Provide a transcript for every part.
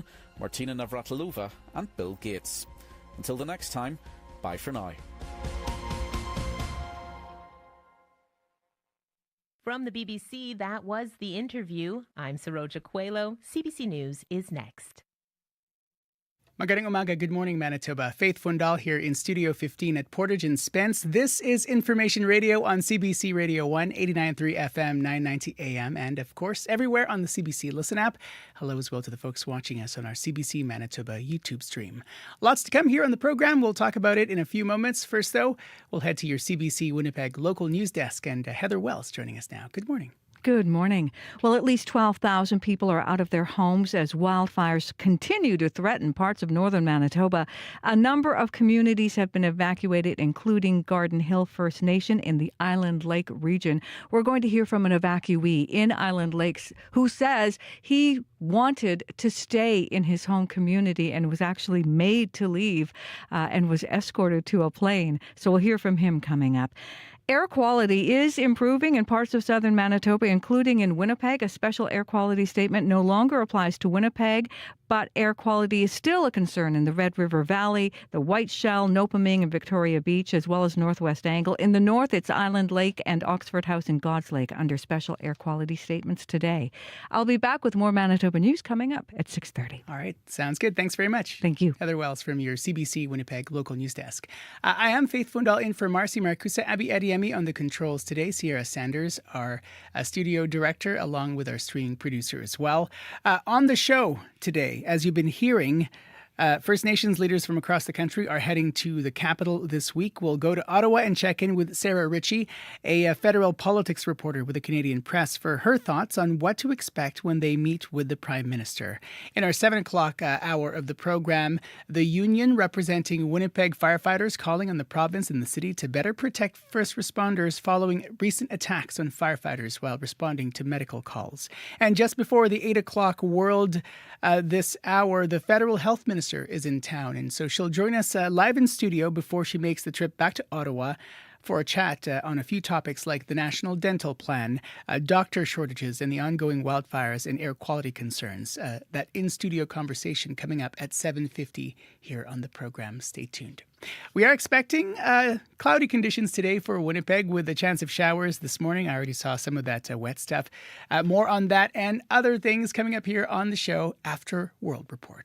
Brennan, Martina Navratilova and Bill Gates. Until the next time, bye for now. From the BBC, that was The Interview. I'm Saroja Coelho. CBC News is next. Magandang umaga, good morning Manitoba. Faith Fundal here in Studio 15 at Portage and Spence. This is Information Radio on CBC Radio 1, 89.3 FM, 990 AM, and of course everywhere on the CBC Listen app. Hello as well to the folks watching us on our CBC Manitoba YouTube stream. Lots to come here on the program. We'll talk about it in a few moments. First though, we'll head to your CBC Winnipeg local news desk, and Heather Wells joining us now. Good morning. Good morning. Well, at least 12,000 people are out of their homes as wildfires continue to threaten parts of northern Manitoba. A number of communities have been evacuated, including Garden Hill First Nation in the Island Lake region. We're going to hear from an evacuee in Island Lakes who says he wanted to stay in his home community and was actually made to leave and was escorted to a plane. So we'll hear from him coming up. Air quality is improving in parts of southern Manitoba, including in Winnipeg. A special air quality statement no longer applies to Winnipeg, but air quality is still a concern in the Red River Valley, the White Shell, Nopaming, and Victoria Beach, as well as Northwest Angle. In the north, it's Island Lake and Oxford House in God's Lake under special air quality statements today. I'll be back with more Manitoba news coming up at 6:30. All right, sounds good. Thanks very much. Thank you. Heather Wells from your CBC Winnipeg local news desk. I am Faith Fundal in for Marcy Marcusa, Abby Adiemi on the controls today. Sierra Sanders, our studio director, along with our streaming producer as well. On the show today, as you've been hearing, First Nations leaders from across the country are heading to the capital this week. We'll go to Ottawa and check in with Sarah Ritchie, a federal politics reporter with the Canadian Press, for her thoughts on what to expect when they meet with the Prime Minister. In our 7 o'clock hour of the program, the union representing Winnipeg firefighters calling on the province and the city to better protect first responders following recent attacks on firefighters while responding to medical calls. And just before the 8 o'clock world this hour, the federal health minister is in town, and so she'll join us live in studio before she makes the trip back to Ottawa for a chat on a few topics like the National Dental Plan, doctor shortages, and the ongoing wildfires and air quality concerns. That in-studio conversation coming up at 7:50 here on the program. Stay tuned. We are expecting cloudy conditions today for Winnipeg with a chance of showers this morning. I already saw some of that wet stuff. More on that and other things coming up here on the show after World Report.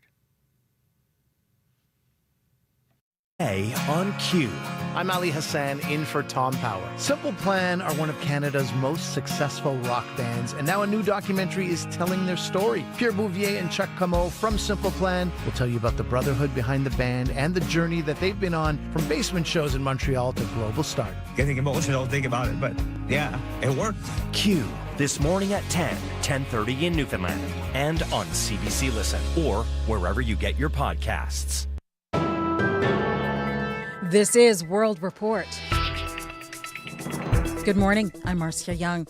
On Q. I'm Ali Hassan in for Tom Power. Simple Plan are one of Canada's most successful rock bands, and now a new documentary is telling their story. Pierre Bouvier and Chuck Comeau from Simple Plan will tell you about the brotherhood behind the band and the journey that they've been on from basement shows in Montreal to global start. Getting emotional, think about it, but yeah, it worked. Q, this morning at 10:30 in Newfoundland, and on CBC Listen, or wherever you get your podcasts. This is World Report. Good morning, I'm Marcia Young.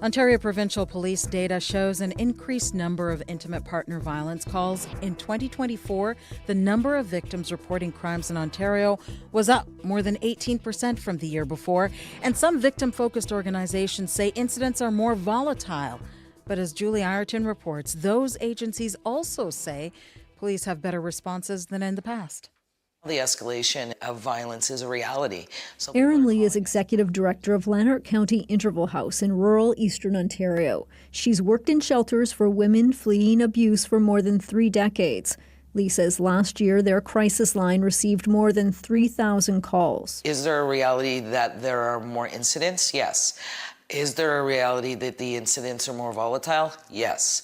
Ontario Provincial Police data shows an increased number of intimate partner violence calls. In 2024, the number of victims reporting crimes in Ontario was up more than 18% from the year before, and some victim-focused organizations say incidents are more volatile. But as Julie Ireton reports, those agencies also say police have better responses than in the past. The escalation of violence is a reality. Erin Lee is executive director of Lanark County Interval House in rural eastern Ontario. She's worked in shelters for women fleeing abuse for more than 3 decades. Lee says last year their crisis line received more than 3,000 calls. Is there a reality that there are more incidents? Yes. Is there a reality that the incidents are more volatile? Yes.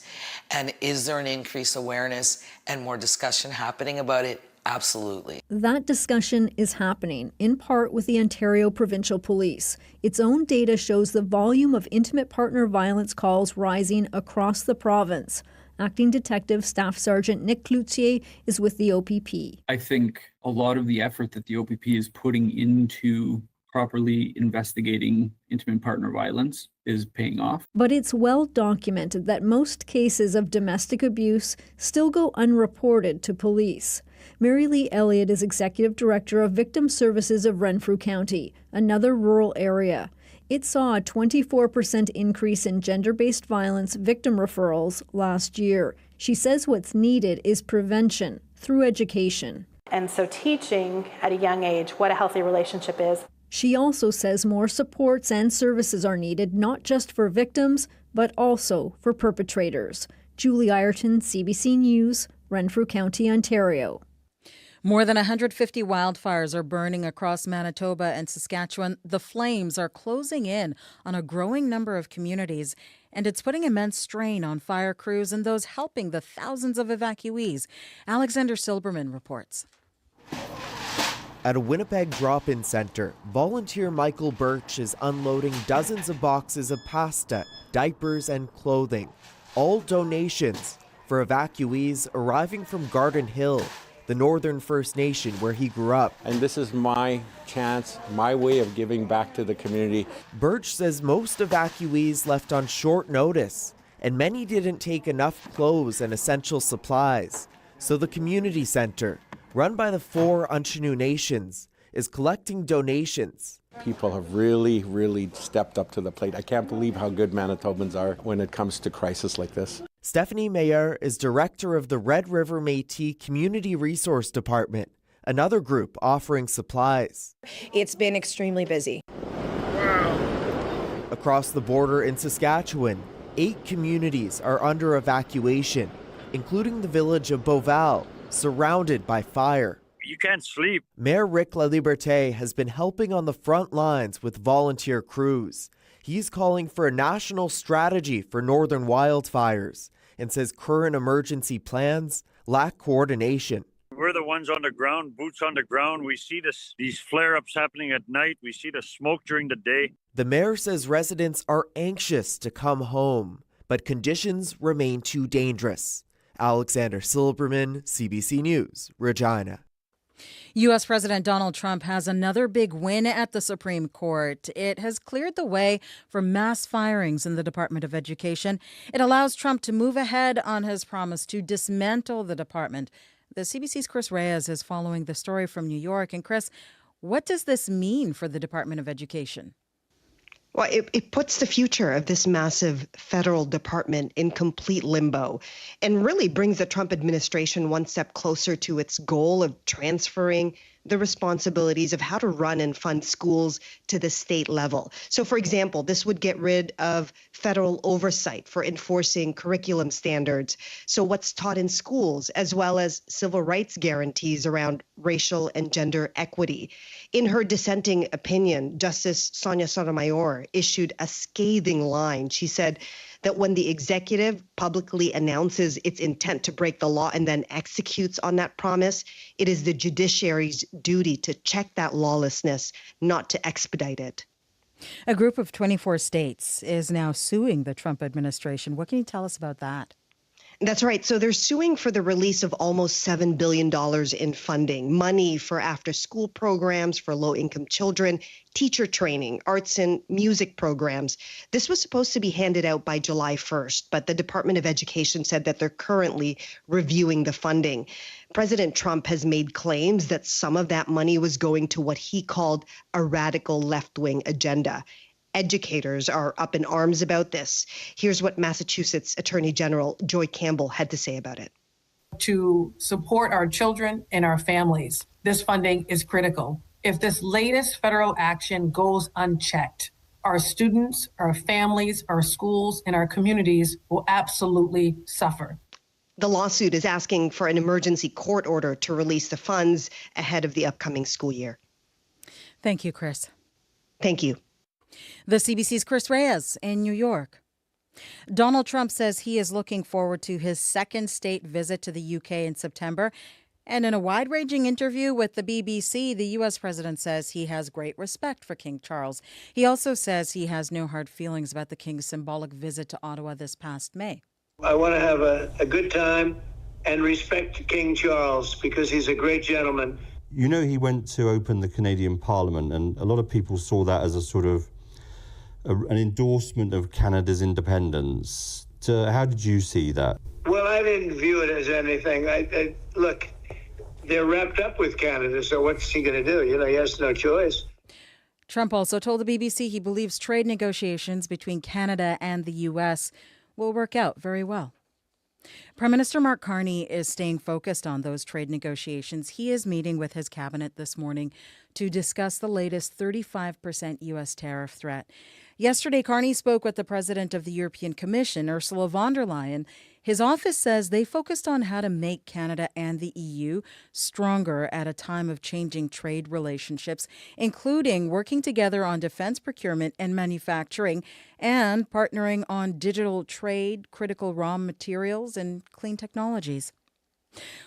And is there an increased awareness and more discussion happening about it? Absolutely. That discussion is happening, in part with the Ontario Provincial Police. Its own data shows the volume of intimate partner violence calls rising across the province. Acting Detective Staff Sergeant Nick Cloutier is with the OPP. I think a lot of the effort that the OPP is putting into properly investigating intimate partner violence is paying off. But it's well documented that most cases of domestic abuse still go unreported to police. Mary Lee Elliott is Executive Director of Victim Services of Renfrew County, another rural area. It saw a 24% increase in gender-based violence victim referrals last year. She says what's needed is prevention through education. And so teaching at a young age what a healthy relationship is. She also says more supports and services are needed, not just for victims, but also for perpetrators. Julie Ireton, CBC News, Renfrew County, Ontario. More than 150 wildfires are burning across Manitoba and Saskatchewan. The flames are closing in on a growing number of communities, and it's putting immense strain on fire crews and those helping the thousands of evacuees. Alexander Silberman reports. At a Winnipeg drop-in centre, volunteer Michael Birch is unloading dozens of boxes of pasta, diapers and clothing, all donations for evacuees arriving from Garden Hill, the Northern First Nation where he grew up. And this is my chance, my way of giving back to the community. Birch says most evacuees left on short notice, and many didn't take enough clothes and essential supplies. So the community centre, run by the 4 Anishinaabe Nations, is collecting donations. People have really stepped up to the plate. I can't believe how good Manitobans are when it comes to crisis like this. Stephanie Mayer is director of the Red River Métis Community Resource Department, another group offering supplies. It's been extremely busy. Across the border in Saskatchewan, 8 communities are under evacuation, including the village of Beauval, surrounded by fire. You can't sleep. Mayor Rick LaLiberté has been helping on the front lines with volunteer crews. He's calling for a national strategy for northern wildfires and says current emergency plans lack coordination. We're the ones on the ground, boots on the ground. We see these flare-ups happening at night. We see the smoke during the day. The mayor says residents are anxious to come home, but conditions remain too dangerous. Alexander Silberman, CBC News, Regina. U.S. President Donald Trump has another big win at the Supreme Court. It has cleared the way for mass firings in the Department of Education. It allows Trump to move ahead on his promise to dismantle the department. The CBC's Chris Reyes is following the story from New York. And Chris, what does this mean for the Department of Education? Well, it puts the future of this massive federal department in complete limbo and really brings the Trump administration one step closer to its goal of transferring the responsibilities of how to run and fund schools to the state level. So, for example, this would get rid of federal oversight for enforcing curriculum standards, so what's taught in schools, as well as civil rights guarantees around racial and gender equity. In her dissenting opinion, Justice Sonia Sotomayor issued a scathing line. She said that when the executive publicly announces its intent to break the law and then executes on that promise, it is the judiciary's duty to check that lawlessness, not to expedite it. A group of 24 states is now suing the Trump administration. What can you tell us about that? That's right. So they're suing for the release of almost $7 billion in funding, money for after-school programs for low-income children, teacher training, arts and music programs. This was supposed to be handed out by July 1st, but the Department of Education said that they're currently reviewing the funding. President Trump has made claims that some of that money was going to what he called a radical left-wing agenda. Educators are up in arms about this. Here's what Massachusetts Attorney General Joy Campbell had to say about it. To support our children and our families, this funding is critical. If this latest federal action goes unchecked, our students, our families, our schools, and our communities will absolutely suffer. The lawsuit is asking for an emergency court order to release the funds ahead of the upcoming school year. Thank you, Chris. Thank you. The CBC's Chris Reyes in New York. Donald Trump says he is looking forward to his second state visit to the UK in September. And in a wide-ranging interview with the BBC, the U.S. president says he has great respect for King Charles. He also says he has no hard feelings about the king's symbolic visit to Ottawa this past May. I want to have a good time and respect King Charles because he's a great gentleman. You know, he went to open the Canadian Parliament, and a lot of people saw that as a sort of an endorsement of Canada's independence. How did you see that? Well, I didn't view it as anything. Look, they're wrapped up with Canada, so what's he going to do? You know, he has no choice. Trump also told the BBC he believes trade negotiations between Canada and the U.S. will work out very well. Prime Minister Mark Carney is staying focused on those trade negotiations. He is meeting with his cabinet this morning to discuss the latest 35% U.S. tariff threat. Yesterday, Carney spoke with the president of the European Commission, Ursula von der Leyen. His office says they focused on how to make Canada and the EU stronger at a time of changing trade relationships, including working together on defense procurement and manufacturing and partnering on digital trade, critical raw materials, and clean technologies.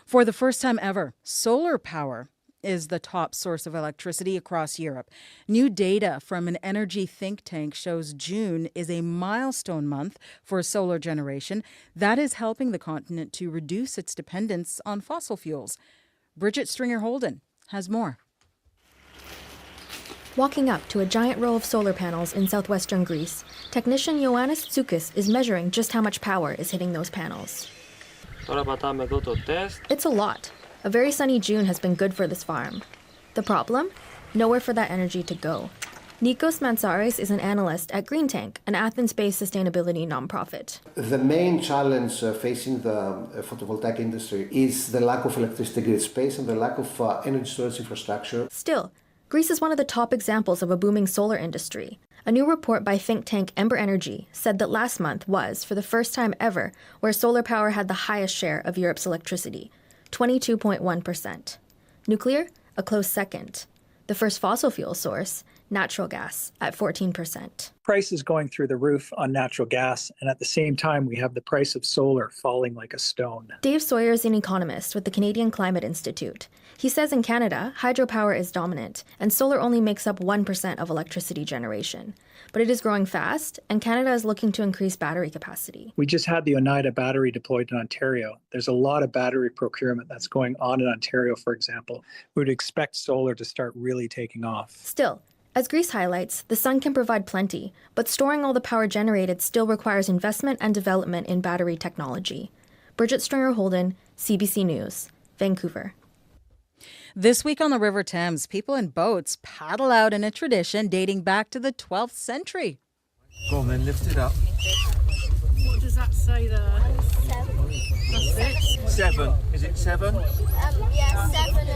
For the first time ever, solar power is the top source of electricity across Europe. New data from an energy think tank shows June is a milestone month for solar generation that is helping the continent to reduce its dependence on fossil fuels. Bridget Stringer-Holden has more. Walking up to a giant row of solar panels in southwestern Greece, technician Ioannis Tsoukis is measuring just how much power is hitting those panels. It's a lot. A very sunny June has been good for this farm. The problem? Nowhere for that energy to go. Nikos Mansaris is an analyst at Green Tank, an Athens-based sustainability nonprofit. The main challenge facing the photovoltaic industry is the lack of electricity grid space and the lack of energy storage infrastructure. Still, Greece is one of the top examples of a booming solar industry. A new report by think tank Ember Energy said that last month was, for the first time ever, where solar power had the highest share of Europe's electricity, 22.1%. Nuclear, a close second. The first fossil fuel source, natural gas, at 14%. Price is going through the roof on natural gas, and at the same time, we have the price of solar falling like a stone. Dave Sawyer is an economist with the Canadian Climate Institute. He says in Canada, hydropower is dominant, and solar only makes up 1% of electricity generation. But it is growing fast, and Canada is looking to increase battery capacity. We just had the Oneida battery deployed in Ontario. There's a lot of battery procurement that's going on in Ontario, for example. We would expect solar to start really taking off. Still, as Greece highlights, the sun can provide plenty, but storing all the power generated still requires investment and development in battery technology. Bridget Stringer-Holden, CBC News, Vancouver. This week on the River Thames, people in boats paddle out in a tradition dating back to the 12th century. Go on then, lift it up. What does that say there? 7. That's it? 7. Is it 7? Yeah, 7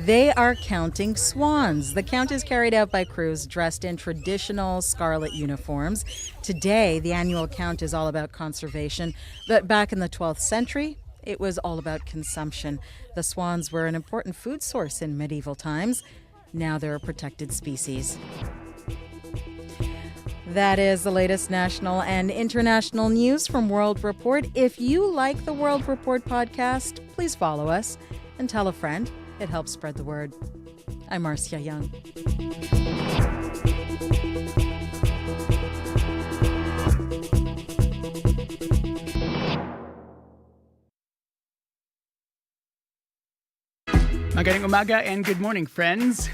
They are counting swans. The count is carried out by crews dressed in traditional scarlet uniforms. Today, the annual count is all about conservation, but back in the 12th century, it was all about consumption. The swans were an important food source in medieval times. Now they're a protected species. That is the latest national and international news from World Report. If you like the World Report podcast, please follow us and tell a friend. It helps spread the word. I'm Marcia Young. Magaling umaga and good morning, friends.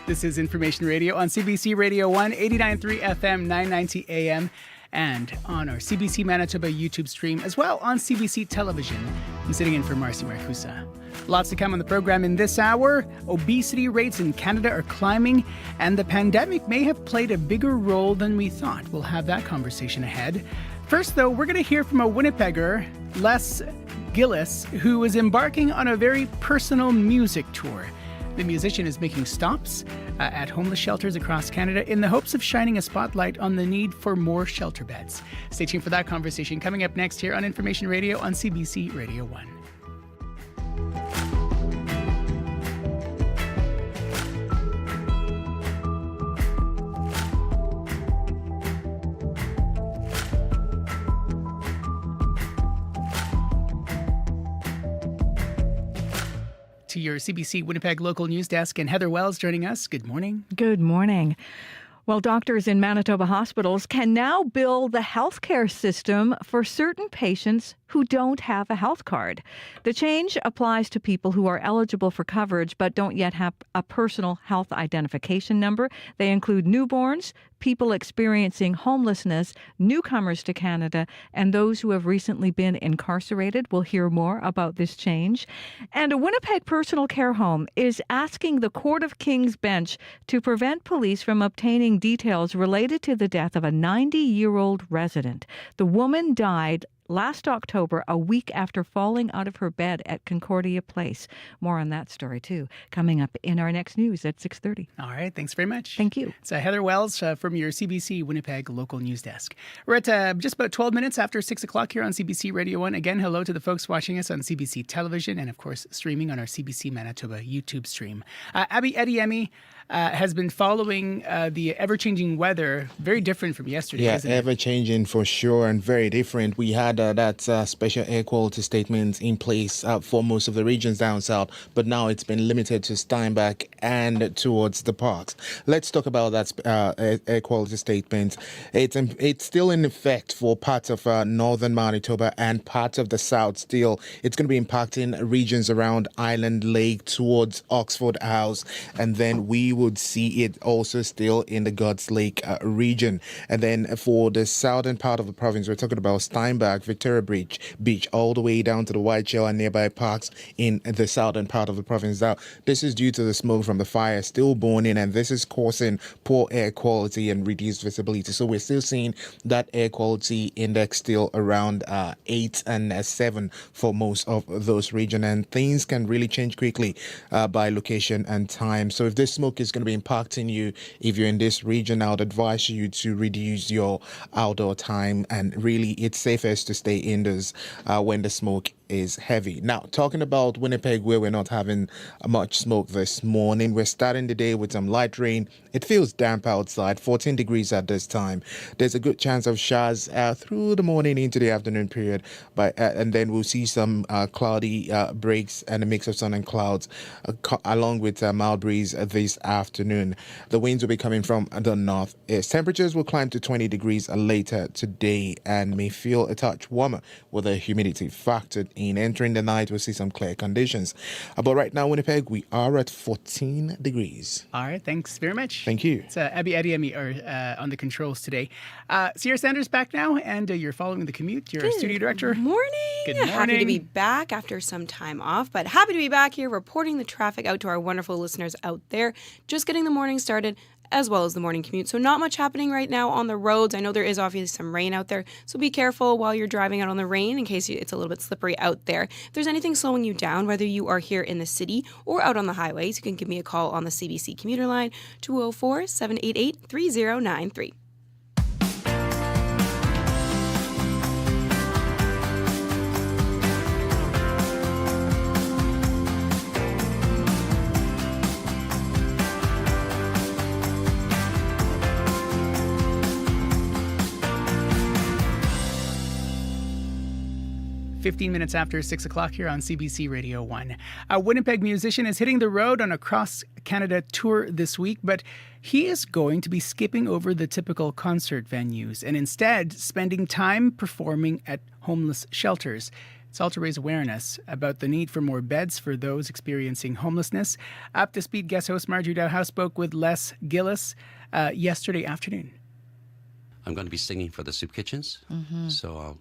This is Information Radio on CBC Radio 1, 89.3 FM, 990 AM, and on our CBC Manitoba YouTube stream, as well on CBC Television. I'm sitting in for Marcy Marcusa. Lots to come on the program in this hour. Obesity rates in Canada are climbing, and the pandemic may have played a bigger role than we thought. We'll have that conversation ahead. First, though, we're going to hear from a Winnipegger, Les Gillis, who is embarking on a very personal music tour. The musician is making stops at homeless shelters across Canada in the hopes of shining a spotlight on the need for more shelter beds. Stay tuned for that conversation coming up next here on Information Radio on CBC Radio 1. To your CBC Winnipeg local news desk, and Heather Wells joining us. Good morning. Good morning. Well, doctors in Manitoba hospitals can now bill the healthcare system for certain patients who don't have a health card. The change applies to people who are eligible for coverage but don't yet have a personal health identification number. They include newborns, people experiencing homelessness, newcomers to Canada, and those who have recently been incarcerated. We'll hear more about this change. And a Winnipeg personal care home is asking the Court of King's Bench to prevent police from obtaining details related to the death of a 90-year-old resident. The woman died last October, a week after falling out of her bed at Concordia Place. More on that story, too, coming up in our next news at 6:30. All right, thanks very much. Thank you. It's Heather Wells from your CBC Winnipeg local news desk. We're at just about 12 minutes after 6 o'clock here on CBC Radio 1. Again, hello to the folks watching us on CBC Television and, of course, streaming on our CBC Manitoba YouTube stream. Abby Ediemi has been following the ever-changing weather, very different from yesterday, Yeah, isn't it? ever-changing for sure and very different. We had that special air quality statement in place for most of the regions down south, but now it's been limited to Steinbach and towards the parks. Let's talk about that air quality statement. It's still in effect for parts of northern Manitoba and parts of the south still. It's going to be impacting regions around Island Lake towards Oxford House, and then we would see it also still in the God's Lake region. And then for the southern part of the province, we're talking about Steinbach, Victoria Beach, all the way down to the Whiteshell and nearby parks in the southern part of the province. Now, this is due to the smoke from the fire still burning, and this is causing poor air quality and reduced visibility. So we're still seeing that air quality index still around 8 and 7 for most of those regions, and things can really change quickly by location and time. So if this smoke is going to be impacting you, if you're in this region, I would advise you to reduce your outdoor time, and really it's safest to stay indoors when the smoke is heavy. Now, talking about Winnipeg, where we're not having much smoke this morning, we're starting the day with some light rain. It feels damp outside, 14 degrees at this time. There's a good chance of showers through the morning into the afternoon period, and then we'll see some cloudy breaks and a mix of sun and clouds along with mild breeze this afternoon. The winds will be coming from the north. Temperatures will climb to 20 degrees later today and may feel a touch warmer with the humidity factored in. Entering the night, we'll see some clear conditions. But right now, Winnipeg, we are at 14 degrees. All right, thanks very much. Thank you. It's Abby Ediemi on the controls today. Sierra Sanders back now, and you're following the commute. You're a studio director. Morning. Good morning. Happy to be back after some time off, but happy to be back here reporting the traffic out to our wonderful listeners out there. Just getting the morning started, as well as the morning commute. So not much happening right now on the roads. I know there is obviously some rain out there, so be careful while you're driving out on the rain in case it's a little bit slippery out there. If there's anything slowing you down, whether you are here in the city or out on the highways, you can give me a call on the CBC commuter line, 204-788-3093. 15 minutes after 6 o'clock here on CBC Radio 1. A Winnipeg musician is hitting the road on a cross-Canada tour this week, but he is going to be skipping over the typical concert venues and instead spending time performing at homeless shelters. It's all to raise awareness about the need for more beds for those experiencing homelessness. Up to Speed guest host Marjorie Dowhouse spoke with Les Gillis yesterday afternoon. I'm going to be singing for the soup kitchens, so I'll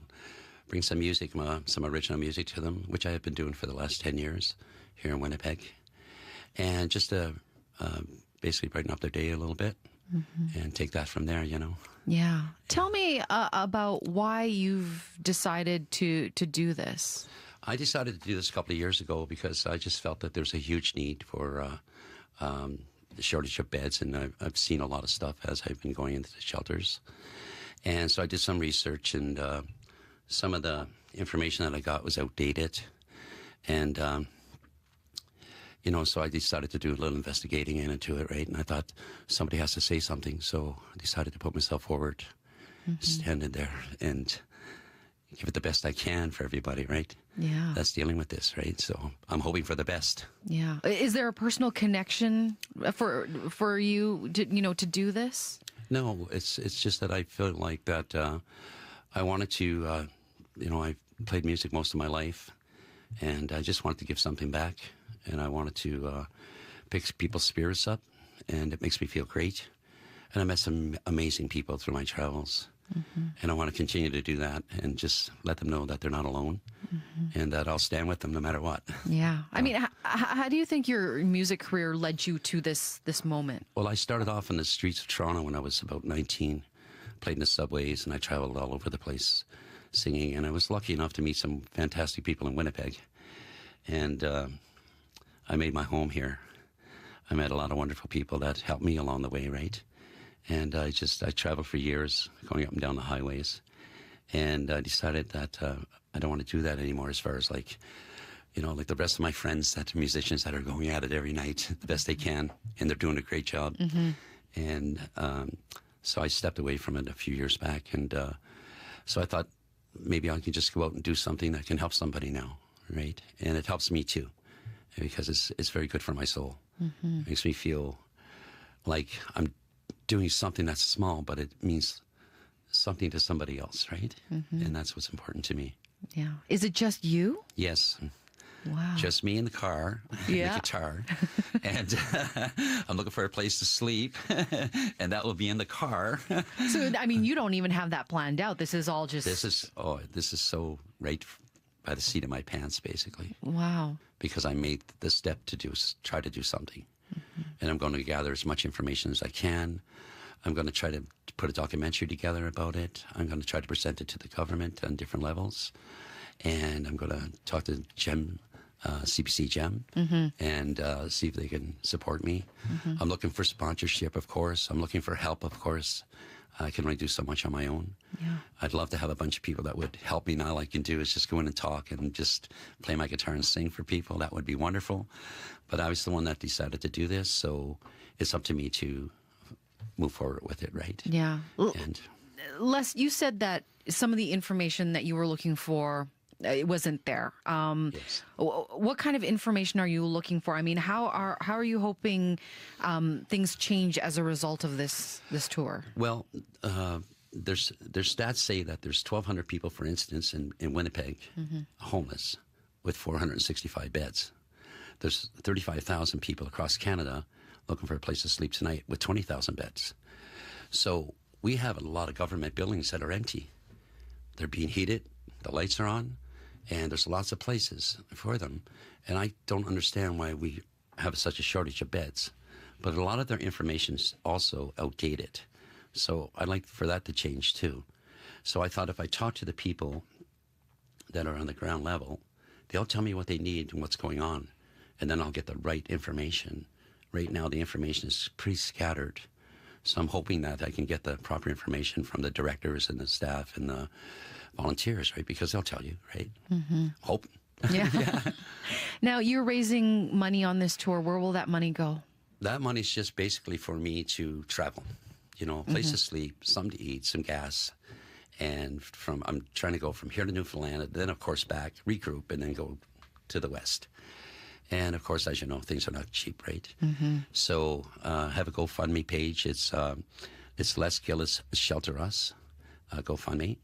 bring some music, some original music to them, which I have been doing for the last 10 years here in Winnipeg. And just to basically brighten up their day a little bit and take that from there, you know. Yeah. Tell me about why you've decided to do this. I decided to do this a couple of years ago because I just felt that there's a huge need for the shortage of beds, and I've seen a lot of stuff as I've been going into the shelters. And so I did some research, and some of the information that I got was outdated. And, so I decided to do a little investigating into it, right? And I thought somebody has to say something, so I decided to put myself forward, stand in there and give it the best I can for everybody, right? Yeah. That's dealing with this, right? So I'm hoping for the best. Yeah. Is there a personal connection for you to do this? No, it's just that I feel like that I wanted to, I've played music most of my life, and I just wanted to give something back, and I wanted to pick people's spirits up, and it makes me feel great. And I met some amazing people through my travels, and I want to continue to do that and just let them know that they're not alone and that I'll stand with them no matter what. Yeah. I mean, how do you think your music career led you to this moment? Well, I started off in the streets of Toronto when I was about 19, played in the subways, and I traveled all over the place singing. And I was lucky enough to meet some fantastic people in Winnipeg. And I made my home here. I met a lot of wonderful people that helped me along the way, right? And I traveled for years, going up and down the highways. And I decided that I don't want to do that anymore, as far as like the rest of my friends that are musicians that are going at it every night the best they can, and they're doing a great job. And so I stepped away from it a few years back. And so I thought maybe I can just go out and do something that can help somebody now, right? And it helps me too, because it's very good for my soul. It makes me feel like I'm doing something that's small, but it means something to somebody else, right? And that's what's important to me. Yeah. Is it just you? Yes. Wow. Just me in the car, Yeah. the guitar, and I'm looking for a place to sleep, and that will be in the car. So, I mean, you don't even have that planned out. This is all just... This is so right by the seat of my pants, basically. Wow. Because I made the step to try to do something. And I'm going to gather as much information as I can. I'm going to try to put a documentary together about it. I'm going to try to present it to the government on different levels. And I'm going to talk to CBC GEM, and see if they can support me. I'm looking for sponsorship, of course. I'm looking for help, of course. I can only do so much on my own. Yeah. I'd love to have a bunch of people that would help me. Now all I can do is just go in and talk and just play my guitar and sing for people. That would be wonderful. But I was the one that decided to do this, so it's up to me to move forward with it, right? Yeah. And Les, you said that some of the information that you were looking for, it wasn't there. Yes. What kind of information are you looking for? I mean, how are you hoping things change as a result of this tour? Well, there's stats say that there's 1,200 people, for instance, in Winnipeg, homeless, with 465 beds. There's 35,000 people across Canada looking for a place to sleep tonight with 20,000 beds. So we have a lot of government buildings that are empty. They're being heated, the lights are on, and there's lots of places for them. And I don't understand why we have such a shortage of beds. But a lot of their information is also outdated. So I'd like for that to change too. So I thought if I talk to the people that are on the ground level, they'll tell me what they need and what's going on. And then I'll get the right information. Right now, the information is pretty scattered. So I'm hoping that I can get the proper information from the directors and the staff and the volunteers, right? Because they'll tell you, right? Hope. Yeah. Now, you're raising money on this tour. Where will that money go? That money's just basically for me to travel. A place to sleep, something to eat, some gas. And I'm trying to go from here to Newfoundland, and then, of course, back, regroup, and then go to the west. And, of course, as you know, things are not cheap, right? So have a GoFundMe page. It's Les Gillis Shelter Us, GoFundMe.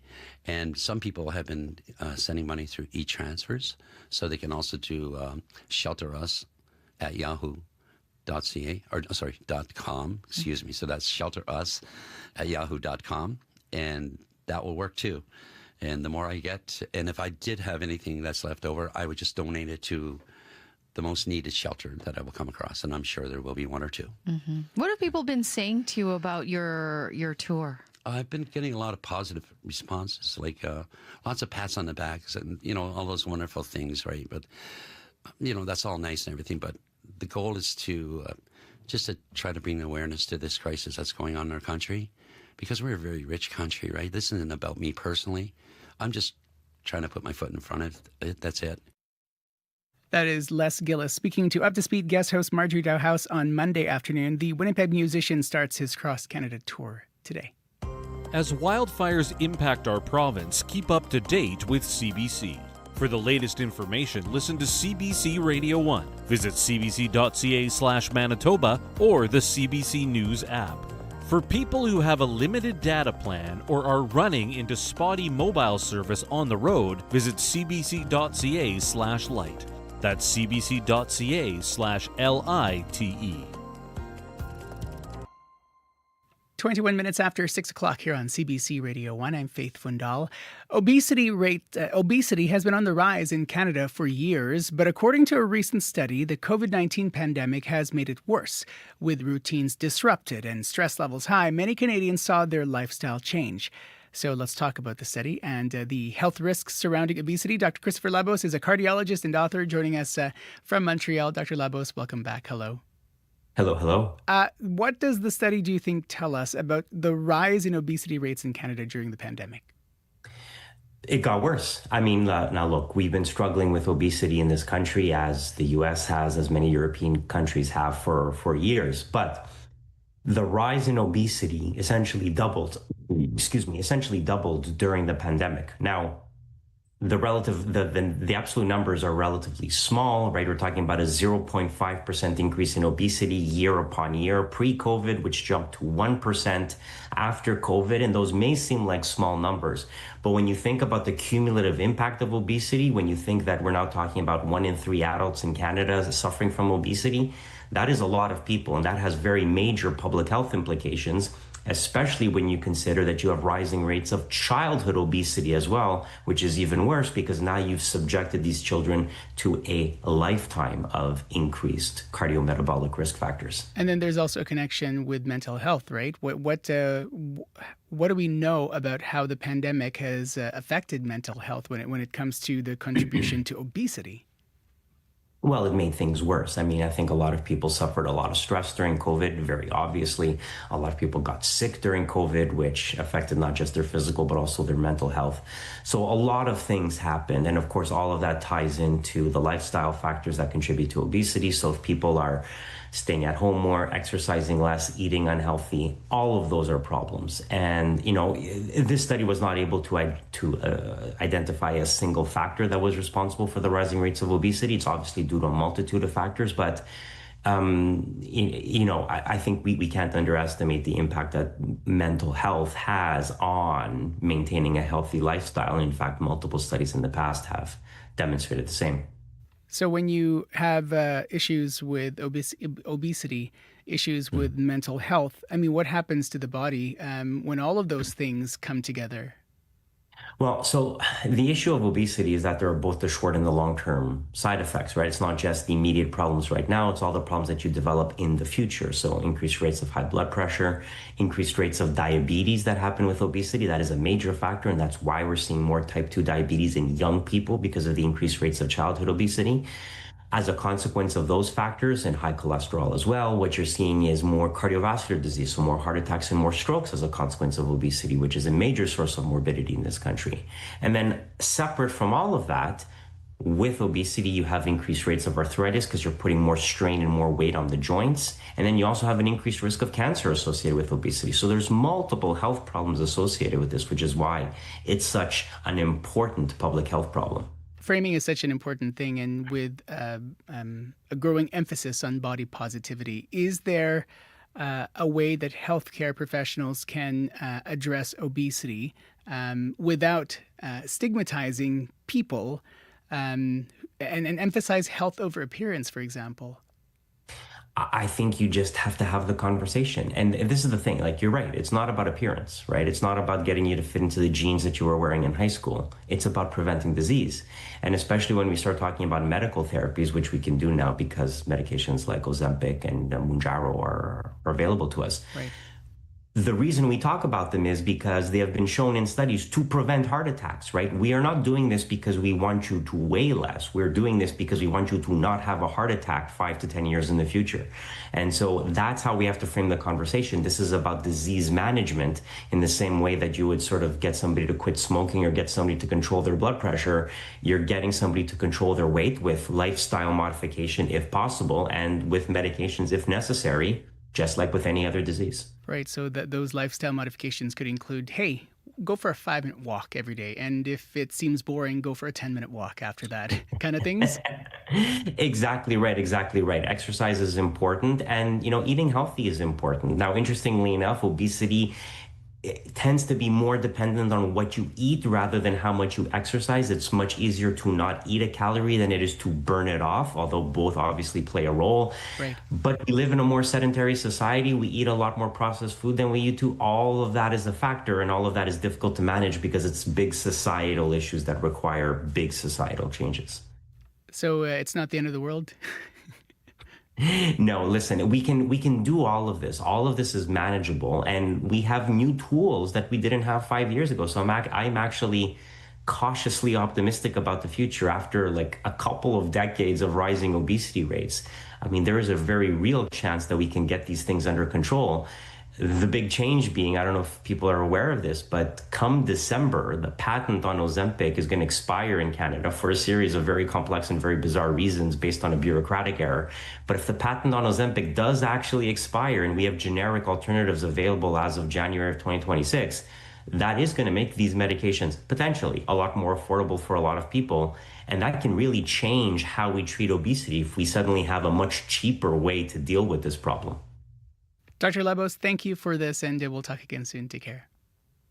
And some people have been sending money through e-transfers. So they can also do Shelter Us at yahoo.ca, or sorry, .com, excuse me. So that's Shelter Us at yahoo.com. And that will work too. And the more I get, and if I did have anything that's left over, I would just donate it to the most needed shelter that I will come across, and I'm sure there will be one or two. What have people been saying to you about your tour? I've been getting a lot of positive responses, like lots of pats on the backs and, all those wonderful things, right? But, that's all nice and everything, but the goal is to just to try to bring awareness to this crisis that's going on in our country, because we're a very rich country, right? This isn't about me personally. I'm just trying to put my foot in front of it. That's it. That is Les Gillis speaking to Up to Speed guest host Marjorie Dowhouse on Monday afternoon. The Winnipeg musician starts his cross-Canada tour today. As wildfires impact our province, keep up to date with CBC. For the latest information, listen to CBC Radio 1. Visit cbc.ca/Manitoba or the CBC News app. For people who have a limited data plan or are running into spotty mobile service on the road, visit cbc.ca/lite. That's cbc.ca/LITE. 21 minutes after 6 o'clock here on CBC Radio 1. I'm Faith Fundal. Obesity has been on the rise in Canada for years, but according to a recent study, the COVID-19 pandemic has made it worse. With routines disrupted and stress levels high, many Canadians saw their lifestyle change. So let's talk about the study and the health risks surrounding obesity. Dr. Christopher Labos is a cardiologist and author joining us from Montreal. Dr. Labos, welcome back. Hello. Hello, hello. What does the study, do you think, tell us about the rise in obesity rates in Canada during the pandemic? It got worse. I mean, now look, we've been struggling with obesity in this country as the US has, as many European countries have for years. But the rise in obesity essentially doubled during the pandemic. Now, the absolute numbers are relatively small, right? We're talking about a 0.5% increase in obesity year upon year pre-COVID, which jumped to 1% after COVID. And those may seem like small numbers, but when you think about the cumulative impact of obesity, when you think that we're now talking about 1 in 3 adults in Canada suffering from obesity, that is a lot of people. And that has very major public health implications, especially when you consider that you have rising rates of childhood obesity as well, which is even worse because now you've subjected these children to a lifetime of increased cardiometabolic risk factors. And then there's also a connection with mental health, right? What do we know about how the pandemic has affected mental health when it comes to the contribution to obesity? Well, it made things worse. I mean, I think a lot of people suffered a lot of stress during COVID, very obviously. A lot of people got sick during COVID, which affected not just their physical, but also their mental health. So a lot of things happened. And of course, all of that ties into the lifestyle factors that contribute to obesity. So if people are staying at home more, exercising less, eating unhealthy, all of those are problems. And, this study was not able to identify a single factor that was responsible for the rising rates of obesity. It's obviously due to a multitude of factors, but I think we can't underestimate the impact that mental health has on maintaining a healthy lifestyle. And in fact, multiple studies in the past have demonstrated the same. So when you have issues with obesity, issues with mental health, I mean, what happens to the body when all of those things come together? Well, so the issue of obesity is that there are both the short and the long-term side effects, right? It's not just the immediate problems right now, it's all the problems that you develop in the future. So increased rates of high blood pressure, increased rates of diabetes that happen with obesity. That is a major factor, and that's why we're seeing more type 2 diabetes in young people because of the increased rates of childhood obesity. As a consequence of those factors and high cholesterol as well, what you're seeing is more cardiovascular disease, so more heart attacks and more strokes as a consequence of obesity, which is a major source of morbidity in this country. And then separate from all of that, with obesity, you have increased rates of arthritis because you're putting more strain and more weight on the joints. And then you also have an increased risk of cancer associated with obesity. So there's multiple health problems associated with this, which is why it's such an important public health problem. Framing is such an important thing, and with a growing emphasis on body positivity, is there a way that healthcare professionals can address obesity without stigmatizing people and emphasize health over appearance, for example? I think you just have to have the conversation. And this is the thing, like, you're right. It's not about appearance, right? It's not about getting you to fit into the jeans that you were wearing in high school. It's about preventing disease. And especially when we start talking about medical therapies, which we can do now because medications like Ozempic and Mounjaro are available to us. Right. The reason we talk about them is because they have been shown in studies to prevent heart attacks, right? We are not doing this because we want you to weigh less. We're doing this because we want you to not have a heart attack 5 to 10 years in the future. And so that's how we have to frame the conversation. This is about disease management in the same way that you would sort of get somebody to quit smoking or get somebody to control their blood pressure. You're getting somebody to control their weight with lifestyle modification if possible and with medications if necessary, just like with any other disease. Right, so those lifestyle modifications could include, hey, go for a 5-minute walk every day. And if it seems boring, go for a 10-minute walk after that kind of things. Exactly right. Exercise is important. And, eating healthy is important. Now, interestingly enough, obesity tends to be more dependent on what you eat rather than how much you exercise. It's much easier to not eat a calorie than it is to burn it off, although both obviously play a role. Right. But we live in a more sedentary society. We eat a lot more processed food than we used to. All of that is a factor, and all of that is difficult to manage because it's big societal issues that require big societal changes. So it's not the end of the world? No, listen, we can do all of this. All of this is manageable, and we have new tools that we didn't have 5 years ago. So I'm actually cautiously optimistic about the future after like a couple of decades of rising obesity rates. I mean, there is a very real chance that we can get these things under control. The big change being, I don't know if people are aware of this, but come December, the patent on Ozempic is going to expire in Canada for a series of very complex and very bizarre reasons based on a bureaucratic error. But if the patent on Ozempic does actually expire and we have generic alternatives available as of January of 2026, that is going to make these medications potentially a lot more affordable for a lot of people. And that can really change how we treat obesity if we suddenly have a much cheaper way to deal with this problem. Dr. Labos, thank you for this, and we'll talk again soon. Take care.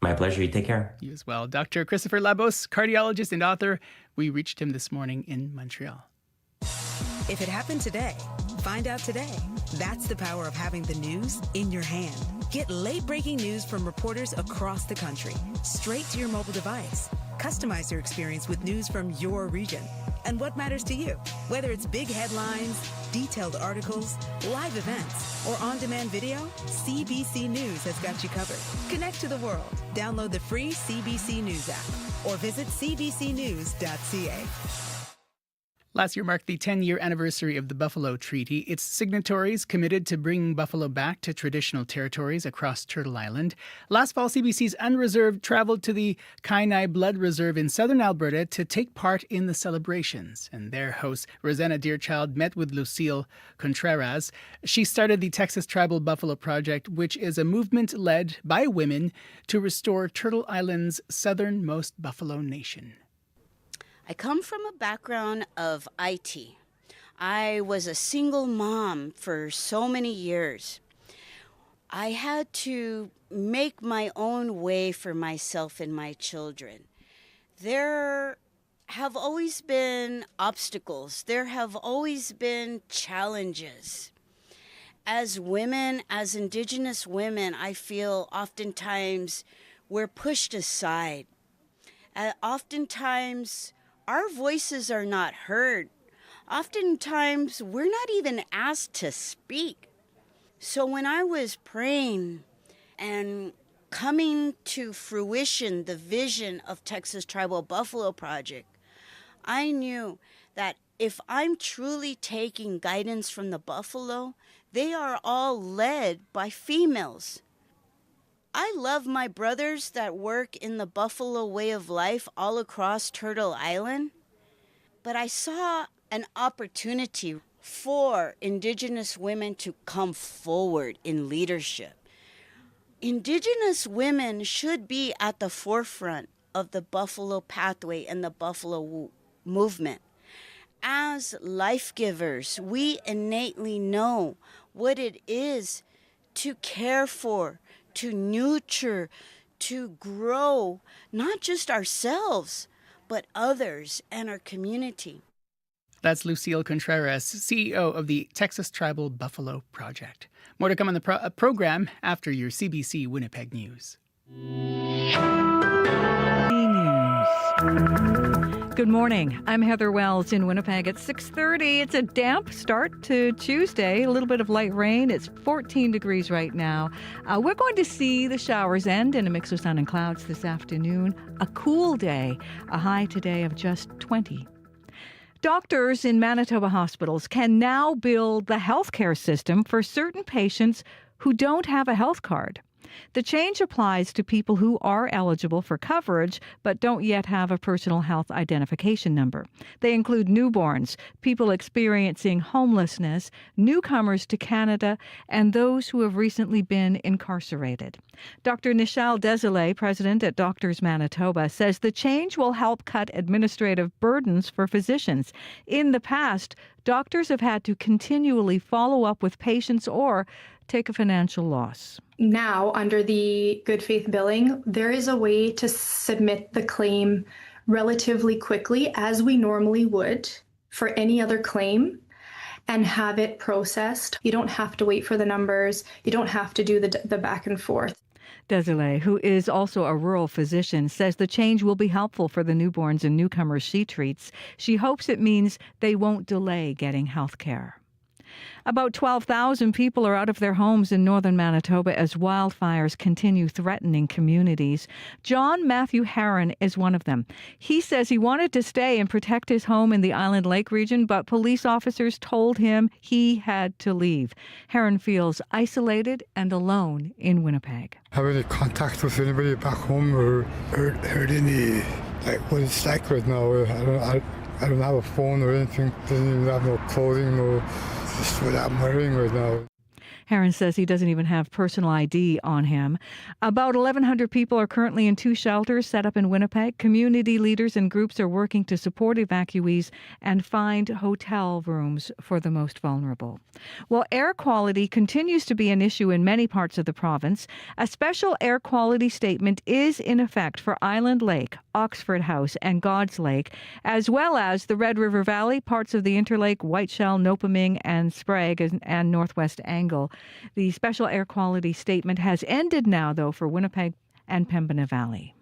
My pleasure. You take care. You as well. Dr. Christopher Labos, cardiologist and author. We reached him this morning in Montreal. If it happened today, find out today. That's the power of having the news in your hand. Get late-breaking news from reporters across the country, straight to your mobile device. Customize your experience with news from your region and what matters to you. Whether it's big headlines, detailed articles, live events, or on-demand video, CBC News has got you covered. Connect to the world. Download the free CBC News app or visit cbcnews.ca. Last year marked the 10-year anniversary of the Buffalo Treaty. Its signatories committed to bringing buffalo back to traditional territories across Turtle Island. Last fall, CBC's Unreserved traveled to the Kainai Blood Reserve in southern Alberta to take part in the celebrations. And their host, Rosanna Deerchild, met with Lucille Contreras. She started the Texas Tribal Buffalo Project, which is a movement led by women to restore Turtle Island's southernmost buffalo nation. I come from a background of IT. I was a single mom for so many years. I had to make my own way for myself and my children. There have always been obstacles. There have always been challenges. As women, as Indigenous women, I feel oftentimes we're pushed aside. Oftentimes, our voices are not heard. Oftentimes, we're not even asked to speak. So when I was praying and coming to fruition the vision of Texas Tribal Buffalo Project, I knew that if I'm truly taking guidance from the buffalo, they are all led by females. I love my brothers that work in the buffalo way of life all across Turtle Island, but I saw an opportunity for Indigenous women to come forward in leadership. Indigenous women should be at the forefront of the buffalo pathway and the buffalo movement. As life givers, we innately know what it is to care for, to nurture, to grow, not just ourselves, but others and our community. That's Lucille Contreras, CEO of the Texas Tribal Buffalo Project. More to come on the program after your CBC Winnipeg News. Good morning. I'm Heather Wells in Winnipeg at 6:30. It's a damp start to Tuesday. A little bit of light rain. It's 14 degrees right now. We're going to see the showers end and a mix of sun and clouds this afternoon. A cool day. A high today of just 20. Doctors in Manitoba hospitals can now bill the healthcare system for certain patients who don't have a health card. The change applies to people who are eligible for coverage but don't yet have a personal health identification number. They include newborns, people experiencing homelessness, newcomers to Canada, and those who have recently been incarcerated. Dr. Nichelle Desilets, president at Doctors Manitoba, says the change will help cut administrative burdens for physicians. In the past, doctors have had to continually follow up with patients or take a financial loss. Now, under the good faith billing, there is a way to submit the claim relatively quickly, as we normally would for any other claim, and have it processed. You don't have to wait for the numbers. You don't have to do the back and forth. Desilets, who is also a rural physician, says the change will be helpful for the newborns and newcomers she treats. She hopes it means they won't delay getting health care. About 12,000 people are out of their homes in northern Manitoba as wildfires continue threatening communities. John Matthew Herron is one of them. He says he wanted to stay and protect his home in the Island Lake region, but police officers told him he had to leave. Herron feels isolated and alone in Winnipeg. Have any contact with anybody back home or heard any, like, what it's like right now? I don't have a phone or anything. Doesn't even have no clothing, no, just what I'm wearing right now. Herron says he doesn't even have personal ID on him. About 1,100 people are currently in 2 shelters set up in Winnipeg. Community leaders and groups are working to support evacuees and find hotel rooms for the most vulnerable. Well, air quality continues to be an issue in many parts of the province. A special air quality statement is in effect for Island Lake, Oxford House, and God's Lake, as well as the Red River Valley, parts of the Interlake, Whiteshell, Nopaming, and Sprague, and Northwest Angle. The special air quality statement has ended now, though, for Winnipeg and Pembina Valley.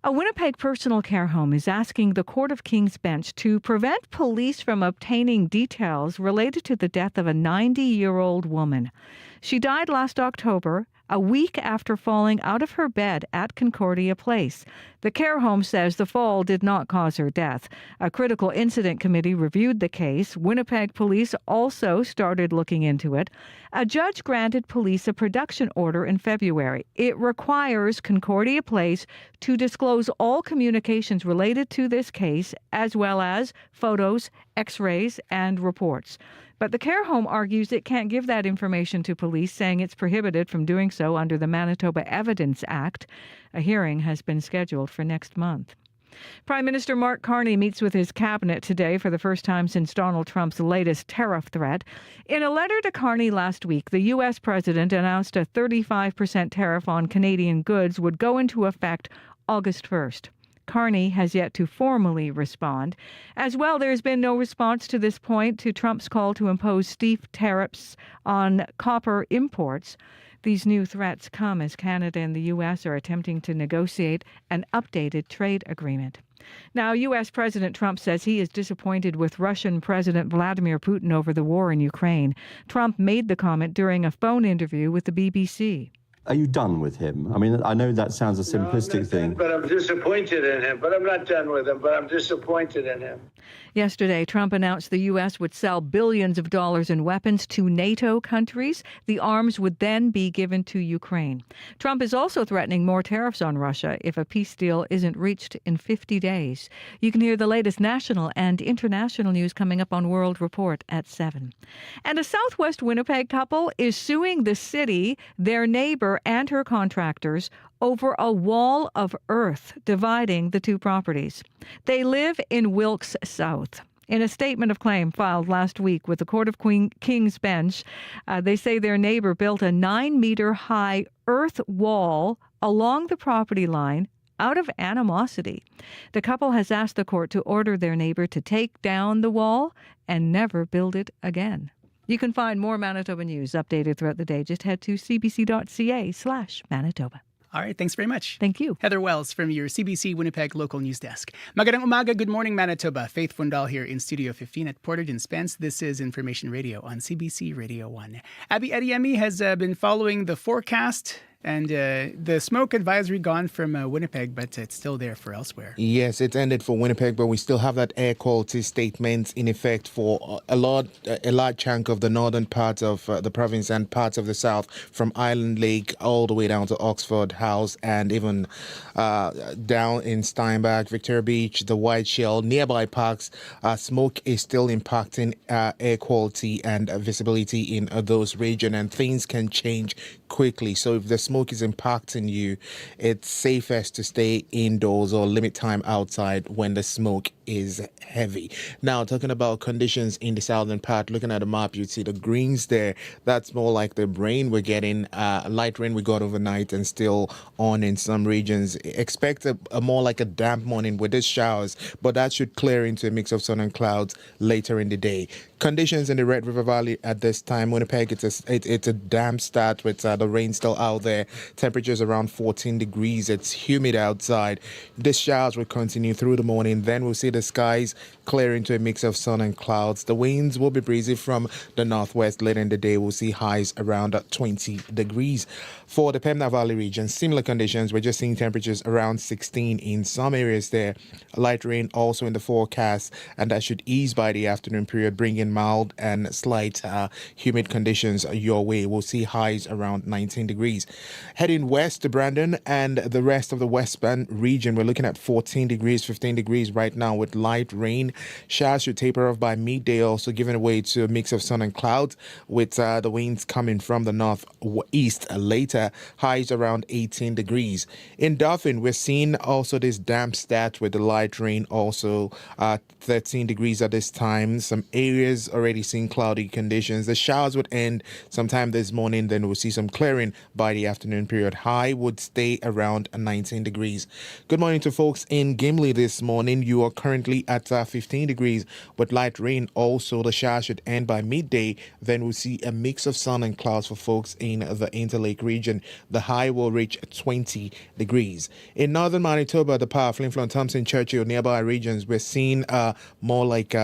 A Winnipeg personal care home is asking the Court of King's Bench to prevent police from obtaining details related to the death of a 90-year-old woman. She died last October, a week after falling out of her bed at Concordia Place. The care home says the fall did not cause her death. A critical incident committee reviewed the case. Winnipeg police also started looking into it. A judge granted police a production order in February. It requires Concordia Place to disclose all communications related to this case, as well as photos, x-rays, and reports. But the care home argues it can't give that information to police, saying it's prohibited from doing so under the Manitoba Evidence Act. A hearing has been scheduled for next month. Prime Minister Mark Carney meets with his cabinet today for the first time since Donald Trump's latest tariff threat. In a letter to Carney last week, the U.S. president announced a 35% tariff on Canadian goods would go into effect August 1st. Carney has yet to formally respond. As well, there's been no response to this point to Trump's call to impose steep tariffs on copper imports. These new threats come as Canada and the U.S. are attempting to negotiate an updated trade agreement. Now, U.S. President Trump says he is disappointed with Russian President Vladimir Putin over the war in Ukraine. Trump made the comment during a phone interview with the BBC. Are you done with him? I mean, I know that sounds a simplistic thing. But I'm disappointed in him. But I'm not done with him, but I'm disappointed in him. Yesterday, Trump announced the U.S. would sell billions of dollars in weapons to NATO countries. The arms would then be given to Ukraine. Trump is also threatening more tariffs on Russia if a peace deal isn't reached in 50 days. You can hear the latest national and international news coming up on World Report at 7. And a southwest Winnipeg couple is suing the city, their neighbor, and her contractors over a wall of earth dividing the 2 properties. They live in Wilkes South. In a statement of claim filed last week with the Court of King's Bench, they say their neighbor built a 9-meter-high earth wall along the property line out of animosity. The couple has asked the court to order their neighbor to take down the wall and never build it again. You can find more Manitoba news updated throughout the day. Just head to cbc.ca/Manitoba. All right, thanks very much. Thank you. Heather Wells from your CBC Winnipeg local news desk. Magandang umaga, good morning Manitoba. Faith Fundal here in Studio 15 at Portage and Spence. This is Information Radio on CBC Radio 1. Abby Adiemi has been following the forecast. And the smoke advisory gone from Winnipeg, but it's still there for elsewhere. Yes, it's ended for Winnipeg, but we still have that air quality statement in effect for a large chunk of the northern part of the province and parts of the south, from Island Lake all the way down to Oxford House and even down in Steinbach, Victoria Beach, the Whiteshell, nearby parks. Smoke is still impacting air quality and visibility in those regions, and things can change quickly. So if the smoke is impacting you, it's safest to stay indoors or limit time outside when the smoke is heavy. Now, talking about conditions in the southern part, looking at the map, you'd see the greens there. That's more like the rain we're getting, light rain we got overnight and still on in some regions. Expect a more like a damp morning with these showers, but that should clear into a mix of sun and clouds later in the day. Conditions in the Red River Valley at this time, Winnipeg, it's a damp start with the rain still out there. Temperatures around 14 degrees. It's humid outside. These showers will continue through the morning. Then we'll see the skies clearing to a mix of sun and clouds. The winds will be breezy from the northwest. Later in the day, we'll see highs around 20 degrees. For the Pembina Valley region, similar conditions. We're just seeing temperatures around 16 in some areas there. Light rain also in the forecast, and that should ease by the afternoon period, bringing mild and slight humid conditions your way. We'll see highs around 19 degrees. Heading west to Brandon and the rest of the Western region, we're looking at 14 degrees, 15 degrees right now with light rain. Showers should taper off by midday, also giving way to a mix of sun and clouds with the winds coming from the northeast later. Highs around 18 degrees. In Dauphin, we're seeing also this damp stat with the light rain also 13 degrees at this time. Some areas already seeing cloudy conditions. The showers would end sometime this morning, then we'll see some clearing by the afternoon period. High would stay around 19 degrees. Good morning to folks in Gimli this morning. You are currently at 15 degrees with light rain. Also, the showers should end by midday. Then we'll see a mix of sun and clouds for folks in the Interlake region. The high will reach 20 degrees. In northern Manitoba, the Power, Flin Flon, Thompson, Churchill, nearby regions, we're seeing more like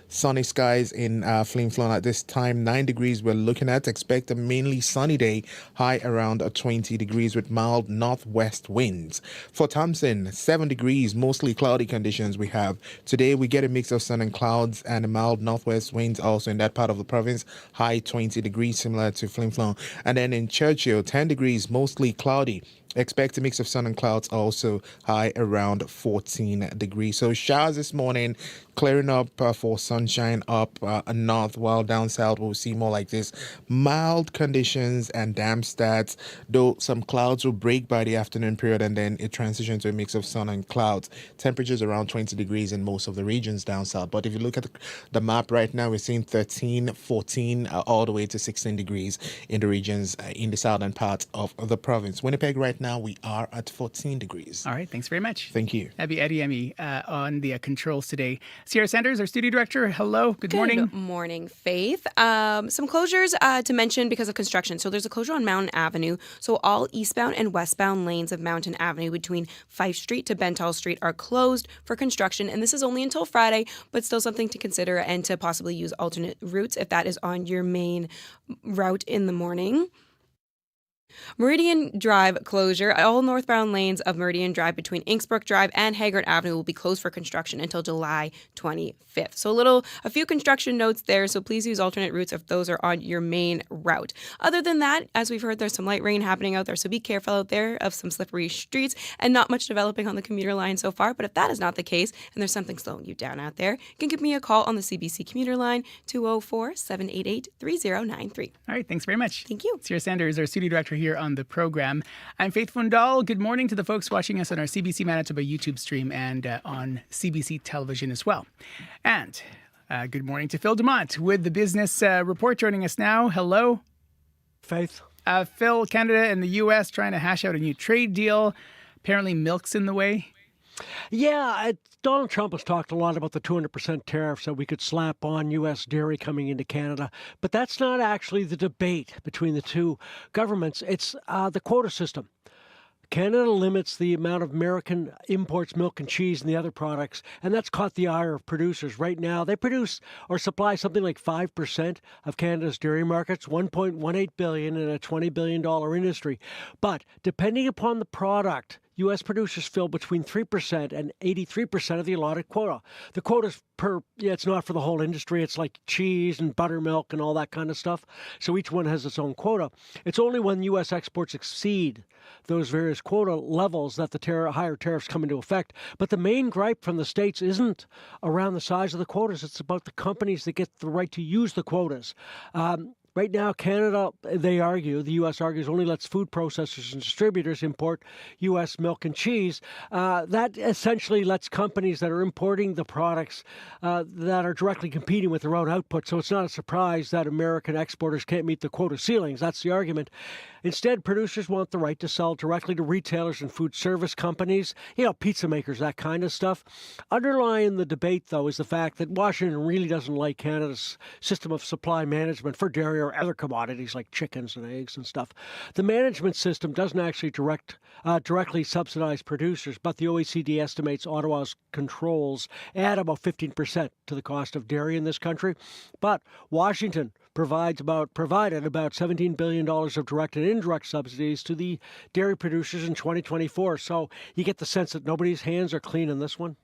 sunny skies in Flin Flon at this time. 9 degrees we're looking at. Expect a mainly sunny day, high around 20 degrees with mild northwest winds. For Thompson, 7 degrees, mostly cloudy conditions we have. Today we get a mix of sun and clouds and a mild northwest winds also in that part of the province. High 20 degrees, similar to Flin Flon. And then in Churchill, 10 degrees, mostly cloudy. Expect a mix of sun and clouds also, high around 14 degrees. So showers this morning, clearing up for sunshine up north, while down south we'll see more like this. Mild conditions and damp stats, though some clouds will break by the afternoon period and then it transitions to a mix of sun and clouds. Temperatures around 20 degrees in most of the regions down south. But if you look at the map right now, we're seeing 13, 14, all the way to 16 degrees in the regions in the southern part of the province. Winnipeg right now, we are at 14 degrees. All right, thanks very much. Thank you. Abby Adiemi on the controls today. Sierra Sanders, our studio director. Hello, good morning. Good morning, Faith. Some closures to mention because of construction. So there's a closure on Mountain Avenue. So all eastbound and westbound lanes of Mountain Avenue between Fife Street to Bentall Street are closed for construction. And this is only until Friday, but still something to consider and to possibly use alternate routes if that is on your main route in the morning. Meridian Drive closure. All northbound lanes of Meridian Drive between Inksbrook Drive and Haggard Avenue will be closed for construction until July 25th. So a few construction notes there, so please use alternate routes if those are on your main route. Other than that, as we've heard, there's some light rain happening out there, so be careful out there of some slippery streets and not much developing on the commuter line so far. But if that is not the case and there's something slowing you down out there, you can give me a call on the CBC commuter line 204-788-3093. All right, thanks very much. Thank you. Sierra Sanders, our studio director here on the program. I'm Faith Fundal. Good morning to the folks watching us on our CBC Manitoba YouTube stream and on CBC television as well. And good morning to Phil Dumont with the Business Report joining us now. Hello. Faith. Phil, Canada and the U.S. trying to hash out a new trade deal. Apparently milk's in the way. Yeah, Donald Trump has talked a lot about the 200% tariffs that we could slap on U.S. dairy coming into Canada. But that's not actually the debate between the two governments. It's the quota system. Canada limits the amount of American imports milk and cheese and the other products, and that's caught the ire of producers. Right now, they produce or supply something like 5% of Canada's dairy markets, $1.18 billion in a $20 billion industry. But depending upon the product, U.S. producers fill between 3% and 83% of the allotted quota. The quota's it's not for the whole industry. It's like cheese and buttermilk and all that kind of stuff. So each one has its own quota. It's only when U.S. exports exceed those various quota levels that the higher tariffs come into effect. But the main gripe from the states isn't around the size of the quotas. It's about the companies that get the right to use the quotas. Right now, Canada, they argue, the U.S. argues, only lets food processors and distributors import U.S. milk and cheese. That essentially lets companies that are importing the products that are directly competing with their own output. So it's not a surprise that American exporters can't meet the quota ceilings. That's the argument. Instead, producers want the right to sell directly to retailers and food service companies, pizza makers, that kind of stuff. Underlying the debate, though, is the fact that Washington really doesn't like Canada's system of supply management for dairy or for other commodities like chickens and eggs and stuff. The management system doesn't actually directly subsidize producers, but the OECD estimates Ottawa's controls add about 15% to the cost of dairy in this country. But Washington provided about $17 billion of direct and indirect subsidies to the dairy producers in 2024. So you get the sense that nobody's hands are clean in this one.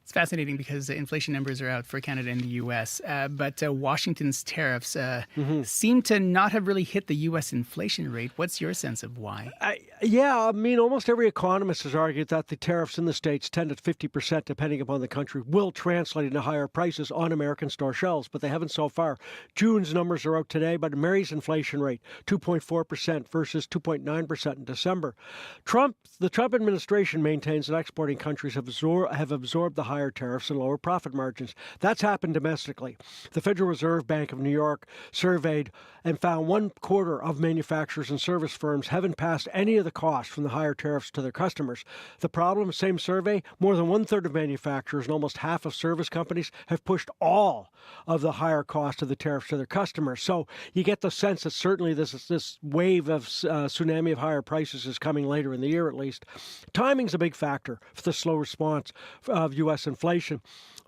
It's fascinating because the inflation numbers are out for Canada and the U.S., but Washington's tariffs seem to not have really hit the U.S. inflation rate. What's your sense of why? Almost every economist has argued that the tariffs in the States, 10 to 50%, depending upon the country, will translate into higher prices on American store shelves, but they haven't so far. June's numbers are out today, but Mary's inflation rate, 2.4% versus 2.9% in December. The Trump administration maintains that exporting countries have absorbed the higher tariffs and lower profit margins. That's happened domestically. The Federal Reserve Bank of New York surveyed and found 1/4 of manufacturers and service firms haven't passed any of the costs from the higher tariffs to their customers. The problem, same survey, more than 1/3 of manufacturers and almost half of service companies have pushed all of the higher cost of the tariffs to their customers. So you get the sense that certainly this wave of tsunami of higher prices is coming later in the year at least. Timing's a big factor for the slow response of U.S. inflation.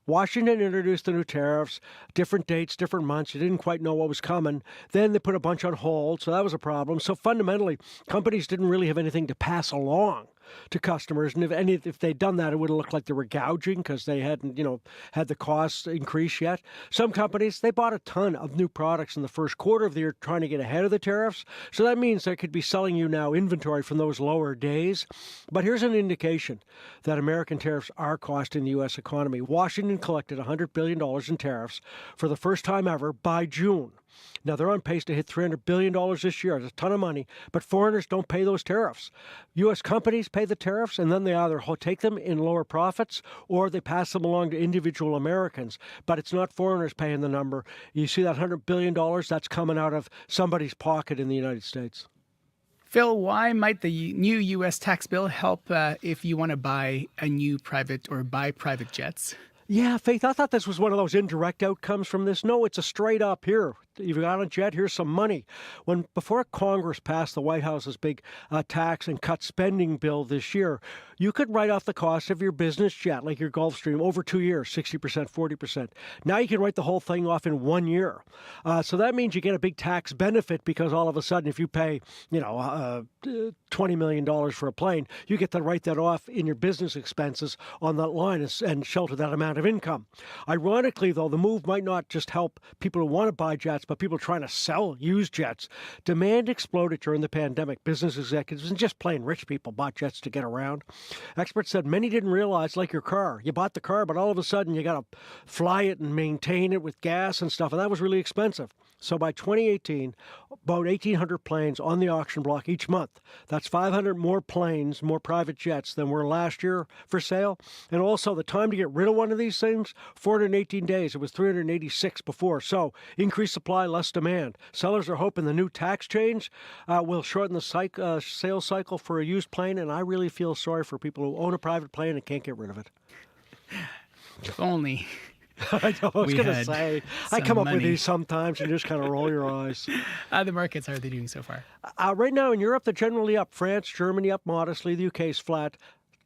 Washington introduced the new tariffs, different dates, different months. You didn't quite know what was coming. Then they put a bunch on hold, so that was a problem. So fundamentally, companies didn't really have anything to pass along to customers. And if they'd done that, it would have looked like they were gouging because they hadn't, had the costs increase yet. Some companies, they bought a ton of new products in the first quarter of the year trying to get ahead of the tariffs. So that means they could be selling you now inventory from those lower days. But here's an indication that American tariffs are costing the U.S. economy. Washington collected $100 billion in tariffs for the first time ever by June. Now, they're on pace to hit $300 billion this year. It's a ton of money, but foreigners don't pay those tariffs. U.S. companies pay the tariffs, and then they either take them in lower profits or they pass them along to individual Americans. But it's not foreigners paying the number. You see that $100 billion, that's coming out of somebody's pocket in the United States. Phil, why might the new U.S. tax bill help if you want to buy a new private or buy private jets? Yeah, Faith, I thought this was one of those indirect outcomes from this. No, it's a straight up here. You've got a jet, here's some money. Before Congress passed the White House's big tax and cut spending bill this year, you could write off the cost of your business jet, like your Gulfstream, over 2 years, 60%, 40%. Now you can write the whole thing off in 1 year. So that means you get a big tax benefit because all of a sudden if you pay, $20 million for a plane, you get to write that off in your business expenses on that line and shelter that amount of income. Ironically, though, the move might not just help people who want to buy jets, but people trying to sell used jets. Demand exploded during the pandemic. Business executives and just plain rich people bought jets to get around. Experts said many didn't realize, like your car. You bought the car, but all of a sudden you got to fly it and maintain it with gas and stuff, and that was really expensive. So by 2018, about 1,800 planes on the auction block each month. That's 500 more planes, more private jets than were last year for sale. And also the time to get rid of one of these things, 418 days. It was 386 before. So increased supply, less demand. Sellers are hoping the new tax change will shorten the sales cycle for a used plane. And I really feel sorry for people who own a private plane and can't get rid of it. If only. I was going to say, I come up with these sometimes and just kind of roll your eyes. The markets, how are they doing so far? Right now in Europe, they're generally up. France, Germany up modestly. The UK is flat.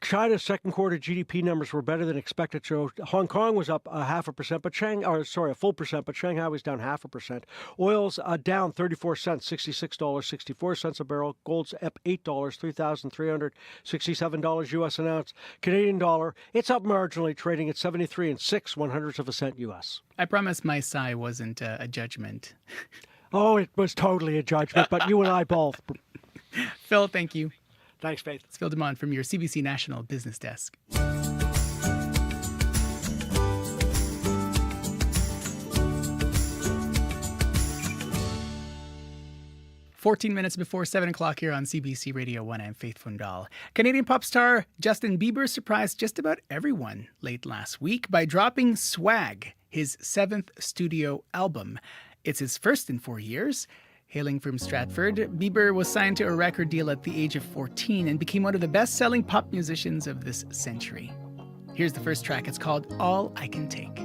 China's second quarter GDP numbers were better than expected. So Hong Kong was up 0.5%, a full percent, but Shanghai was down 0.5%. Oil's down 34 cents, $66.64 a barrel. Gold's up $8, $3,367 U.S. an ounce. Canadian dollar, it's up marginally, trading at 73 6/100 cent U.S. I promise my sigh wasn't a judgment. Oh, it was totally a judgment, but you and I both. Phil, thank you. Thanks, Faith. It's Phil DeMond from your CBC National Business Desk. 14 minutes before 7 o'clock here on CBC Radio 1, I'm Faith Fundal. Canadian pop star Justin Bieber surprised just about everyone late last week by dropping Swag, his 7th studio album. It's his first in 4 years. Hailing from Stratford, Bieber was signed to a record deal at the age of 14 and became one of the best-selling pop musicians of this century. Here's the first track. It's called All I Can Take.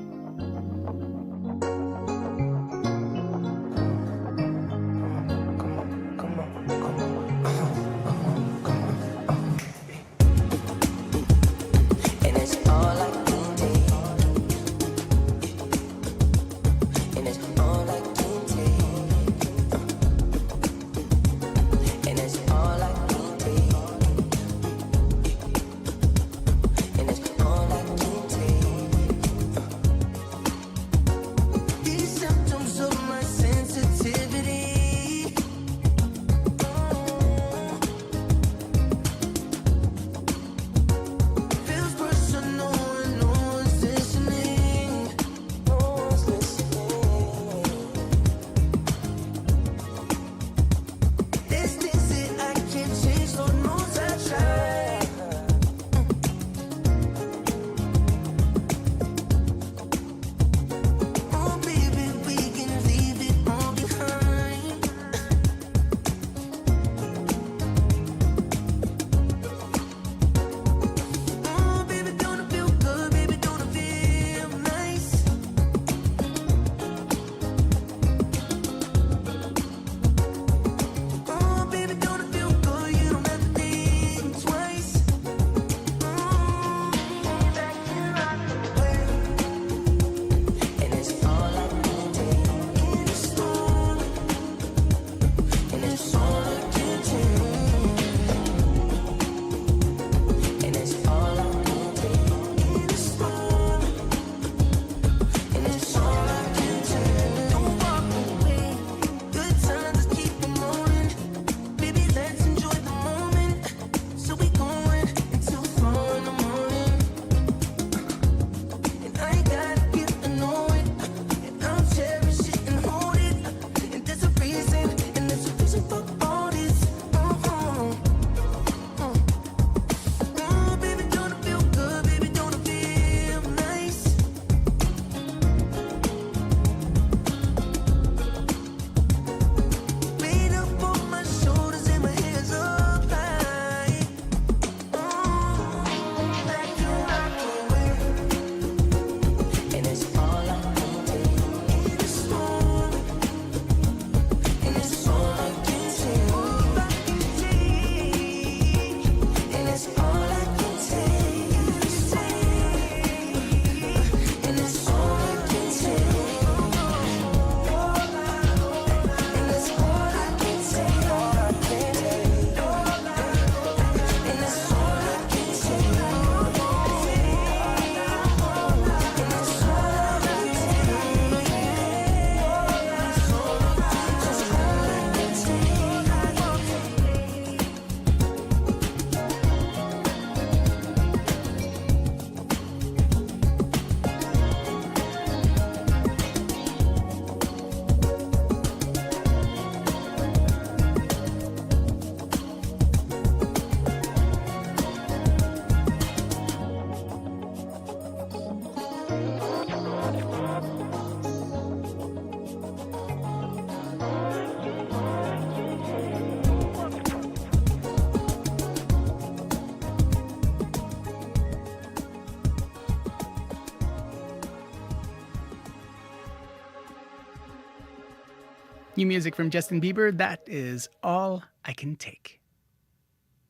New music from Justin Bieber. That is All I Can Take.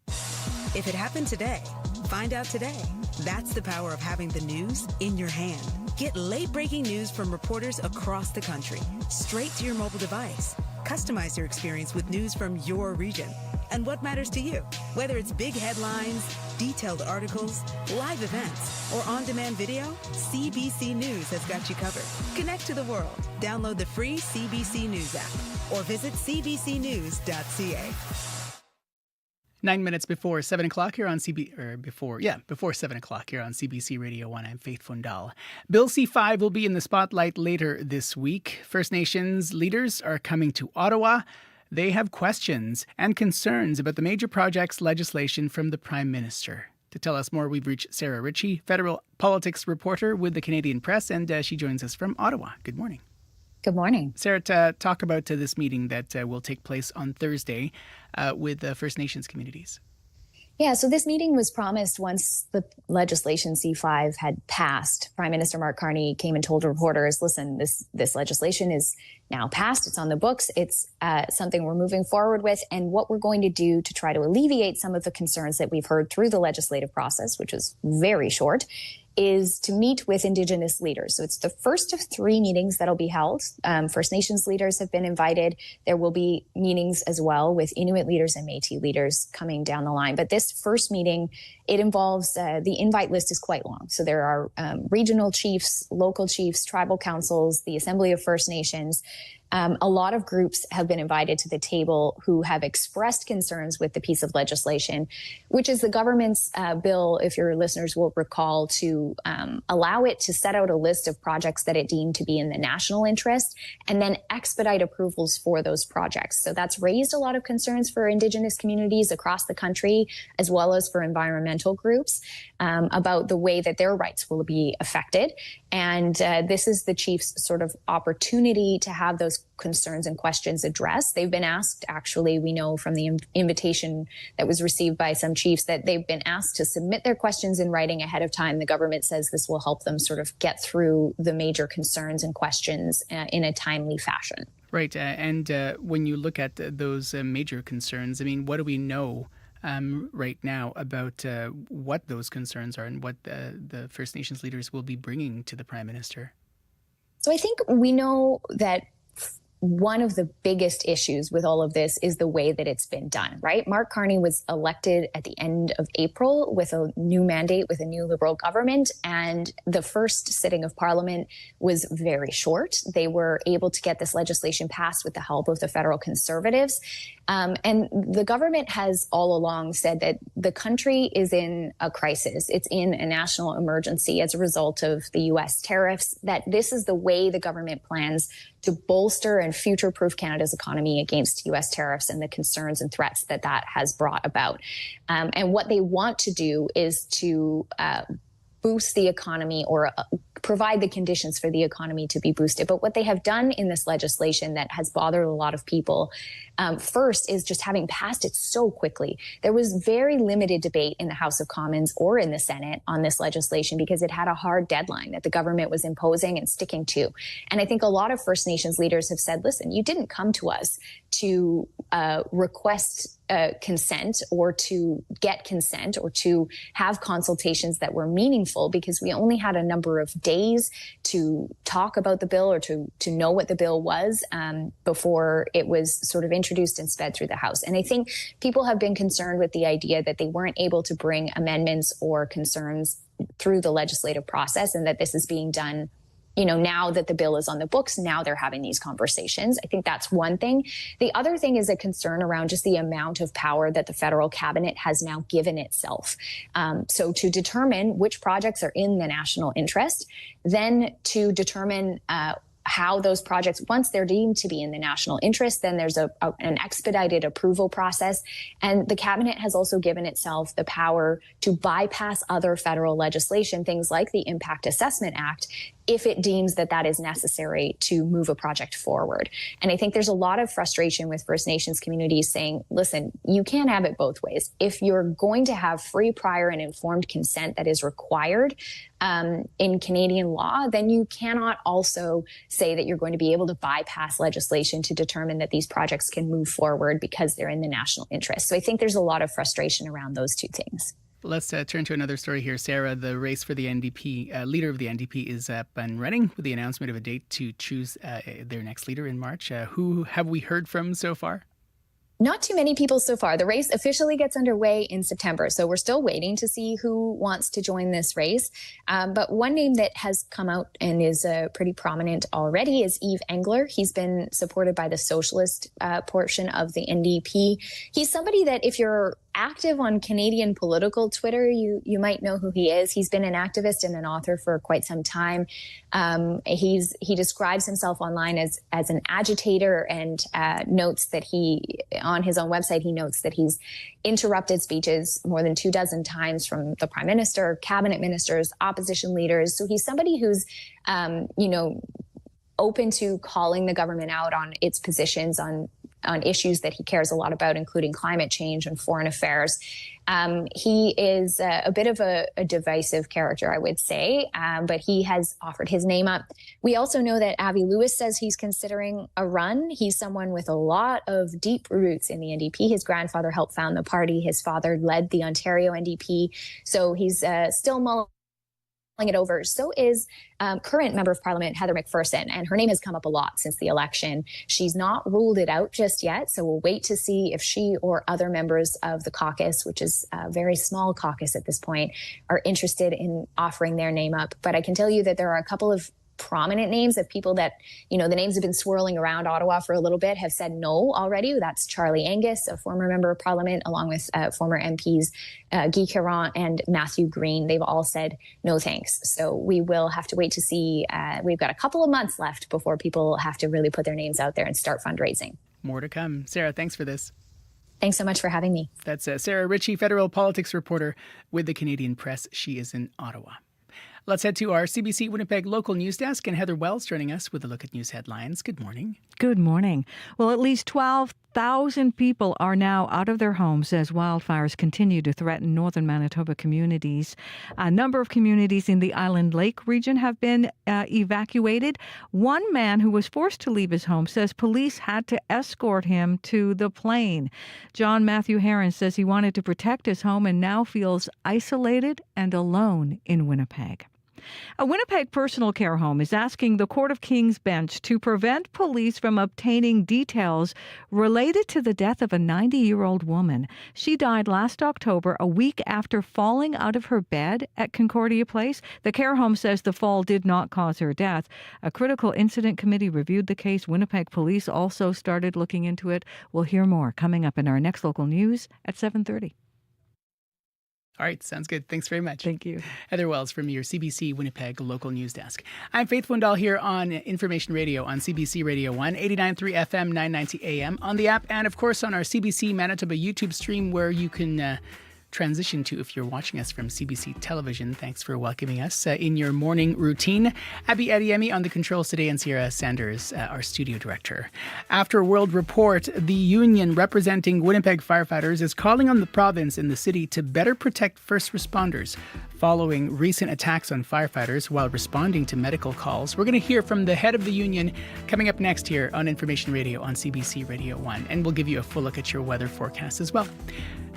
If it happened today, find out today. That's the power of having the news in your hand. Get late-breaking news from reporters across the country, straight to your mobile device. Customize your experience with news from your region and what matters to you. Whether it's big headlines, detailed articles, live events, or on-demand video, CBC News has got you covered. Connect to the world. Download the free CBC News app or visit cbcnews.ca. 9 minutes before 7 o'clock here on before 7 o'clock here on CBC Radio 1. I'm Faith Fundal. Bill C-5 will be in the spotlight later this week. First Nations leaders are coming to Ottawa. They have questions and concerns about the major projects legislation from the Prime Minister. To tell us more, we've reached Sarah Ritchie, federal politics reporter with the Canadian Press, and she joins us from Ottawa. Good morning. Good morning. Sarah, to talk about this meeting that will take place on Thursday with First Nations communities. Yeah, so this meeting was promised once the legislation C-5 had passed. Prime Minister Mark Carney came and told reporters, listen, this legislation is now passed. It's on the books. It's something we're moving forward with. And what we're going to do to try to alleviate some of the concerns that we've heard through the legislative process, which was very short, is to meet with Indigenous leaders. So it's the first of 3 meetings that'll be held. First Nations leaders have been invited. There will be meetings as well with Inuit leaders and Métis leaders coming down the line. But this first meeting, it involves, the invite list is quite long. So there are regional chiefs, local chiefs, tribal councils, the Assembly of First Nations. A lot of groups have been invited to the table who have expressed concerns with the piece of legislation, which is the government's bill, if your listeners will recall, to allow it to set out a list of projects that it deemed to be in the national interest and then expedite approvals for those projects. So that's raised a lot of concerns for Indigenous communities across the country, as well as for environmental groups, about the way that their rights will be affected. And this is the chief's sort of opportunity to have those concerns and questions addressed. They've been asked, actually, we know from the invitation that was received by some chiefs, that they've been asked to submit their questions in writing ahead of time. The government says this will help them sort of get through the major concerns and questions in a timely fashion. Right. And when you look at those major concerns, I mean, what do we know right now about what those concerns are and what the First Nations leaders will be bringing to the Prime Minister? So I think we know that one of the biggest issues with all of this is the way that it's been done, right? Mark Carney was elected at the end of April with a new mandate, with a new Liberal government, and the first sitting of Parliament was very short. They were able to get this legislation passed with the help of the federal Conservatives. And the government has all along said that the country is in a crisis. It's in a national emergency as a result of the U.S. tariffs, that this is the way the government plans to bolster and future-proof Canada's economy against U.S. tariffs and the concerns and threats that that has brought about. And what they want to do is to boost the economy, or provide the conditions for the economy to be boosted. But what they have done in this legislation that has bothered a lot of people, first, is just having passed it so quickly. There was very limited debate in the House of Commons or in the Senate on this legislation because it had a hard deadline that the government was imposing and sticking to. And I think a lot of First Nations leaders have said, listen, you didn't come to us to request consent or to get consent or to have consultations that were meaningful, because we only had a number of days to talk about the bill or to know what the bill was before it was sort of introduced and sped through the House. And I think people have been concerned with the idea that they weren't able to bring amendments or concerns through the legislative process, and that this is being done, you know, now that the bill is on the books, now they're having these conversations. I think that's one thing. The other thing is a concern around just the amount of power that the federal cabinet has now given itself. So to determine which projects are in the national interest, then to determine how those projects, once they're deemed to be in the national interest, then there's an expedited approval process. And the cabinet has also given itself the power to bypass other federal legislation, things like the Impact Assessment Act, if it deems that that is necessary to move a project forward. And I think there's a lot of frustration with First Nations communities saying, listen, you can't have it both ways. If you're going to have free, prior, and informed consent that is required in Canadian law, then you cannot also say that you're going to be able to bypass legislation to determine that these projects can move forward because they're in the national interest. So I think there's a lot of frustration around those two things. Let's turn to another story here. Sarah, the race for the NDP, leader of the NDP is up and running with the announcement of a date to choose their next leader in March. Who have we heard from so far? Not too many people so far. The race officially gets underway in September, so we're still waiting to see who wants to join this race. But one name that has come out and is pretty prominent already is Yves Engler. He's been supported by the socialist portion of the NDP. He's somebody that, if you're active on Canadian political Twitter, you might know who he is. He's been an activist and an author for quite some time. He describes himself online as an agitator, and notes that on his own website, he notes that he's interrupted speeches more than 24 times from the Prime Minister, cabinet ministers, opposition leaders. So he's somebody who's, open to calling the government out on its positions on issues that he cares a lot about, including climate change and foreign affairs. He is a bit of a divisive character, I would say, but he has offered his name up. We also know that Avi Lewis says he's considering a run. He's someone with a lot of deep roots in the NDP. His grandfather helped found the party. His father led the Ontario NDP. So he's still mulling it over. So is current Member of Parliament Heather McPherson, and her name has come up a lot since the election. She's not ruled it out just yet, so we'll wait to see if she or other members of the caucus, which is a very small caucus at this point, are interested in offering their name up. But I can tell you that there are a couple of prominent names of people that, the names have been swirling around Ottawa for a little bit, have said no already. That's Charlie Angus, a former member of Parliament, along with former MPs Guy Caron and Matthew Green. They've all said no thanks. So we will have to wait to see. We've got a couple of months left before people have to really put their names out there and start fundraising. More to come. Sarah, thanks for this. Thanks so much for having me. That's Sarah Ritchie, federal politics reporter with the Canadian Press. She is in Ottawa. Let's head to our CBC Winnipeg local news desk, and Heather Wells joining us with a look at news headlines. Good morning. Good morning. Well, at least 12,000 people are now out of their homes as wildfires continue to threaten northern Manitoba communities. A number of communities in the Island Lake region have been evacuated. One man who was forced to leave his home says police had to escort him to the plane. John Matthew Heron says he wanted to protect his home and now feels isolated and alone in Winnipeg. A Winnipeg personal care home is asking the Court of King's bench to prevent police from obtaining details related to the death of a 90-year-old woman. She died last October, a week after falling out of her bed at Concordia Place. The care home says the fall did not cause her death. A critical incident committee reviewed the case. Winnipeg police also started looking into it. We'll hear more coming up in our next local news at 7:30. All right, sounds good. Thanks very much. Thank you. Heather Wells from your CBC Winnipeg local news desk. I'm Faith Wendell here on Information Radio on CBC Radio 1, 89.3 FM, 990 AM, on the app, and of course on our CBC Manitoba YouTube stream where you can transition to if you're watching us from CBC Television. Thanks for welcoming us in your morning routine. Abby Adiemi on the controls today, and Sierra Sanders, our studio director. After World Report, the union representing Winnipeg firefighters is calling on the province and the city to better protect first responders following recent attacks on firefighters while responding to medical calls. We're going to hear from the head of the union coming up next here on Information Radio on CBC Radio 1, and we'll give you a full look at your weather forecast as well.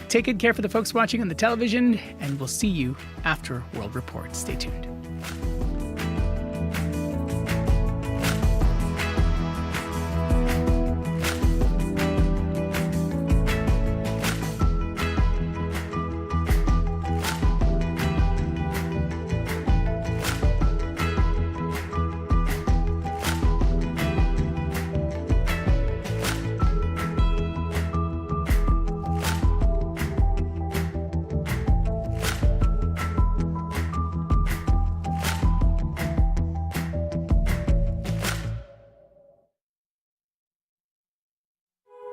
Take good care for the folks watching on the television, and we'll see you after World Report. Stay tuned.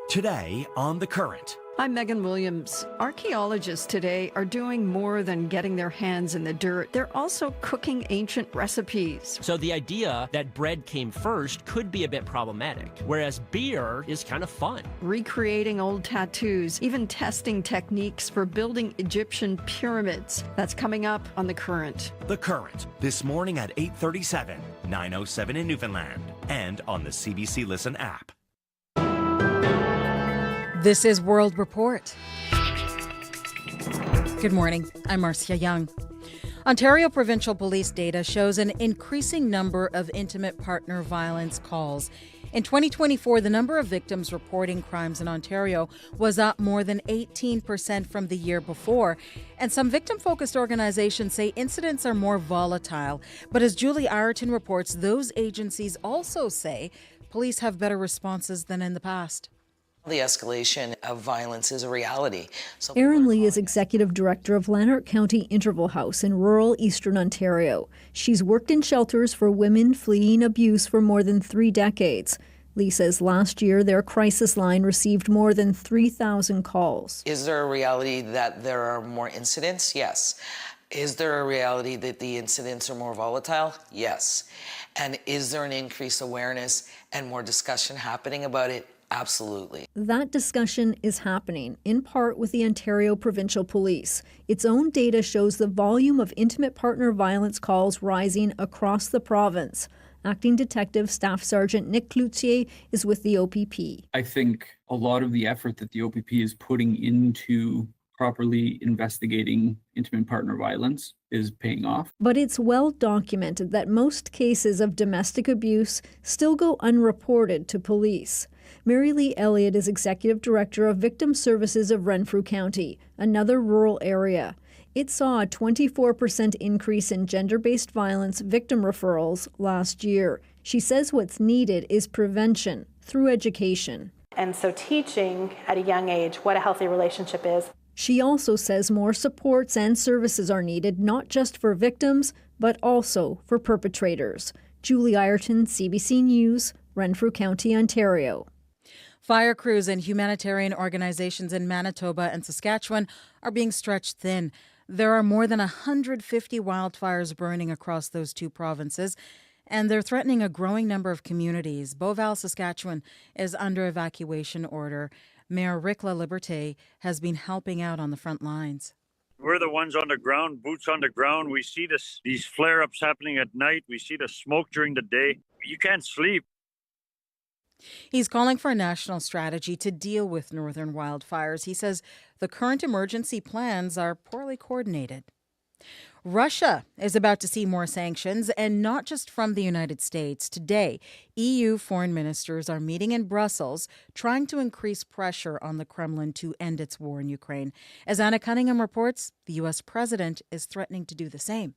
Today on The Current. I'm Megan Williams. Archaeologists today are doing more than getting their hands in the dirt. They're also cooking ancient recipes. So the idea that bread came first could be a bit problematic, whereas beer is kind of fun. Recreating old tattoos, even testing techniques for building Egyptian pyramids. That's coming up on The Current. The Current, this morning at 8:37, 9:07 in Newfoundland, and on the CBC Listen app. This is World Report. Good morning. I'm Marcia Young. Ontario Provincial Police data shows an increasing number of intimate partner violence calls. In 2024, the number of victims reporting crimes in Ontario was up more than 18% from the year before. And some victim-focused organizations say incidents are more volatile. But as Julie Ireton reports, those agencies also say police have better responses than in the past. The escalation of violence is a reality. Erin Lee is executive director of Lanark County Interval House in rural eastern Ontario. She's worked in shelters for women fleeing abuse for more than 3 decades. Lee says last year their crisis line received more than 3,000 calls. Is there a reality that there are more incidents? Yes. Is there a reality that the incidents are more volatile? Yes. And is there an increased awareness and more discussion happening about it? Absolutely. That discussion is happening, in part with the Ontario Provincial Police. Its own data shows the volume of intimate partner violence calls rising across the province. Acting Detective Staff Sergeant Nick Cloutier is with the OPP. I think a lot of the effort that the OPP is putting into properly investigating intimate partner violence is paying off. But it's well documented that most cases of domestic abuse still go unreported to police. Mary Lee Elliott is Executive Director of Victim Services of Renfrew County, another rural area. It saw a 24% increase in gender-based violence victim referrals last year. She says what's needed is prevention through education. And so teaching at a young age what a healthy relationship is. She also says more supports and services are needed, not just for victims, but also for perpetrators. Julie Ireton, CBC News, Renfrew County, Ontario. Fire crews and humanitarian organizations in Manitoba and Saskatchewan are being stretched thin. There are more than 150 wildfires burning across those two provinces, and they're threatening a growing number of communities. Beauval, Saskatchewan is under evacuation order. Mayor Rick LaLiberte has been helping out on the front lines. We're the ones on the ground, boots on the ground. We see these flare-ups happening at night. We see the smoke during the day. You can't sleep. He's calling for a national strategy to deal with northern wildfires. He says the current emergency plans are poorly coordinated. Russia is about to see more sanctions, and not just from the United States. Today, EU foreign ministers are meeting in Brussels, trying to increase pressure on the Kremlin to end its war in Ukraine. As Anna Cunningham reports, the U.S. president is threatening to do the same.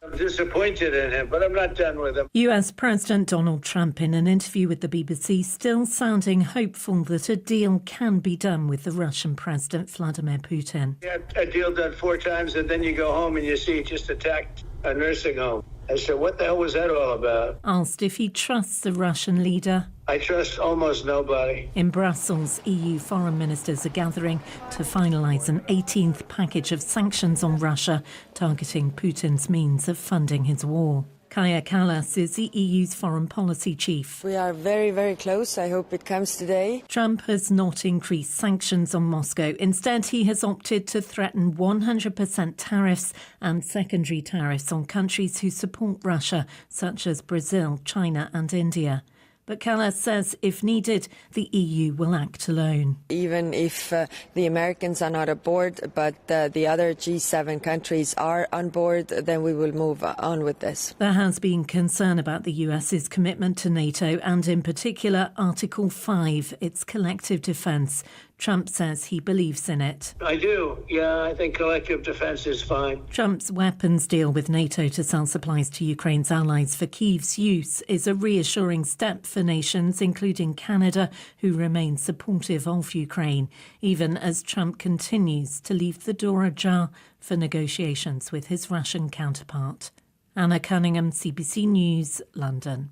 I'm disappointed in him, but I'm not done with him. US President Donald Trump, in an interview with the BBC, still sounding hopeful that a deal can be done with the Russian President Vladimir Putin. Yeah, a deal done 4 times, and then you go home and you see he just attacked a nursing home. I said, what the hell was that all about? Asked if he trusts the Russian leader. I trust almost nobody. In Brussels, EU foreign ministers are gathering to finalise an 18th package of sanctions on Russia, targeting Putin's means of funding his war. Kaja Kallas is the EU's foreign policy chief. We are very, very close. I hope it comes today. Trump has not increased sanctions on Moscow. Instead, he has opted to threaten 100% tariffs and secondary tariffs on countries who support Russia, such as Brazil, China and India. But Kallas says if needed, the EU will act alone. Even if the Americans are not aboard, but the other G7 countries are on board, then we will move on with this. There has been concern about the US's commitment to NATO and in particular Article 5, its collective defence. Trump says he believes in it. I do. Yeah, I think collective defense is fine. Trump's weapons deal with NATO to sell supplies to Ukraine's allies for Kyiv's use is a reassuring step for nations, including Canada, who remain supportive of Ukraine, even as Trump continues to leave the door ajar for negotiations with his Russian counterpart. Anna Cunningham, CBC News, London.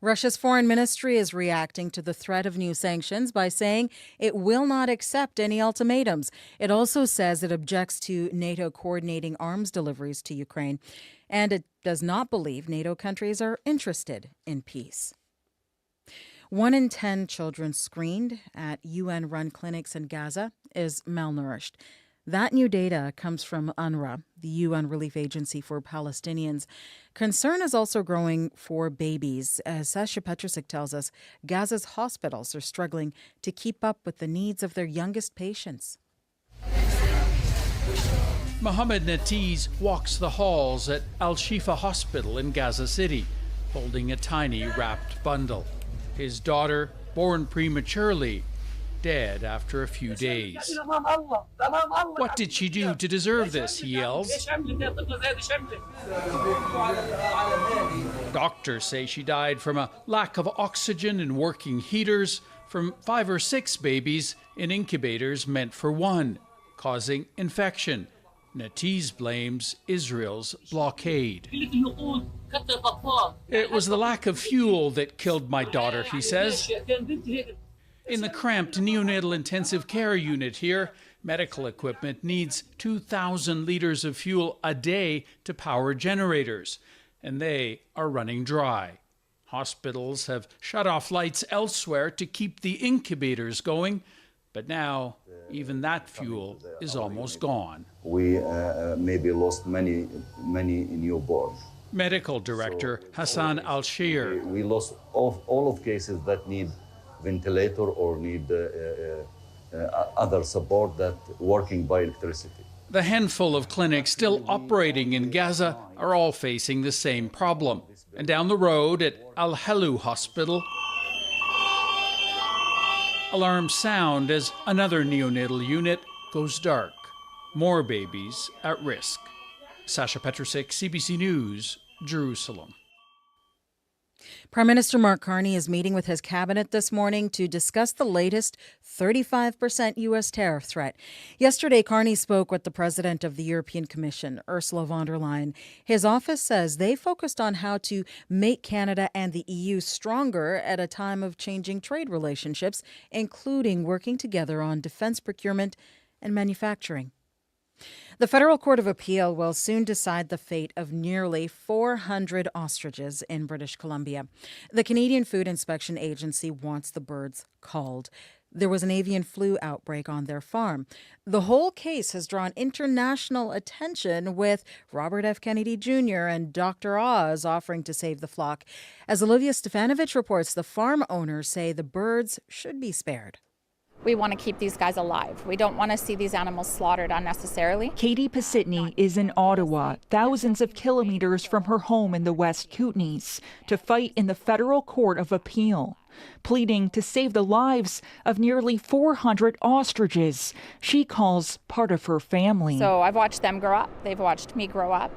Russia's foreign ministry is reacting to the threat of new sanctions by saying it will not accept any ultimatums. It also says it objects to NATO coordinating arms deliveries to Ukraine, and it does not believe NATO countries are interested in peace. 1 in 10 children screened at UN-run clinics in Gaza is malnourished. That new data comes from UNRWA, the UN relief agency for Palestinians. Concern is also growing for babies. As Sasha Petrusik tells us, Gaza's hospitals are struggling to keep up with the needs of their youngest patients. Mohammed Natiz walks the halls at Al-Shifa Hospital in Gaza City, holding a tiny wrapped bundle. His daughter, born prematurely, dead after a few days. What did she do to deserve this, he yells. Doctors say she died from a lack of oxygen in working heaters from 5 or 6 babies in incubators meant for 1, causing infection. Natiz blames Israel's blockade. It was the lack of fuel that killed my daughter, he says. In the cramped neonatal intensive care unit here, medical equipment needs 2,000 liters of fuel a day to power generators, and they are running dry. Hospitals have shut off lights elsewhere to keep the incubators going, but now even that fuel is almost gone. We maybe lost many newborns. Medical Director Hassan Al-Shir. We lost all of cases that need ventilator or need other support that working by electricity. The handful of clinics still operating in Gaza are all facing the same problem. And down the road at Al Helu Hospital, alarms sound as another neonatal unit goes dark. More babies at risk. Sasha Petrusik, CBC News, Jerusalem. Prime Minister Mark Carney is meeting with his cabinet this morning to discuss the latest 35% U.S. tariff threat. Yesterday, Carney spoke with the president of the European Commission, Ursula von der Leyen. His office says they focused on how to make Canada and the EU stronger at a time of changing trade relationships, including working together on defense procurement and manufacturing. The Federal Court of Appeal will soon decide the fate of nearly 400 ostriches in British Columbia. The Canadian Food Inspection Agency wants the birds culled. There was an avian flu outbreak on their farm. The whole case has drawn international attention, with Robert F. Kennedy Jr. and Dr. Oz offering to save the flock. As Olivia Stefanovic reports, the farm owners say the birds should be spared. We want to keep these guys alive. We don't want to see these animals slaughtered unnecessarily. Katie Pasitny is in Ottawa, thousands of kilometers from her home in the West Kootenays, to fight in the Federal Court of Appeal, pleading to save the lives of nearly 400 ostriches she calls part of her family. So I've watched them grow up. They've watched me grow up.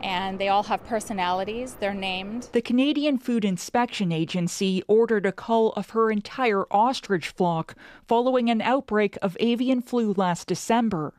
And they all have personalities. They're named. The Canadian Food Inspection Agency ordered a cull of her entire ostrich flock following an outbreak of avian flu last December.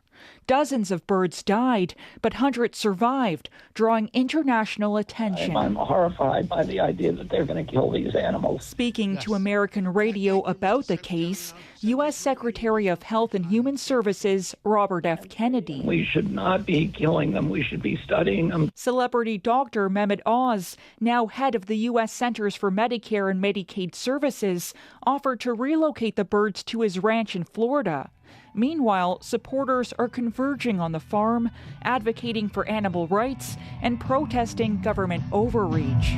Dozens of birds died, but hundreds survived, drawing international attention. I'm horrified by the idea that they're going to kill these animals. Speaking to American radio about the case, U.S. Secretary of Health and Human Services Robert F. Kennedy. We should not be killing them. We should be studying them. Celebrity doctor Mehmet Oz, now head of the U.S. Centers for Medicare and Medicaid Services, offered to relocate the birds to his ranch in Florida. Meanwhile, supporters are converging on the farm, advocating for animal rights and protesting government overreach.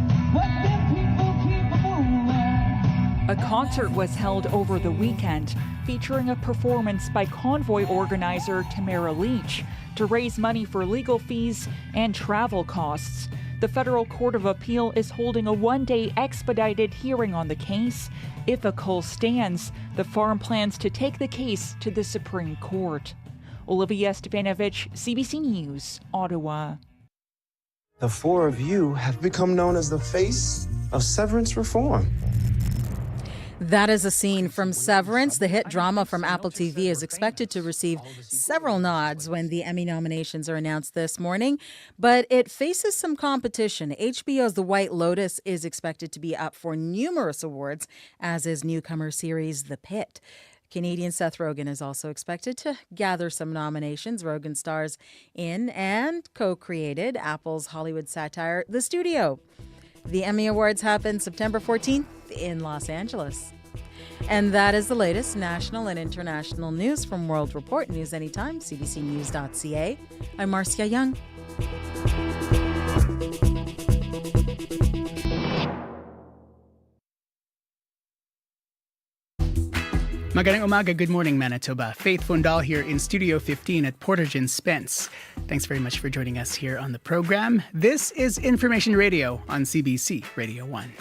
A concert was held over the weekend, featuring a performance by convoy organizer Tamara Leach to raise money for legal fees and travel costs. The Federal Court of Appeal is holding a one-day expedited hearing on the case. If a cull stands, the farm plans to take the case to the Supreme Court. Olivia Stefanovic, CBC News, Ottawa. The four of you have become known as the face of severance reform. That is a scene from Severance. The hit drama from Apple TV is expected to receive several nods when the Emmy nominations are announced this morning, but it faces some competition. HBO's The White Lotus is expected to be up for numerous awards, as is newcomer series The Pit. Canadian Seth Rogen is also expected to gather some nominations. Rogen stars in and co-created Apple's Hollywood satire, The Studio. The Emmy Awards happen September 14th in Los Angeles. And that is the latest national and international news from World Report. News anytime, cbcnews.ca. I'm Marcia Young. Magandang umaga, good morning Manitoba. Faith Fundal here in Studio 15 at Portage and Spence. Thanks very much for joining us here on the program. This is Information Radio on CBC Radio 1.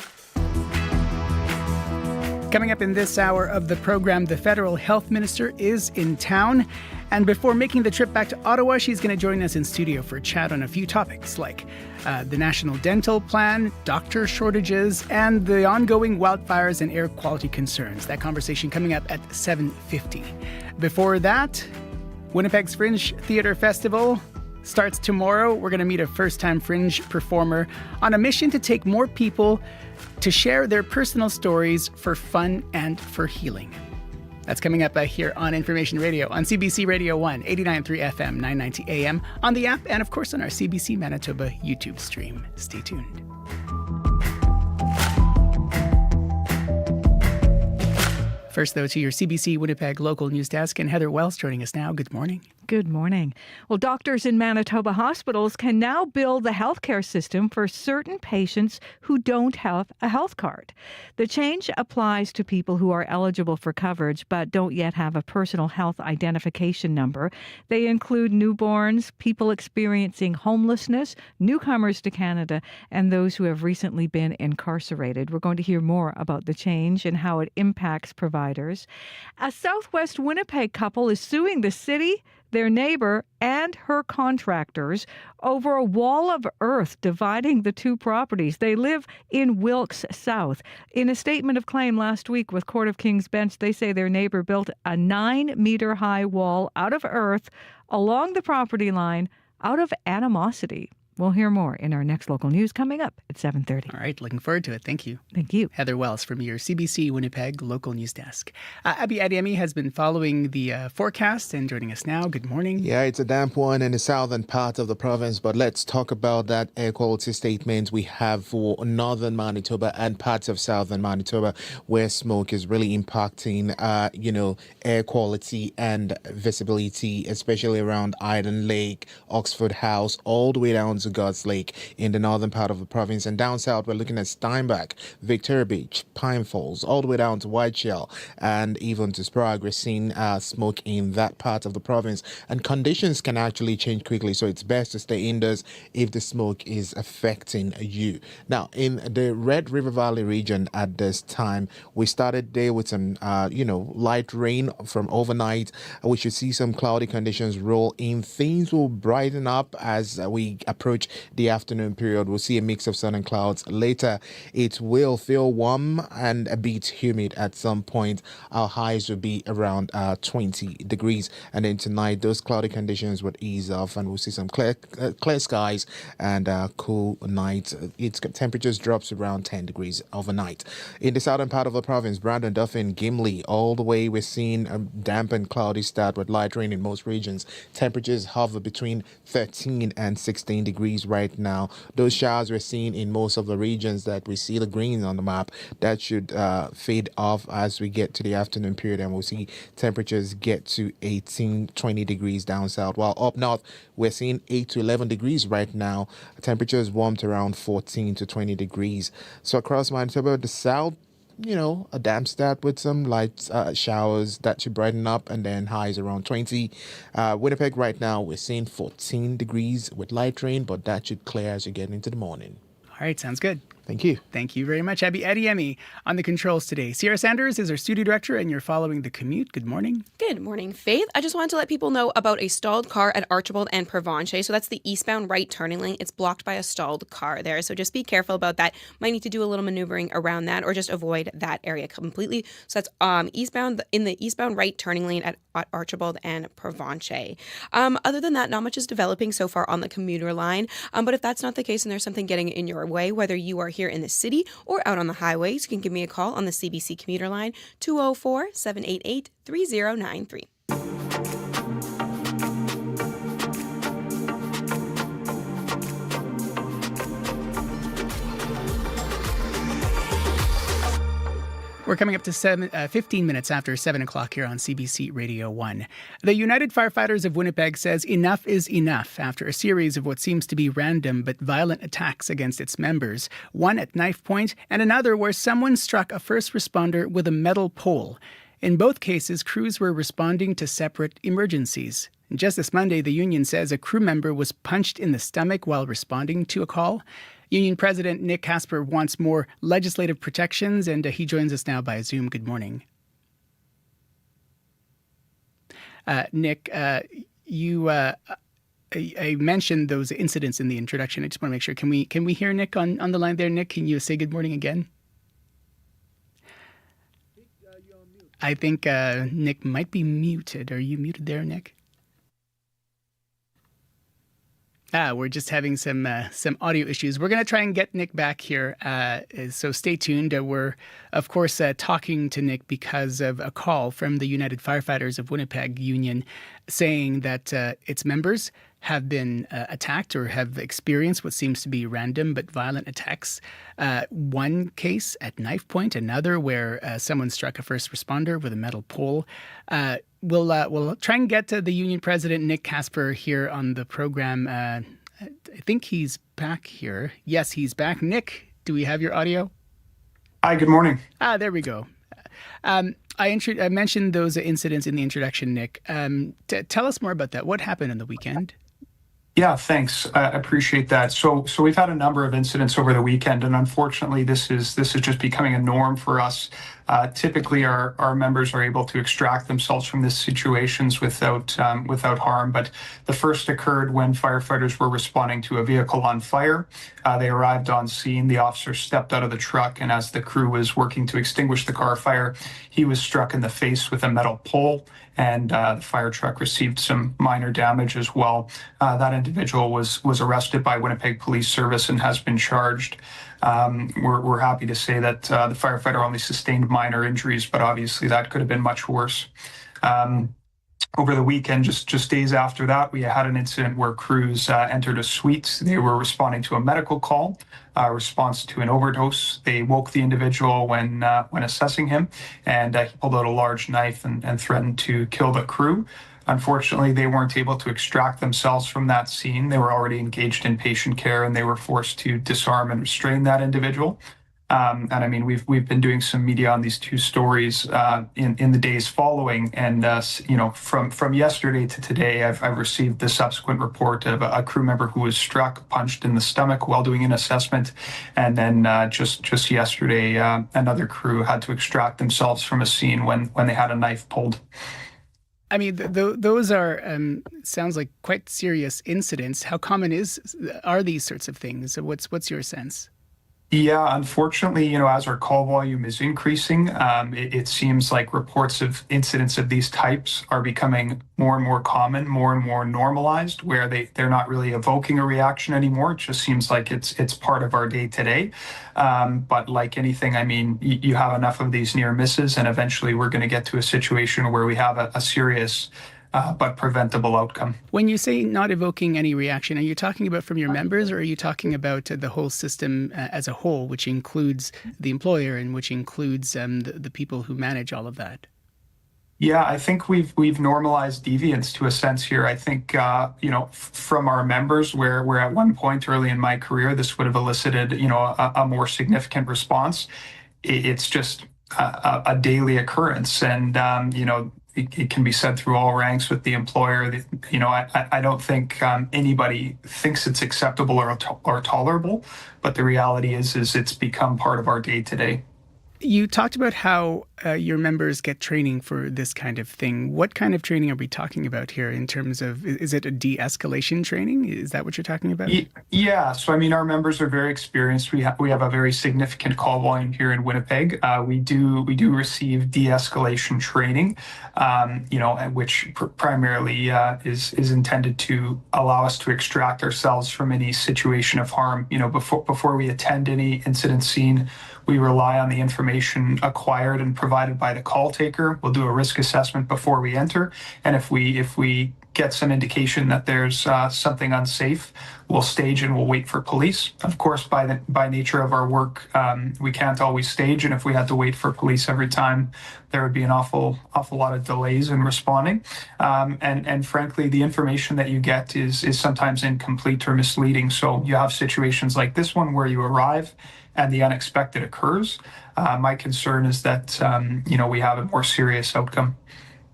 Coming up in this hour of the program, the federal health minister is in town. And before making the trip back to Ottawa, she's going to join us in studio for a chat on a few topics like the National Dental Plan, doctor shortages, and the ongoing wildfires and air quality concerns. That conversation coming up at 7:50. Before that, Winnipeg's Fringe Theatre Festival starts tomorrow. We're going to meet a first-time Fringe performer on a mission to take more people to share their personal stories for fun and for healing. That's coming up here on Information Radio on CBC Radio 1, 89.3 FM, 990 AM, on the app, and of course on our CBC Manitoba YouTube stream. Stay tuned. First, though, to your CBC Winnipeg local news desk, and Heather Wells joining us now. Good morning. Good morning. Well, doctors in Manitoba hospitals can now bill the healthcare system for certain patients who don't have a health card. The change applies to people who are eligible for coverage but don't yet have a personal health identification number. They include newborns, people experiencing homelessness, newcomers to Canada, and those who have recently been incarcerated. We're going to hear more about the change and how it impacts providers. A Southwest Winnipeg couple is suing the city, their neighbor, and her contractors over a wall of earth dividing the two properties. They live in Wilkes South. In a statement of claim last week with Court of King's Bench, they say their neighbor built a 9-meter-high wall out of earth along the property line out of animosity. We'll hear more in our next local news coming up at 7:30. All right, looking forward to it. Thank you. Thank you. Heather Wells from your CBC Winnipeg local news desk. Abby Adiemi has been following the forecast and joining us now. Good morning. Yeah, it's a damp one in the southern part of the province, but let's talk about that air quality statement we have for northern Manitoba and parts of southern Manitoba, where smoke is really impacting, air quality and visibility, especially around Iden Lake, Oxford House, all the way down to God's Lake in the northern part of the province. And down south, we're looking at Steinbach, Victoria Beach, Pine Falls, all the way down to Whiteshell, and even to Sprague. We're seeing smoke in that part of the province. And conditions can actually change quickly, so it's best to stay indoors if the smoke is affecting you. Now, in the Red River Valley region at this time, we started there with some, light rain from overnight. We should see some cloudy conditions roll in. Things will brighten up as we approach the afternoon period. We'll see a mix of sun and clouds. Later, it will feel warm and a bit humid at some point. Our highs will be around 20 degrees. And then tonight, those cloudy conditions would ease off and we'll see some clear skies and cool nights. Its temperatures drops around 10 degrees overnight. In the southern part of the province, Brandon, Dauphin, Gimli, all the way we're seeing a damp and cloudy start with light rain in most regions. Temperatures hover between 13 and 16 degrees right now. Those showers we're seeing in most of the regions that we see the green on the map, that should fade off as we get to the afternoon period, and we'll see temperatures get to 18-20 degrees down south. While up north, we're seeing 8 to 11 degrees right now. Temperatures warmed around 14 to 20 degrees. So across Manitoba, the south, a damp start with some light showers that should brighten up, and then highs around 20. Winnipeg right now, we're seeing 14 degrees with light rain, but that should clear as you get into the morning. All right, sounds good. Thank you. Thank you very much, Abby Adiemi. On the controls today, Sierra Sanders is our studio director, and you're following The Commute. Good morning. Good morning, Faith. I just wanted to let people know about a stalled car at Archibald and Provencher. So that's the eastbound right turning lane. It's blocked by a stalled car there. So just be careful about that. Might need to do a little maneuvering around that or just avoid that area completely. So that's eastbound in the eastbound right turning lane at Archibald and Provencher. Other than that, not much is developing so far on the commuter line. But if that's not the case and there's something getting in your way, whether you are here in the city or out on the highways, you can give me a call on the CBC commuter line 204-788-3093. We're coming up to 15 minutes after 7 o'clock here on CBC Radio 1. The United Firefighters of Winnipeg says enough is enough after a series of what seems to be random but violent attacks against its members, one at knife point and another where someone struck a first responder with a metal pole. In both cases, crews were responding to separate emergencies. Just this Monday, the union says a crew member was punched in the stomach while responding to a call. Union President Nick Casper wants more legislative protections, and he joins us now by Zoom. Good morning. Nick, I mentioned those incidents in the introduction. I just want to make sure. Can we hear Nick on the line there? Nick, can you say good morning again? I think Nick might be muted. Are you muted there, Nick? We're just having some audio issues. We're going to try and get Nick back here, so stay tuned. We're, of course, talking to Nick because of a call from the United Firefighters of Winnipeg Union saying that its members have been attacked or have experienced what seems to be random but violent attacks. One case at knife point, another where someone struck a first responder with a metal pole. We'll try and get to the union president, Nick Casper, here on the program. I think he's back here. Yes, he's back. Nick, do we have your audio? Hi, good morning. There we go. I mentioned those incidents in the introduction, Nick. Tell us more about that. What happened on the weekend? Yeah, thanks. I appreciate that. So we've had a number of incidents over the weekend, and unfortunately, this is just becoming a norm for us. Typically, our members are able to extract themselves from these situations without harm. But the first occurred when firefighters were responding to a vehicle on fire. They arrived on scene. The officer stepped out of the truck, and as the crew was working to extinguish the car fire, he was struck in the face with a metal pole, and the fire truck received some minor damage as well. That individual was arrested by Winnipeg Police Service and has been charged. We're happy to say that the firefighter only sustained minor injuries, but obviously that could have been much worse. Over the weekend, just days after that, we had an incident where crews entered a suite. They were responding to a medical call, response to an overdose. They woke the individual when assessing him, and he pulled out a large knife and threatened to kill the crew. Unfortunately, they weren't able to extract themselves from that scene. They were already engaged in patient care, and they were forced to disarm and restrain that individual. And I mean, we've been doing some media on these two stories in the days following, and from yesterday to today, I've received the subsequent report of a crew member who was struck, punched in the stomach while doing an assessment, and then just yesterday, another crew had to extract themselves from a scene when they had a knife pulled. I mean, those are sounds like quite serious incidents. How common are these sorts of things? What's your sense? Yeah, unfortunately, as our call volume is increasing, it seems like reports of incidents of these types are becoming more and more common, more and more normalized, where they're not really evoking a reaction anymore. It just seems like it's part of our day to day. But like anything, I mean, you have enough of these near misses, and eventually we're going to get to a situation where we have a serious but preventable outcome. When you say not evoking any reaction, are you talking about from your members, or are you talking about the whole system as a whole, which includes the employer and which includes the people who manage all of that? Yeah, I think we've normalized deviance to a sense here. I think from our members, where at one point early in my career this would have elicited a more significant response. It's just a daily occurrence, and it can be said through all ranks with the employer. I don't think anybody thinks it's acceptable or tolerable, but the reality is it's become part of our day to day. You talked about how your members get training for this kind of thing. What kind of training are we talking about here in terms of, is it a de-escalation training? Is that what you're talking about? Yeah. So, I mean, our members are very experienced. We have a very significant call volume here in Winnipeg. We do receive de-escalation training, which primarily is intended to allow us to extract ourselves from any situation of harm. Before we attend any incident scene, we rely on the information acquired and provided by the call taker. We'll do a risk assessment before we enter, and if we get some indication that there's something unsafe, we'll stage and we'll wait for police. Of course, by nature of our work, we can't always stage, and if we had to wait for police every time, there would be an awful lot of delays in responding. And frankly, the information that you get is sometimes incomplete or misleading. So you have situations like this one where you arrive and the unexpected occurs. My concern is that we have a more serious outcome.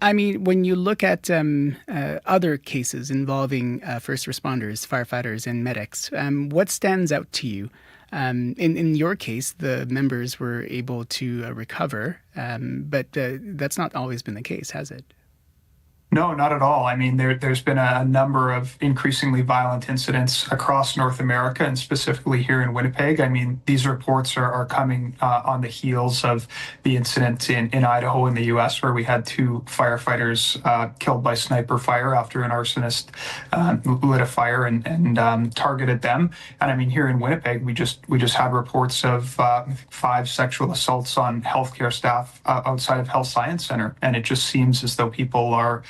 I mean, when you look at other cases involving first responders, firefighters, and medics, what stands out to you? In your case, the members were able to recover, but that's not always been the case, has it? No, not at all. I mean, there's been a number of increasingly violent incidents across North America, and specifically here in Winnipeg. I mean, these reports are coming on the heels of the incident in Idaho in the U.S., where we had two firefighters killed by sniper fire after an arsonist lit a fire and targeted them. And I mean, here in Winnipeg, we just had reports of 5 sexual assaults on healthcare staff outside of Health Science Center, and it just seems as though people are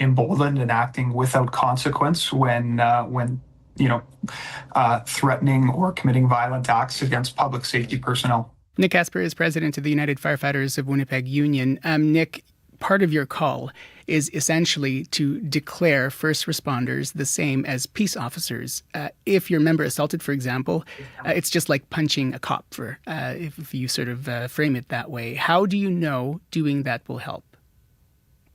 emboldened and acting without consequence when threatening or committing violent acts against public safety personnel. Nick Casper is president of the United Firefighters of Winnipeg Union. Nick, part of your call is essentially to declare first responders the same as peace officers. If your member assaulted, for example, it's just like punching a cop, if you sort of frame it that way. How do you know doing that will help?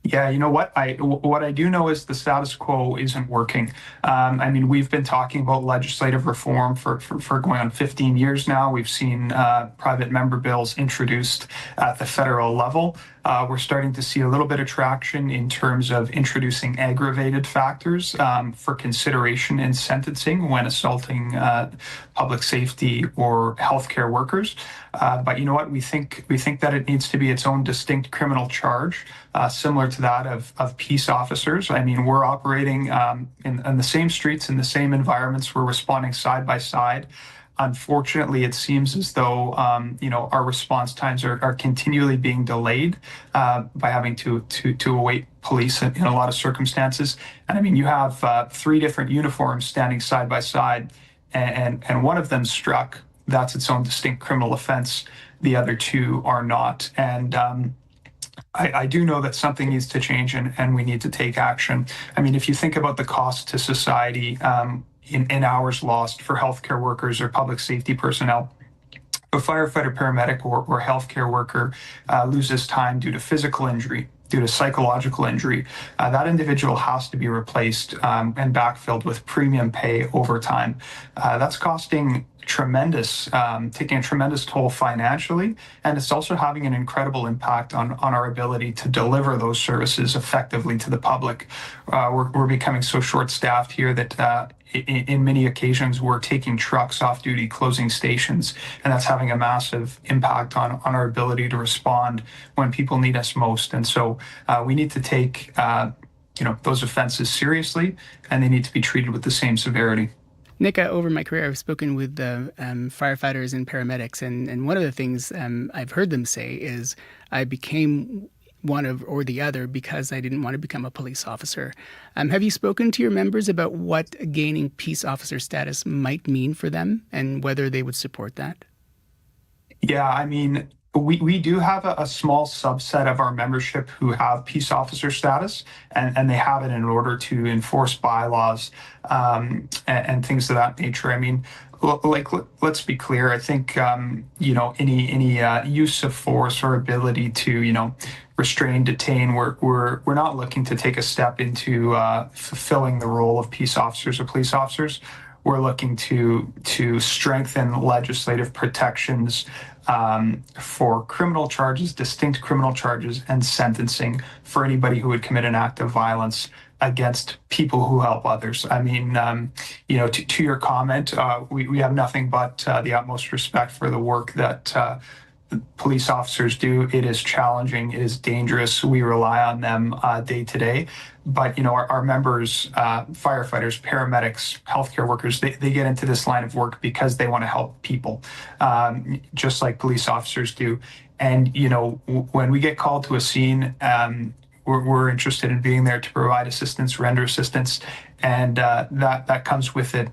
Yeah, you know what? What I do know is the status quo isn't working. I mean, we've been talking about legislative reform for going on 15 years now. We've seen private member bills introduced at the federal level. We're starting to see a little bit of traction in terms of introducing aggravated factors for consideration in sentencing when assaulting public safety or healthcare workers. But you know what? We think that it needs to be its own distinct criminal charge, similar to that of peace officers. I mean, we're operating in the same streets, in the same environments. We're responding side by side. Unfortunately, it seems as though our response times are continually being delayed by having to await police in a lot of circumstances. And I mean, you have 3 different uniforms standing side by side, and one of them struck. That's its own distinct criminal offense. The other 2 are not. And I do know that something needs to change, and we need to take action. I mean, if you think about the cost to society, in hours lost for healthcare workers or public safety personnel, a firefighter, paramedic, or healthcare worker loses time due to physical injury, due to psychological injury. That individual has to be replaced and backfilled with premium pay over time. That's costing taking a tremendous toll financially, and it's also having an incredible impact on our ability to deliver those services effectively to the public. We're becoming so short-staffed here that in many occasions we're taking trucks off duty, closing stations, and that's having a massive impact on our ability to respond when people need us most. And so we need to take those offenses seriously, and they need to be treated with the same severity. Nick, over my career, I've spoken with firefighters and paramedics, and one of the things I've heard them say is, I became one of or the other because I didn't want to become a police officer. Have you spoken to your members about what gaining peace officer status might mean for them and whether they would support that? Yeah, I mean, we do have a small subset of our membership who have peace officer status, and they have it in order to enforce bylaws and things of that nature. I mean, let's be clear. I think any use of force or ability to restrain, detain, we're not looking to take a step into fulfilling the role of peace officers or police officers. We're looking to strengthen legislative protections for criminal charges, distinct criminal charges, and sentencing for anybody who would commit an act of violence against people who help others. I mean, to your comment, we have nothing but the utmost respect for the work that police officers do. It is challenging. It is dangerous. We rely on them day to day. But, our members, firefighters, paramedics, healthcare workers, they get into this line of work because they want to help people, just like police officers do. And, when we get called to a scene, we're interested in being there to provide assistance, render assistance. And that comes with it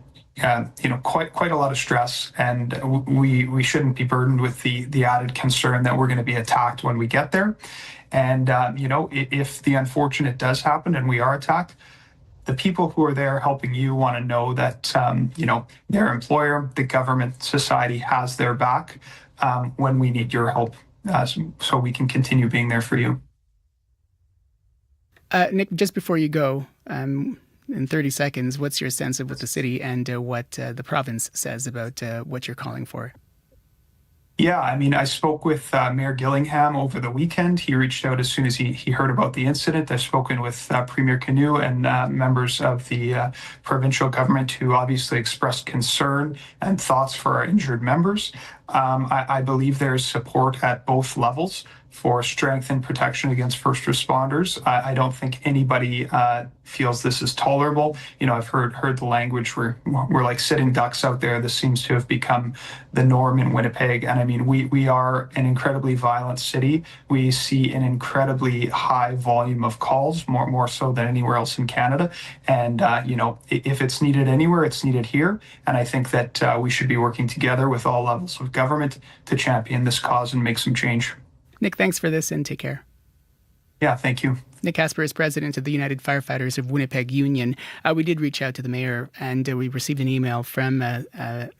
quite a lot of stress, and we shouldn't be burdened with the added concern that we're going to be attacked when we get there. And if the unfortunate does happen and we are attacked, the people who are there helping you want to know that their employer, the government, society has their back when we need your help, so we can continue being there for you. Nick, just before you go, in 30 seconds, what's your sense of what the city and what the province says about what you're calling for? Yeah, I mean, I spoke with Mayor Gillingham over the weekend. He reached out as soon as he heard about the incident. I've spoken with Premier Canoe and members of the provincial government who obviously expressed concern and thoughts for our injured members. I believe there's support at both levels for strength and protection against first responders. I don't think anybody feels this is tolerable. I've heard the language where we're like sitting ducks out there. This seems to have become the norm in Winnipeg. And I mean, we are an incredibly violent city. We see an incredibly high volume of calls, more so than anywhere else in Canada. And, if it's needed anywhere, it's needed here. And I think that we should be working together with all levels of government to champion this cause and make some change. Nick, thanks for this and take care. Yeah, thank you. Nick Casper is president of the United Firefighters of Winnipeg Union. We did reach out to the mayor, and we received an email from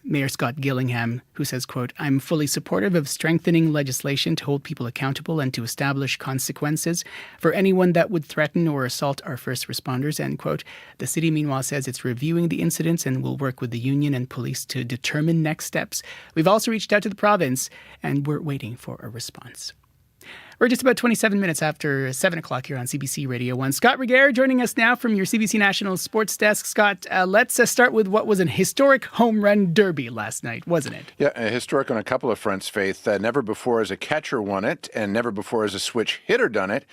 Mayor Scott Gillingham, who says, quote, "I'm fully supportive of strengthening legislation to hold people accountable and to establish consequences for anyone that would threaten or assault our first responders," end quote. The city, meanwhile, says it's reviewing the incidents and will work with the union and police to determine next steps. We've also reached out to the province, and we're waiting for a response. We're just about 27 minutes after 7 o'clock here on CBC Radio 1. Scott Reguer joining us now from your CBC National Sports Desk. Scott, let's start with what was an historic home run derby last night, wasn't it? Yeah, historic on a couple of fronts, Faith. Never before has a catcher won it, and never before has a switch hitter done it.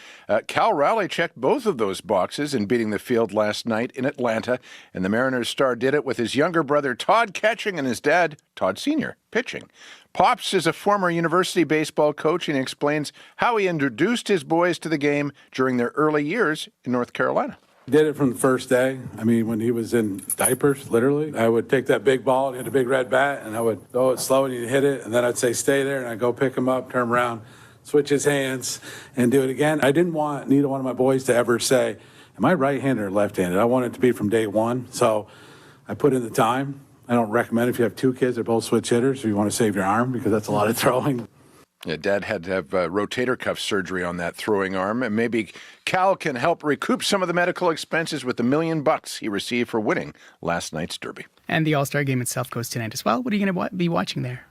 Cal Raleigh checked both of those boxes in beating the field last night in Atlanta, and the Mariners star did it with his younger brother Todd catching and his dad, Todd Sr., pitching. Pops is a former university baseball coach, and he explains how he introduced his boys to the game during their early years in North Carolina. Did it from the first day. I mean, when he was in diapers, literally, I would take that big ball and hit a big red bat, and I would throw it slow and he'd hit it, and then I'd say, stay there, and I'd go pick him up, turn around, switch his hands, and do it again. I didn't want neither one of my boys to ever say, am I right-handed or left-handed? I wanted it to be from day one, so I put in the time. I don't recommend if you have two kids, they're both switch hitters, if you want to save your arm, because that's a lot of throwing. Yeah, Dad had to have rotator cuff surgery on that throwing arm, and maybe Cal can help recoup some of the medical expenses with the $1 million he received for winning last night's derby. And the All-Star game itself goes tonight as well. What are you going to be watching there?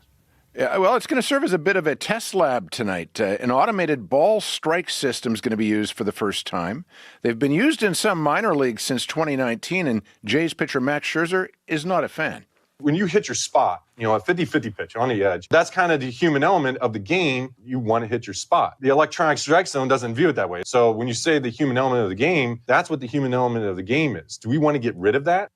Yeah, well, it's going to serve as a bit of a test lab tonight. An automated ball strike system is going to be used for the first time. They've been used in some minor leagues since 2019, and Jays pitcher Max Scherzer is not a fan. When you hit your spot, a 50-50 pitch on the edge, that's kind of the human element of the game. You want to hit your spot. The electronic strike zone doesn't view it that way. So when you say the human element of the game, that's what the human element of the game is. Do we want to get rid of that?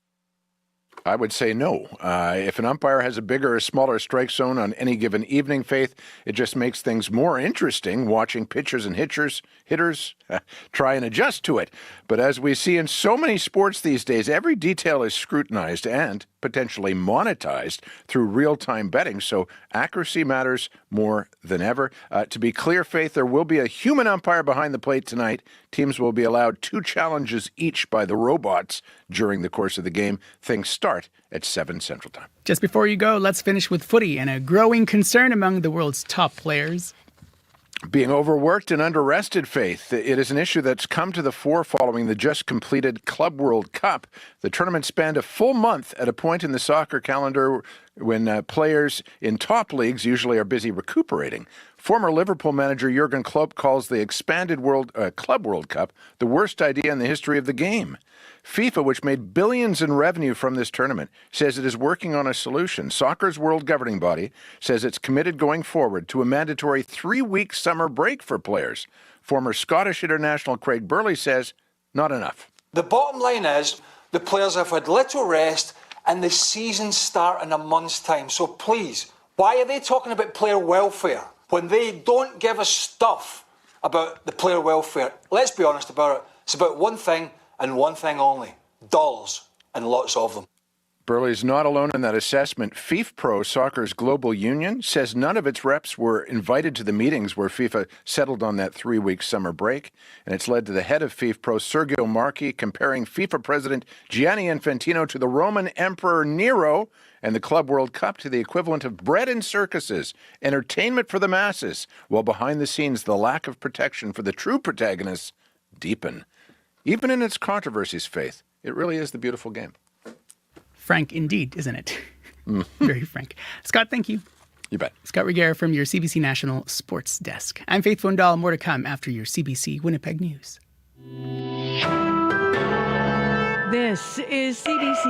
I would say no. If an umpire has a bigger or smaller strike zone on any given evening, Faith, it just makes things more interesting watching pitchers and hitters try and adjust to it. But as we see in so many sports these days, every detail is scrutinized and potentially monetized through real-time betting, so accuracy matters more than ever. To be clear, Faith, there will be a human umpire behind the plate tonight. Teams will be allowed 2 challenges each by the robots during the course of the game. Things start at 7 Central Time. Just before you go, let's finish with footy and a growing concern among the world's top players. Being overworked and underrested, Faith. It is an issue that's come to the fore following the just completed Club World Cup. The tournament spanned a full month at a point in the soccer calendar when players in top leagues usually are busy recuperating. Former Liverpool manager Jurgen Klopp calls the expanded Club World Cup the worst idea in the history of the game. FIFA, which made billions in revenue from this tournament, says it is working on a solution. Soccer's world governing body says it's committed going forward to a mandatory 3-week summer break for players. Former Scottish international Craig Burley says not enough. The bottom line is the players have had little rest and the season start in a month's time. So please, why are they talking about player welfare when they don't give us stuff about the player welfare? Let's be honest about it. It's about one thing and one thing only: dollars, and lots of them. Burley's not alone in that assessment. FIFPro, soccer's global union, says none of its reps were invited to the meetings where FIFA settled on that 3-week summer break. And it's led to the head of FIFPro, Sergio Marchi, comparing FIFA president Gianni Infantino to the Roman Emperor Nero and the Club World Cup to the equivalent of bread and circuses, entertainment for the masses, while behind the scenes the lack of protection for the true protagonists deepen. Even in its controversies, Faith, it really is the beautiful game. Frank indeed, isn't it? Very frank. Scott, thank you. You bet. Scott Reguer from your CBC National Sports Desk. I'm Faith Fondal. More to come after your CBC Winnipeg News. This is CBC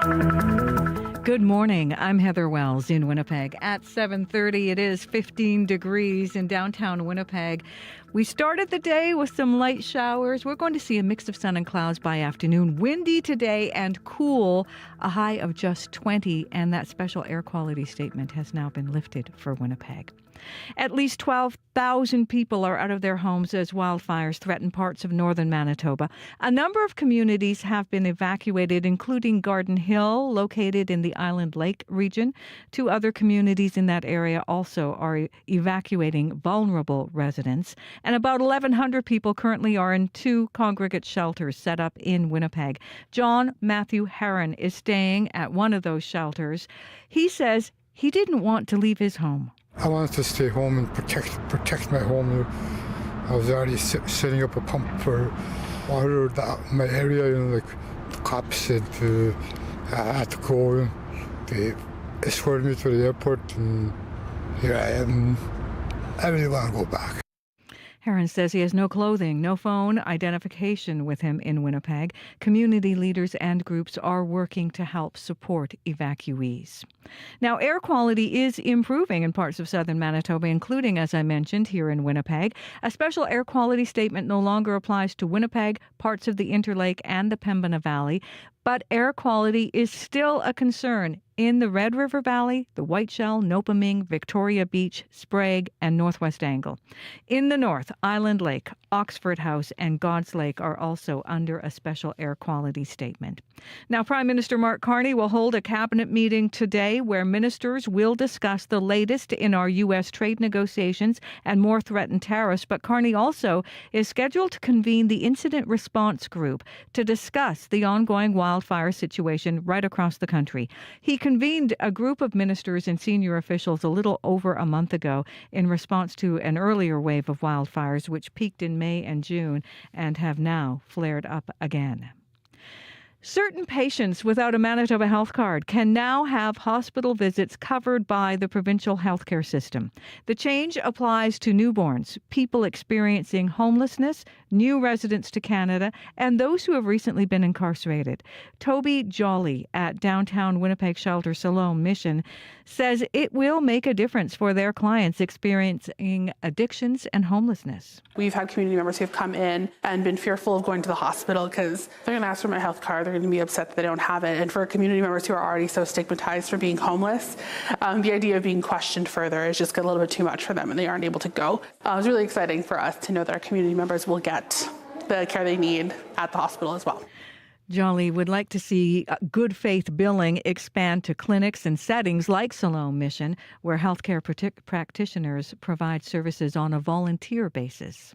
News. Good morning. I'm Heather Wells in Winnipeg. At 7:30, it is 15 degrees in downtown Winnipeg. We started the day with some light showers. We're going to see a mix of sun and clouds by afternoon. Windy today and cool, a high of just 20. And that special air quality statement has now been lifted for Winnipeg. At least 12,000 people are out of their homes as wildfires threaten parts of northern Manitoba. A number of communities have been evacuated, including Garden Hill, located in the Island Lake region. 2 other communities in that area also are evacuating vulnerable residents. And about 1,100 people currently are in 2 congregate shelters set up in Winnipeg. John Matthew Heron is staying at one of those shelters. He says he didn't want to leave his home. I wanted to stay home and protect my home. I was already setting up a pump for water that my area, like the cops said I had to go. They escorted me to the airport, and here I am. I really want to go back. Heron says he has no clothing, no phone identification with him in Winnipeg. Community leaders and groups are working to help support evacuees. Now, air quality is improving in parts of southern Manitoba, including, as I mentioned, here in Winnipeg. A special air quality statement no longer applies to Winnipeg, parts of the Interlake, and the Pembina Valley. But air quality is still a concern in the Red River Valley, the Whiteshell, Nopaming, Victoria Beach, Sprague, and Northwest Angle. In the north, Island Lake, Oxford House, and God's Lake are also under a special air quality statement. Now, Prime Minister Mark Carney will hold a cabinet meeting today where ministers will discuss the latest in our U.S. trade negotiations and more threatened tariffs. But Carney also is scheduled to convene the Incident Response Group to discuss the ongoing wildfire situation right across the country. He convened a group of ministers and senior officials a little over a month ago in response to an earlier wave of wildfires, which peaked in May and June and have now flared up again. Certain patients without a Manitoba health card can now have hospital visits covered by the provincial healthcare system. The change applies to newborns, people experiencing homelessness, new residents to Canada, and those who have recently been incarcerated. Toby Jolly at downtown Winnipeg shelter Siloam Mission says it will make a difference for their clients experiencing addictions and homelessness. We've had community members who have come in and been fearful of going to the hospital because they're going to ask for my health card, they're going to be upset that they don't have it. And for community members who are already so stigmatized for being homeless, the idea of being questioned further is just a little bit too much for them and they aren't able to go. It was really exciting for us to know that our community members will get the care they need at the hospital as well. Jolly would like to see good faith billing expand to clinics and settings like Siloam Mission, where healthcare practitioners provide services on a volunteer basis.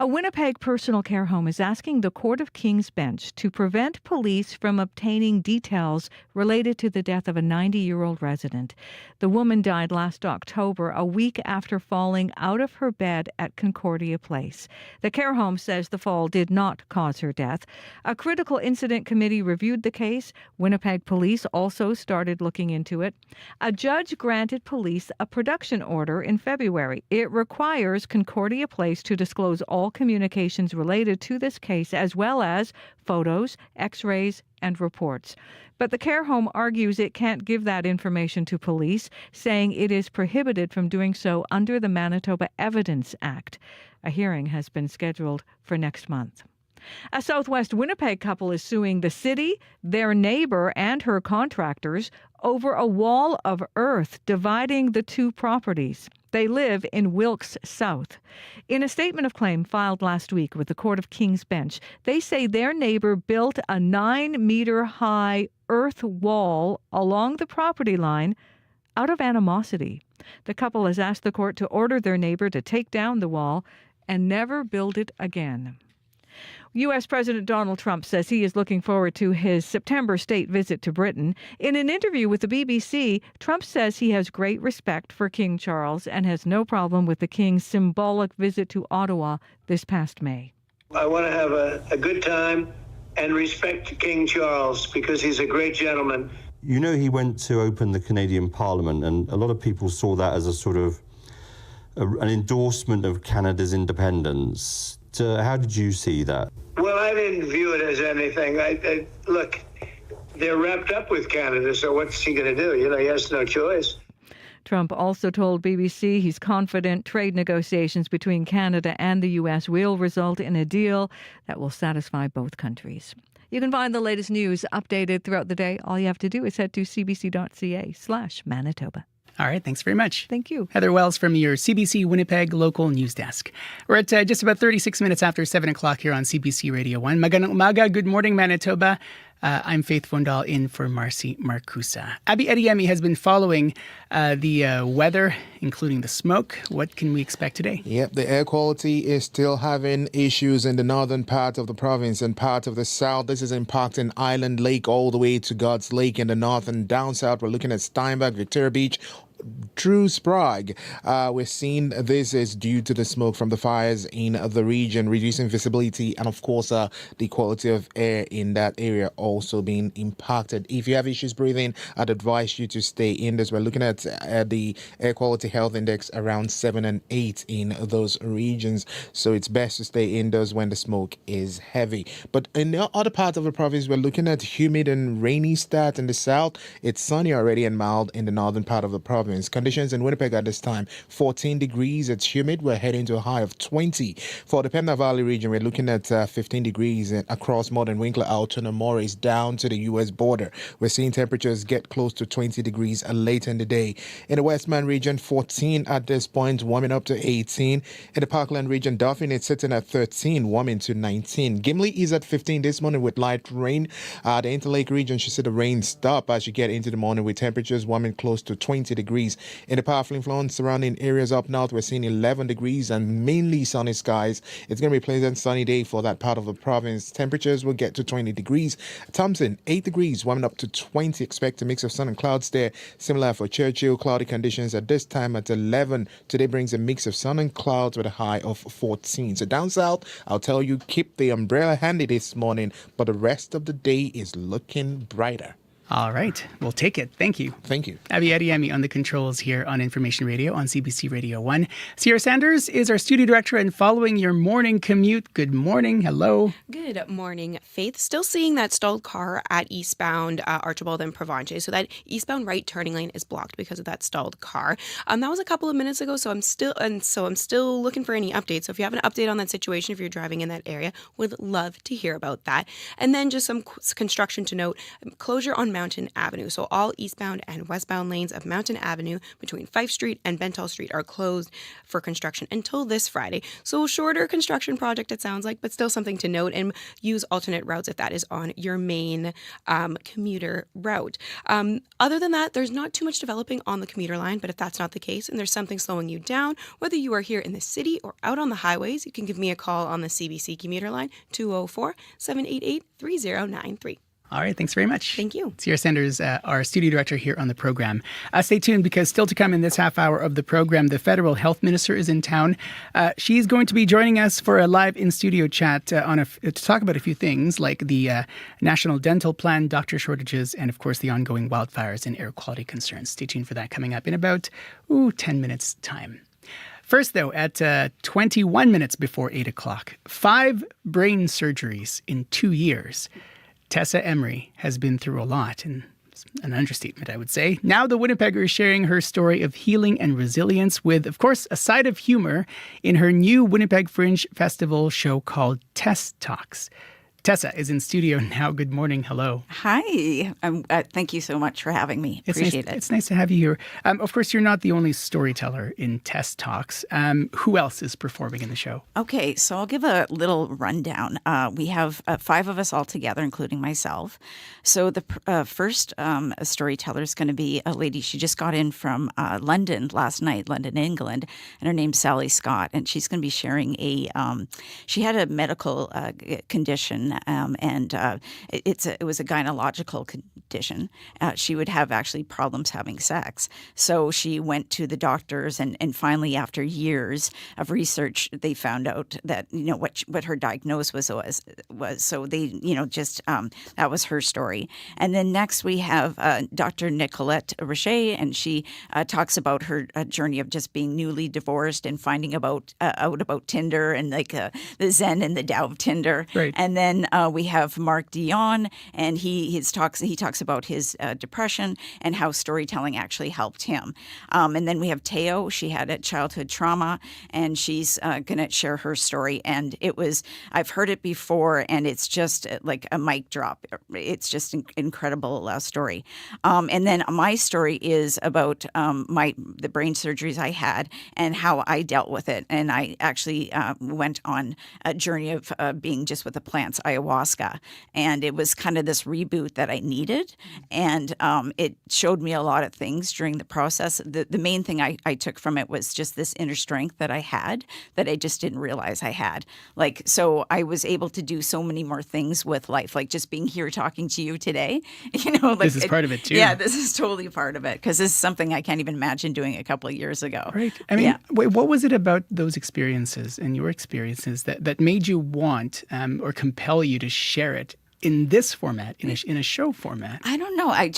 A Winnipeg personal care home is asking the Court of King's Bench to prevent police from obtaining details related to the death of a 90-year-old resident. The woman died last October, a week after falling out of her bed at Concordia Place. The care home says the fall did not cause her death. A critical incident committee reviewed the case. Winnipeg police also started looking into it. A judge granted police a production order in February. It requires Concordia Place to disclose all communications related to this case, as well as photos, x-rays, and reports. But the care home argues it can't give that information to police, saying it is prohibited from doing so under the Manitoba Evidence Act. A hearing has been scheduled for next month. A Southwest Winnipeg couple is suing the city, their neighbor, and her contractors over a wall of earth dividing the 2 properties. They live in Wilkes South. In a statement of claim filed last week with the Court of King's Bench, they say their neighbor built a 9-meter-high earth wall along the property line out of animosity. The couple has asked the court to order their neighbor to take down the wall and never build it again. U.S. President Donald Trump says he is looking forward to his September state visit to Britain. In an interview with the BBC, Trump says he has great respect for King Charles and has no problem with the King's symbolic visit to Ottawa this past May. I want to have a good time and respect King Charles because he's a great gentleman. You know, he went to open the Canadian Parliament, and a lot of people saw that as a sort of an endorsement of Canada's independence. How did you see that? Well, I didn't view it as anything. Look, they're wrapped up with Canada, so what's he going to do? You know, he has no choice. Trump also told BBC he's confident trade negotiations between Canada and the U.S. will result in a deal that will satisfy both countries. You can find the latest news updated throughout the day. All you have to do is head to cbc.ca/Manitoba. All right, thanks very much. Thank you. Heather Wells from your CBC Winnipeg local news desk. We're at just about 36 minutes after 7 o'clock here on CBC Radio 1. Magandang umaga, good morning, Manitoba. I'm Faith Fondal in for Marcy Marcusa. Abby Ediemi has been following the weather, including the smoke. What can we expect today? Yep, the air quality is still having issues in the northern part of the province and part of the south. This is impacting Island Lake all the way to God's Lake in the north, and down south we're looking at Steinbach, Victoria Beach, Drew Sprague. We're seeing this is due to the smoke from the fires in the region, reducing visibility, and of course the quality of air in that area also being impacted. If you have issues breathing, I'd advise you to stay indoors. We're looking at the air quality health index around 7 and 8 in those regions, so it's best to stay indoors when the smoke is heavy. But in the other parts of the province, we're looking at humid and rainy start in the south. It's sunny already and mild in the northern part of the province. Conditions in Winnipeg at this time, 14 degrees. It's humid. We're heading to a high of 20. For the Pembina Valley region, we're looking at 15 degrees across Modern Winkler, Altoona, Morris, down to the U.S. border. We're seeing temperatures get close to 20 degrees later in the day. In the Westman region, 14 at this point, warming up to 18. In the Parkland region, Dauphin, it's sitting at 13, warming to 19. Gimli is at 15 this morning with light rain. The Interlake region should see the rain stop as you get into the morning with temperatures warming close to 20 degrees. In the powerful influence surrounding areas up north, we're seeing 11 degrees and mainly sunny skies. It's going to be a pleasant sunny day for that part of the province. Temperatures will get to 20 degrees. Thompson, 8 degrees, warming up to 20. Expect a mix of sun and clouds there. Similar for Churchill, cloudy conditions at this time at 11. Today brings a mix of sun and clouds with a high of 14. So down south, I'll tell you, keep the umbrella handy this morning, but the rest of the day is looking brighter. All right. We'll take it. Thank you. Thank you. Abby Ediemi on the controls here on Information Radio on CBC Radio 1. Sierra Sanders is our studio director and following your morning commute. Good morning. Hello. Good morning, Faith. Still seeing that stalled car at eastbound Archibald and Provencher. So that eastbound right turning lane is blocked because of that stalled car. That was a couple of minutes ago, so I'm still looking for any updates. So if you have an update on that situation, if you're driving in that area, would love to hear about that. And then just some construction to note, closure on Mountain Avenue. So all eastbound and westbound lanes of Mountain Avenue between Fife Street and Bentall Street are closed for construction until this Friday. So shorter construction project, it sounds like, but still something to note, and use alternate routes if that is on your main commuter route. Other than that, there's not too much developing on the commuter line, but if that's not the case and there's something slowing you down, whether you are here in the city or out on the highways, you can give me a call on the CBC commuter line, 204-788-3093. All right. Thanks very much. Thank you. Sierra Sanders, our studio director here on the program. Stay tuned because still to come in this half hour of the program, the federal health minister is in town. She's going to be joining us for a live in-studio chat to talk about a few things like the National Dental Plan, doctor shortages, and of course the ongoing wildfires and air quality concerns. Stay tuned for that coming up in about 10 minutes time. First, though, at 21 minutes before 8 o'clock, 5 brain surgeries in 2 years. Tessa Emery has been through a lot, and it's an understatement, I would say. Now the Winnipegger is sharing her story of healing and resilience with, of course, a side of humor in her new Winnipeg Fringe Festival show called Tess Talks. Tessa is in studio now. Good morning. Hello. Hi. Thank you so much for having me. Appreciate it. It's nice to have you here. Of course, you're not the only storyteller in Tess Talks. Who else is performing in the show? Okay, so I'll give a little rundown. We have 5 of us all together, including myself. So the first storyteller is going to be a lady. She just got in from London last night, London, England, and her name's Sally Scott. And she's going to be sharing she had a medical condition. And it was a gynecological condition. She would have actually problems having sex. So she went to the doctors, and finally, after years of research, they found out that what her diagnosis was. So they that was her story. And then next we have Dr. Nicolette Richet, and she talks about her journey of just being newly divorced and finding out about Tinder and the Zen and the Tao of Tinder. Right. And then then we have Mark Dion, and he talks about his depression and how storytelling actually helped him. And then we have Teo. She had a childhood trauma, and she's going to share her story. And I've heard it before, and it's just like a mic drop. It's just an incredible story. And then my story is about the brain surgeries I had and how I dealt with it. And I actually went on a journey of being just with the plants, ayahuasca. And it was kind of this reboot that I needed. And it showed me a lot of things during the process. The main thing I took from it was just this inner strength that I had that I just didn't realize I had. Like, so I was able to do so many more things with life, like just being here talking to you today. This is part of it too. Yeah, this is totally part of it, because this is something I can't even imagine doing a couple of years ago. Right. I mean, what was it about those experiences and your experiences that made you want or compel you to share it in this format, in a show format? I don't know. I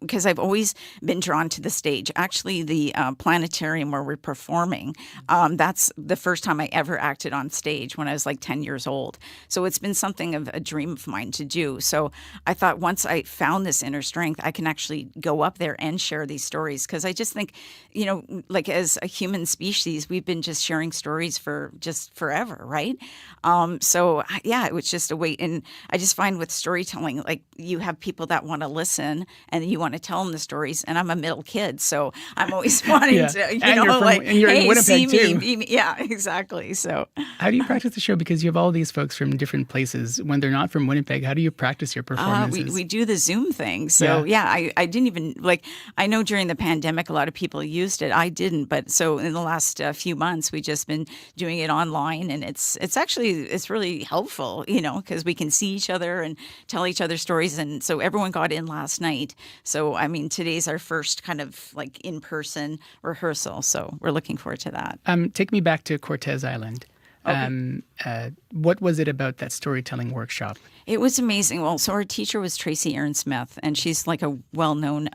because I've always been drawn to the stage. Actually, the planetarium where we're performing, that's the first time I ever acted on stage when I was like 10 years old. So it's been something of a dream of mine to do. So I thought once I found this inner strength, I can actually go up there and share these stories. Because I just think, like as a human species, we've been just sharing stories for just forever, right? So yeah, it was just a way. And I just find with storytelling, like you have people that want to listen and you want to tell them the stories. And I'm a middle kid, so I'm always wanting to, and you're in Winnipeg too. Yeah, exactly. So how do you practice the show? Because you have all these folks from different places. When they're not from Winnipeg, how do you practice your performances? We do the Zoom thing. So I didn't even I know during the pandemic, a lot of people used it. I didn't. But so in the last few months, we've just been doing it online. And it's really helpful, because we can see each other and tell each other stories. And so everyone got in last night. So, I mean, today's our first kind of like in-person rehearsal. So we're looking forward to that. Take me back to Cortez Island. Okay. What was it about that storytelling workshop? It was amazing. Well, so our teacher was Tracy Aaron Smith, and she's like a well-known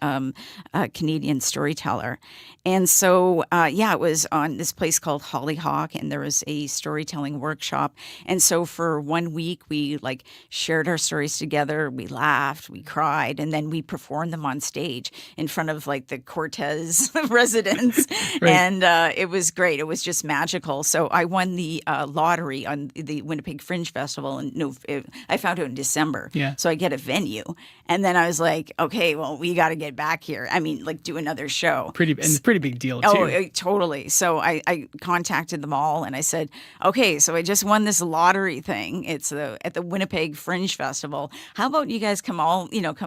Canadian storyteller. And so, it was on this place called Hollyhock, and there was a storytelling workshop. And so for 1 week, we shared our stories together. We laughed, we cried, and then we performed them on stage in front of the Cortez residents. Right. And it was great. It was just magical. So I won the lottery on the Winnipeg Fringe Festival, and I found out in December. Yeah. So I get a venue, and then I was like, okay, well, we got to get back here. I mean, do another show. It's a pretty big deal too. Oh, totally. So I contacted them all, and I said, okay, so I just won this lottery thing. It's at the Winnipeg Fringe Festival. How about you guys come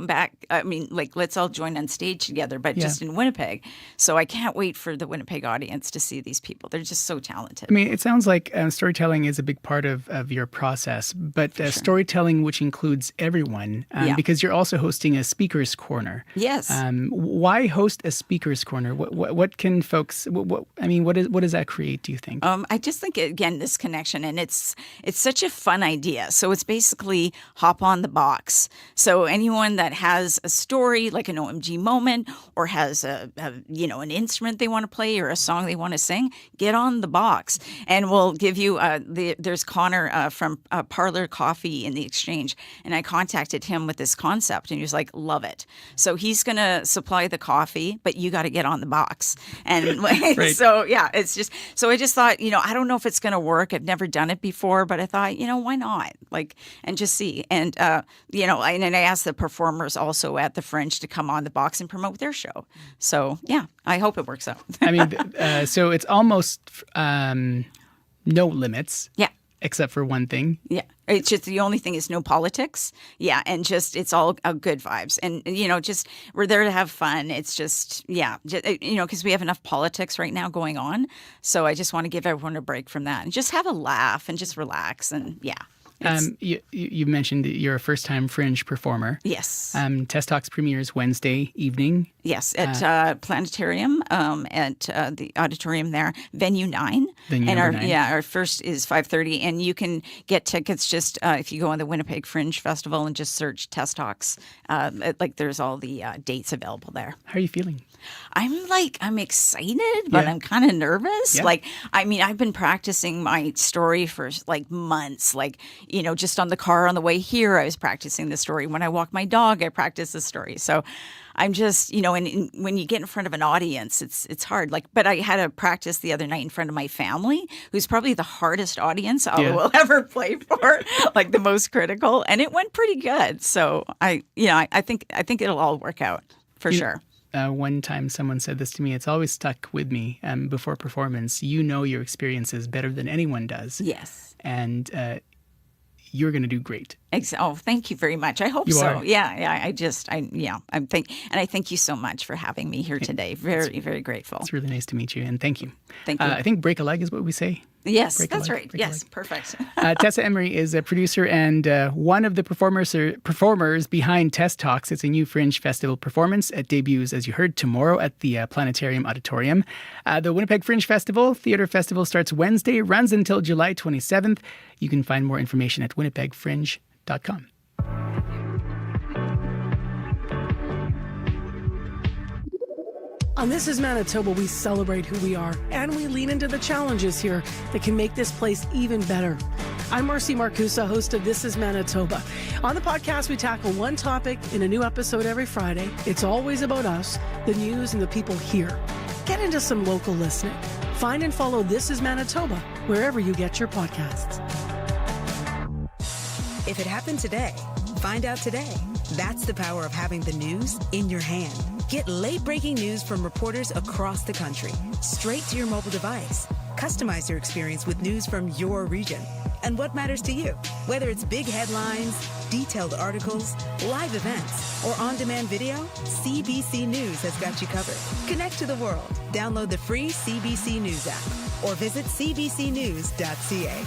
back? I mean, let's all join on stage together, but just in Winnipeg. So I can't wait for the Winnipeg audience to see these people. They're just so talented. I mean, it sounds like storytelling is a big part of your process, but storytelling which includes everyone, because you're also hosting a speaker's corner. Yes. Why host a speaker's corner? What can folks? What does that create? Do you think? I just think again this connection, and it's such a fun idea. So it's basically hop on the box. So anyone that has a story, like an OMG moment, or has an instrument they want to play or a song they want to sing, get on the box, and we'll give you. There's Connor from Parlor Coffee in the Exchange, and I contacted him with this concept, and he was like, love it. So he's going to supply the coffee, but you got to get on the box. And right. So, it's just, so I just thought, I don't know if it's going to work. I've never done it before, but I thought, why not? And just see. And, and I asked the performers also at the Fringe to come on the box and promote their show. So, I hope it works out. I mean, so it's almost no limits. Yeah. Except for one thing. Yeah. It's just the only thing is no politics. Yeah. And just it's all good vibes. And, just we're there to have fun. It's just, because we have enough politics right now going on. So I just want to give everyone a break from that and just have a laugh and just relax. And you mentioned that you're a first-time Fringe performer. Yes. Test Talks premieres Wednesday evening. Yes, at Planetarium, at the auditorium there, Venue 9. Our first is 5:30, and you can get tickets just if you go on the Winnipeg Fringe Festival and just search Test Talks. There's all the dates available there. How are you feeling? I'm excited, but I'm kind of nervous. Yeah. I've been practicing my story for months. just on the car on the way here, I was practicing the story. When I walk my dog, I practice the story. So I'm just, and when you get in front of an audience, it's hard. But I had a practice the other night in front of my family, who's probably the hardest audience I will ever play for, the most critical, and it went pretty good. So I think it'll all work out for sure. One time someone said this to me, it's always stuck with me before performance. You know your experiences better than anyone does. Yes. And you're going to do great. Oh, thank you very much. I hope so. Are. Yeah. I thank you so much for having me here today. Very, very grateful. It's really nice to meet you, and thank you. Thank you. I think break a leg is what we say. Yes, that's right. Yes, perfect. Tessa Emery is a producer and one of the performers behind Test Talks. It's a new Fringe Festival performance. It debuts, as you heard, tomorrow at the Planetarium Auditorium. The Winnipeg Fringe Theatre Festival starts Wednesday, runs until July 27th. You can find more information at winnipegfringe.com. On This is Manitoba, we celebrate who we are, and we lean into the challenges here that can make this place even better. I'm Marcy Marcusa, host of This is Manitoba. On the podcast, we tackle one topic in a new episode every Friday. It's always about us, the news, and the people here. Get into some local listening. Find and follow This is Manitoba wherever you get your podcasts. If it happened today, find out today. That's the power of having the news in your hand. Get late-breaking news from reporters across the country, straight to your mobile device. Customize your experience with news from your region and what matters to you. Whether it's big headlines, detailed articles, live events, or on-demand video, CBC News has got you covered. Connect to the world. Download the free CBC News app or visit cbcnews.ca.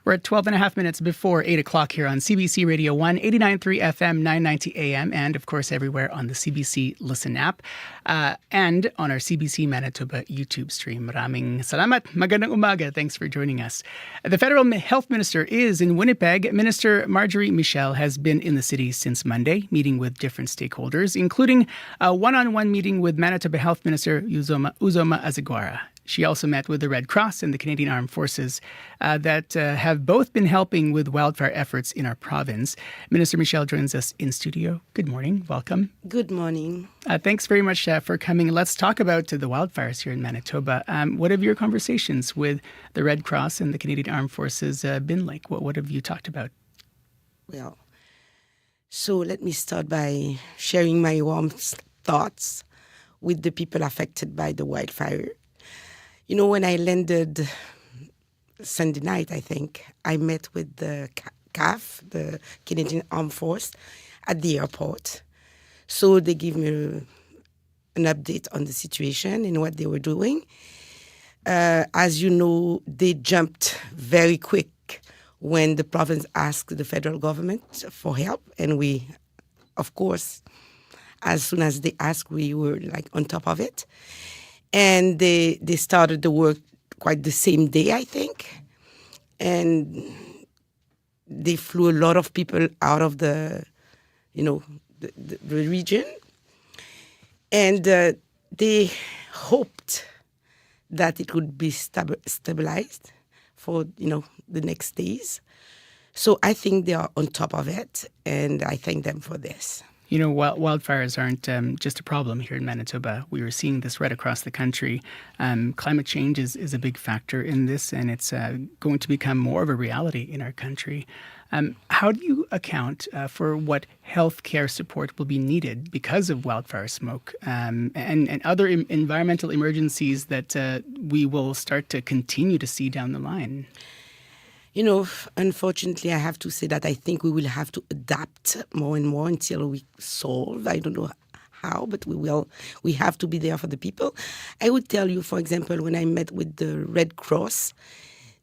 We're at 12 and a half minutes before 8 o'clock here on CBC Radio 1, 89.3 FM, 990 AM, and of course everywhere on the CBC Listen app and on our CBC Manitoba YouTube stream. Maraming salamat. Magandang umaga. Thanks for joining us. The federal health minister is in Winnipeg. Minister Marjorie Michel has been in the city since Monday, meeting with different stakeholders, including a one-on-one meeting with Manitoba Health Minister Uzoma Aziguara. She also met with the Red Cross and the Canadian Armed Forces that have both been helping with wildfire efforts in our province. Minister Michel joins us in studio. Good morning. Welcome. Good morning. Thanks very much for coming. Let's talk about the wildfires here in Manitoba. What have your conversations with the Red Cross and the Canadian Armed Forces been like? What have you talked about? Well, so let me start by sharing my warm thoughts with the people affected by the wildfire. You know, when I landed Sunday night, I think, I met with the CAF, the Canadian Armed Force, at the airport. So they gave me an update on the situation and what they were doing. As you know, they jumped very quick when the province asked the federal government for help. And we, of course, as soon as they asked, we were on top of it. And they started the work quite the same day, I think. And they flew a lot of people out of the region. And they hoped that it would be stabilized for, the next days. So I think they are on top of it, and I thank them for this. Wildfires aren't just a problem here in Manitoba. We are seeing this right across the country. Climate change is a big factor in this, and it's going to become more of a reality in our country. How do you account for what healthcare support will be needed because of wildfire smoke and other environmental emergencies that we will start to continue to see down the line? Unfortunately, I have to say that I think we will have to adapt more and more until we solve. I don't know how, but we will. We have to be there for the people. I would tell you, for example, when I met with the Red Cross,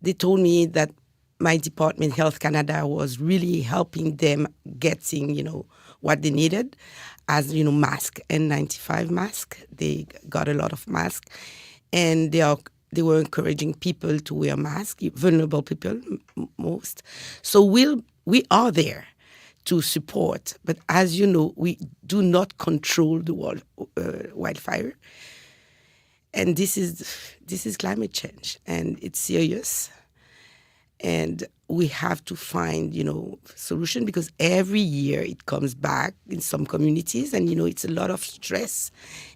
they told me that my department, Health Canada, was really helping them getting, what they needed as, mask, N95 mask. They got a lot of masks, and they were encouraging people to wear masks, vulnerable people most. So we are there to support. But as you know, we do not control the wildfire. And this is climate change, and it's serious. And we have to find, solution, because every year it comes back in some communities, and, it's a lot of stress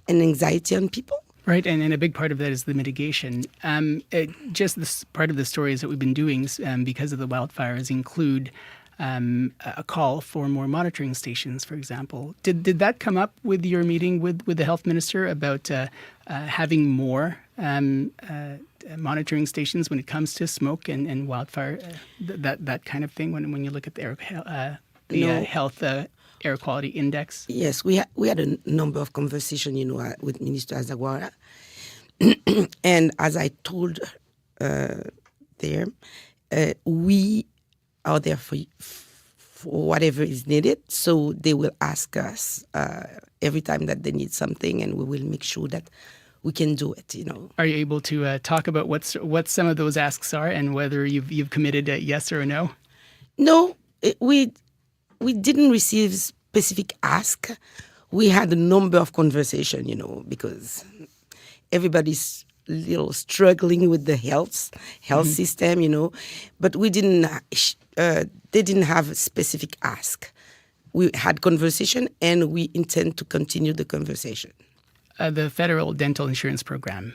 and anxiety on people. Right, and a big part of that is the mitigation. Just this part of the stories that we've been doing because of the wildfires include a call for more monitoring stations, for example. Did that come up with your meeting with the health minister about having more monitoring stations when it comes to smoke and wildfire, that kind of thing, when you look at the health air quality index? Yes, we had a number of conversations, with Minister Azagwara. And as I told there, we are there for whatever is needed. So they will ask us every time that they need something, and we will make sure that we can do it. Are you able to talk about what some of those asks are, and whether you've committed a yes or a no? No, we didn't receive specific ask. We had a number of conversations, because everybody's a little struggling with the health system, but we didn't. They didn't have a specific ask. We had conversation, and we intend to continue the conversation. The federal dental insurance program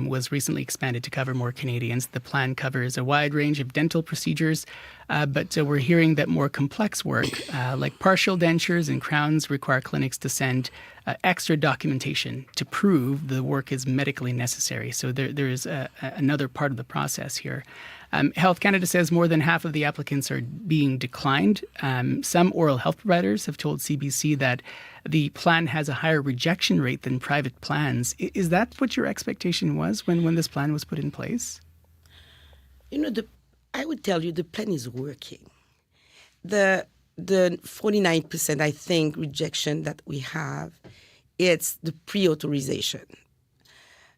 was recently expanded to cover more Canadians. The plan covers a wide range of dental procedures, but we're hearing that more complex work, like partial dentures and crowns, require clinics to send extra documentation to prove the work is medically necessary. So there is another part of the process here. Health Canada says more than half of the applicants are being declined. Some oral health providers have told CBC that the plan has a higher rejection rate than private plans. Is that what your expectation was when this plan was put in place? I would tell you the plan is working. The 49%, I think, rejection that we have, it's the pre-authorization.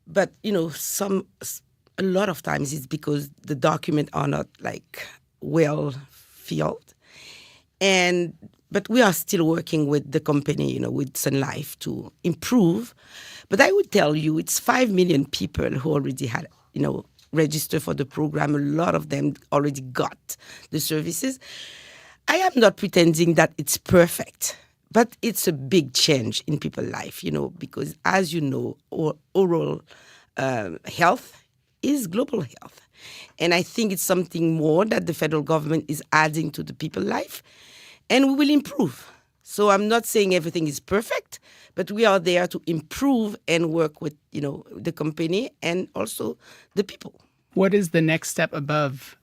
But, a lot of times it's because the documents are not well filled. But we are still working with the company, with Sun Life to improve. But I would tell you it's 5 million people who already had, registered for the program. A lot of them already got the services. I am not pretending that it's perfect, but it's a big change in people's life, because as you know, oral health is global health. And I think it's something more that the federal government is adding to the people's life, and we will improve. So I'm not saying everything is perfect, but we are there to improve and work with, the company and also the people. What is the next step above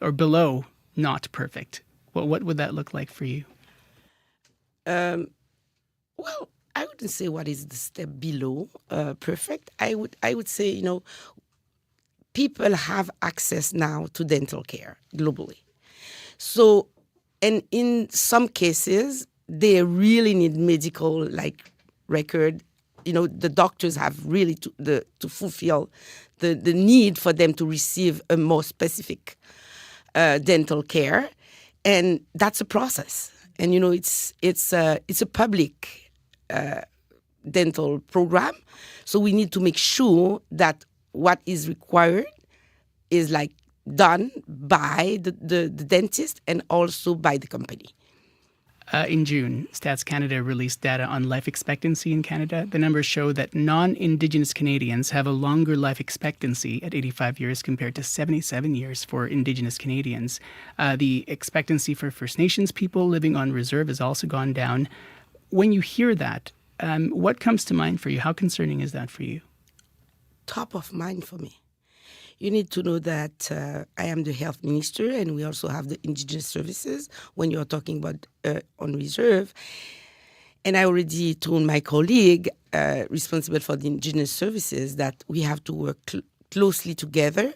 or below not perfect? What would that look like for you? Well, I wouldn't say what is the step below perfect. I would say, people have access now to dental care globally. So, and in some cases, they really need medical record. The doctors have really to fulfill the need for them to receive a more specific dental care, and that's a process. And it's a public dental program, so we need to make sure that what is required is done by the dentist and also by the company. In June, Stats Canada released data on life expectancy in Canada. The numbers show that non-Indigenous Canadians have a longer life expectancy at 85 years compared to 77 years for Indigenous Canadians. The expectancy for First Nations people living on reserve has also gone down. When you hear that, what comes to mind for you? How concerning is that for you? Top of mind for me. You need to know that I am the health minister, and we also have the Indigenous services when you are talking about on reserve. And I already told my colleague responsible for the Indigenous services that we have to work closely together.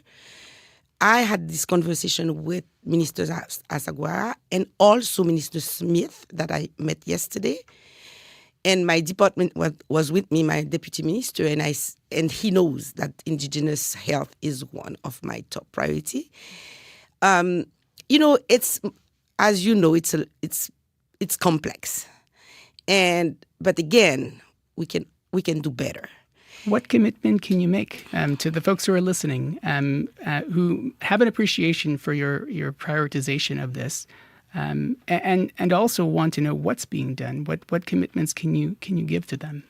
I had this conversation with Minister Azagwara and also Minister Smith that I met yesterday. And my department was with me, my deputy minister, and he knows that Indigenous health is one of my top priority. It's, as you know, it's complex, but again, we can do better. What commitment can you make to the folks who are listening, who have an appreciation for your prioritization of this, and also want to know what's being done? What commitments can you give to them?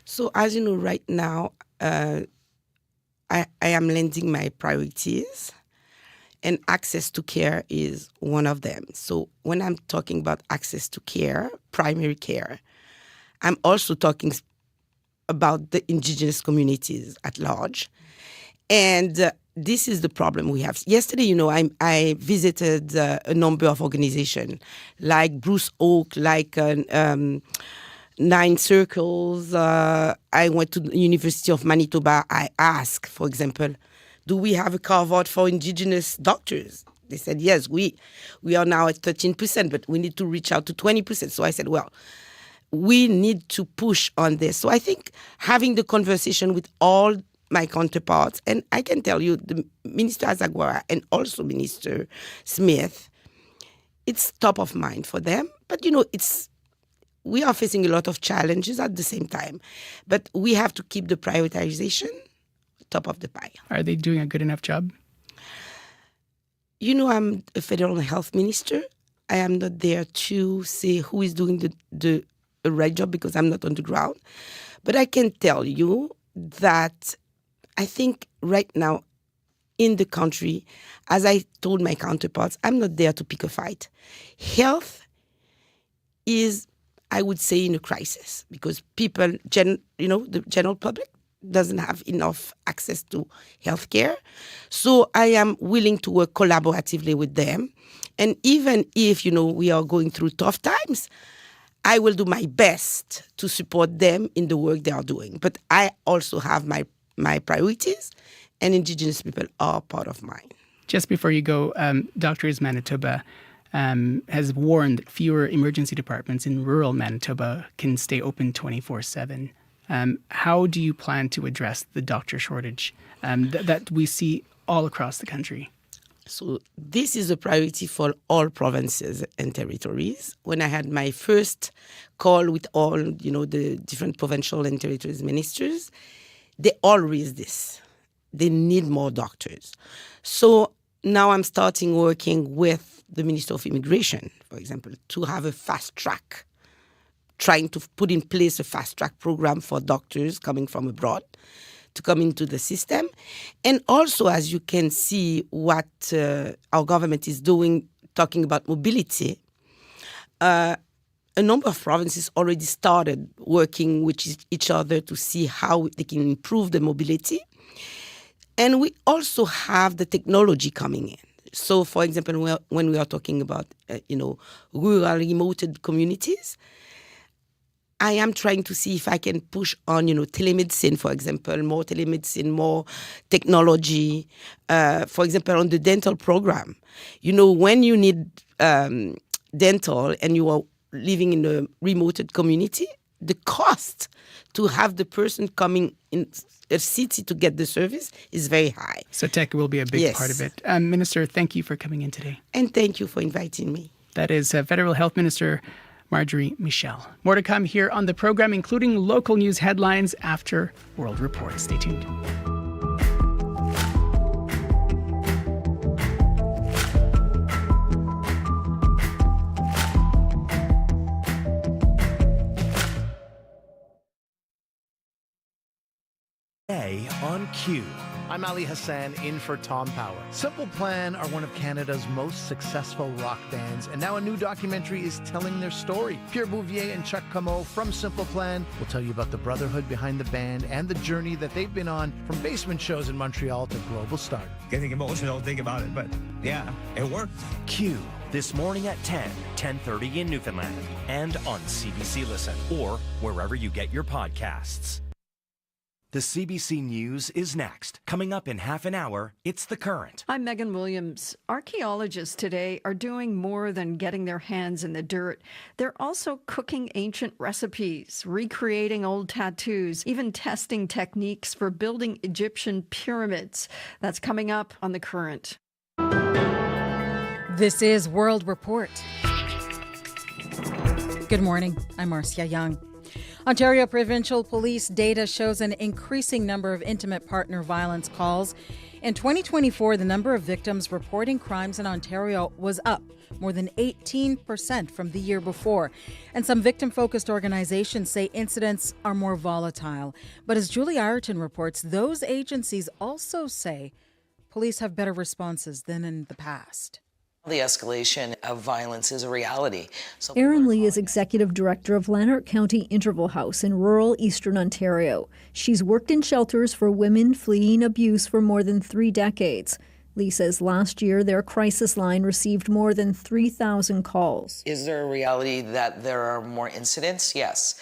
So, as you know, right now, I am lending my priorities, and access to care is one of them. So when I'm talking about access to care, primary care, I'm also talking about the Indigenous communities at large. And this is the problem we have. Yesterday, I visited a number of organizations like Bruce Oak, like Nine Circles. I went to the University of Manitoba. I asked, for example, do we have a carve-out for Indigenous doctors? They said, yes, we are now at 13%, but we need to reach out to 20%. So I said, well, we need to push on this. So I think having the conversation with all my counterparts, and I can tell you, the Minister Azagwara and also Minister Smith, it's top of mind for them. But, we are facing a lot of challenges at the same time. But we have to keep the prioritization top of the pile. Are they doing a good enough job? I'm a federal health minister. I am not there to say who is doing the right job because I'm not on the ground. But I can tell you that I think right now in the country, as I told my counterparts, I'm not there to pick a fight. Health is, I would say, in a crisis because people, the general public doesn't have enough access to healthcare. So I am willing to work collaboratively with them. And even if, we are going through tough times, I will do my best to support them in the work they are doing. But I also have my priorities, and Indigenous people are part of mine. Just before you go, Doctors Manitoba has warned fewer emergency departments in rural Manitoba can stay open 24/7. How do you plan to address the doctor shortage that we see all across the country? So this is a priority for all provinces and territories. When I had my first call with all, the different provincial and territories ministers, they all raised this. They need more doctors. So now I'm starting working with the Minister of Immigration, for example, to have a fast track, trying to put in place a fast-track program for doctors coming from abroad to come into the system. And also, as you can see, what our government is doing, talking about mobility, a number of provinces already started working with each other to see how they can improve the mobility. And we also have the technology coming in. So, for example, when we are talking about, rural remote communities, I am trying to see if I can push on, telemedicine, for example, more telemedicine, more technology. For example, on the dental program, when you need dental and you are living in a remote community, the cost to have the person coming in a city to get the service is very high. So tech will be a big part of it. Minister, thank you for coming in today. And thank you for inviting me. That is Federal Health Minister Marjorie Michel. More to come here on the program, including local news headlines after World Report. Stay tuned. On Q. I'm Ali Hassan in for Tom Power. Simple Plan are one of Canada's most successful rock bands, and now a new documentary is telling their story. Pierre Bouvier and Chuck Comeau from Simple Plan will tell you about the brotherhood behind the band and the journey that they've been on from basement shows in Montreal to global stardom. Getting emotional, think about it, but yeah, it worked. Q, this morning at 10:30 in Newfoundland, and on CBC Listen, or wherever you get your podcasts. The CBC News is next. Coming up in half an hour, it's The Current. I'm Megan Williams. Archaeologists today are doing more than getting their hands in the dirt. They're also cooking ancient recipes, recreating old tattoos, even testing techniques for building Egyptian pyramids. That's coming up on The Current. This is World Report. Good morning. I'm Marcia Young. Ontario Provincial Police data shows an increasing number of intimate partner violence calls. In 2024, the number of victims reporting crimes in Ontario was up more than 18% from the year before. And some victim-focused organizations say incidents are more volatile. But as Julie Ireton reports, those agencies also say police have better responses than in the past. The escalation of violence is a reality. Erin Lee is executive director of Lanark County Interval House in rural eastern Ontario. She's worked in shelters for women fleeing abuse for more than 3 decades. Lee says last year their crisis line received more than 3,000 calls. Is there a reality that there are more incidents? Yes.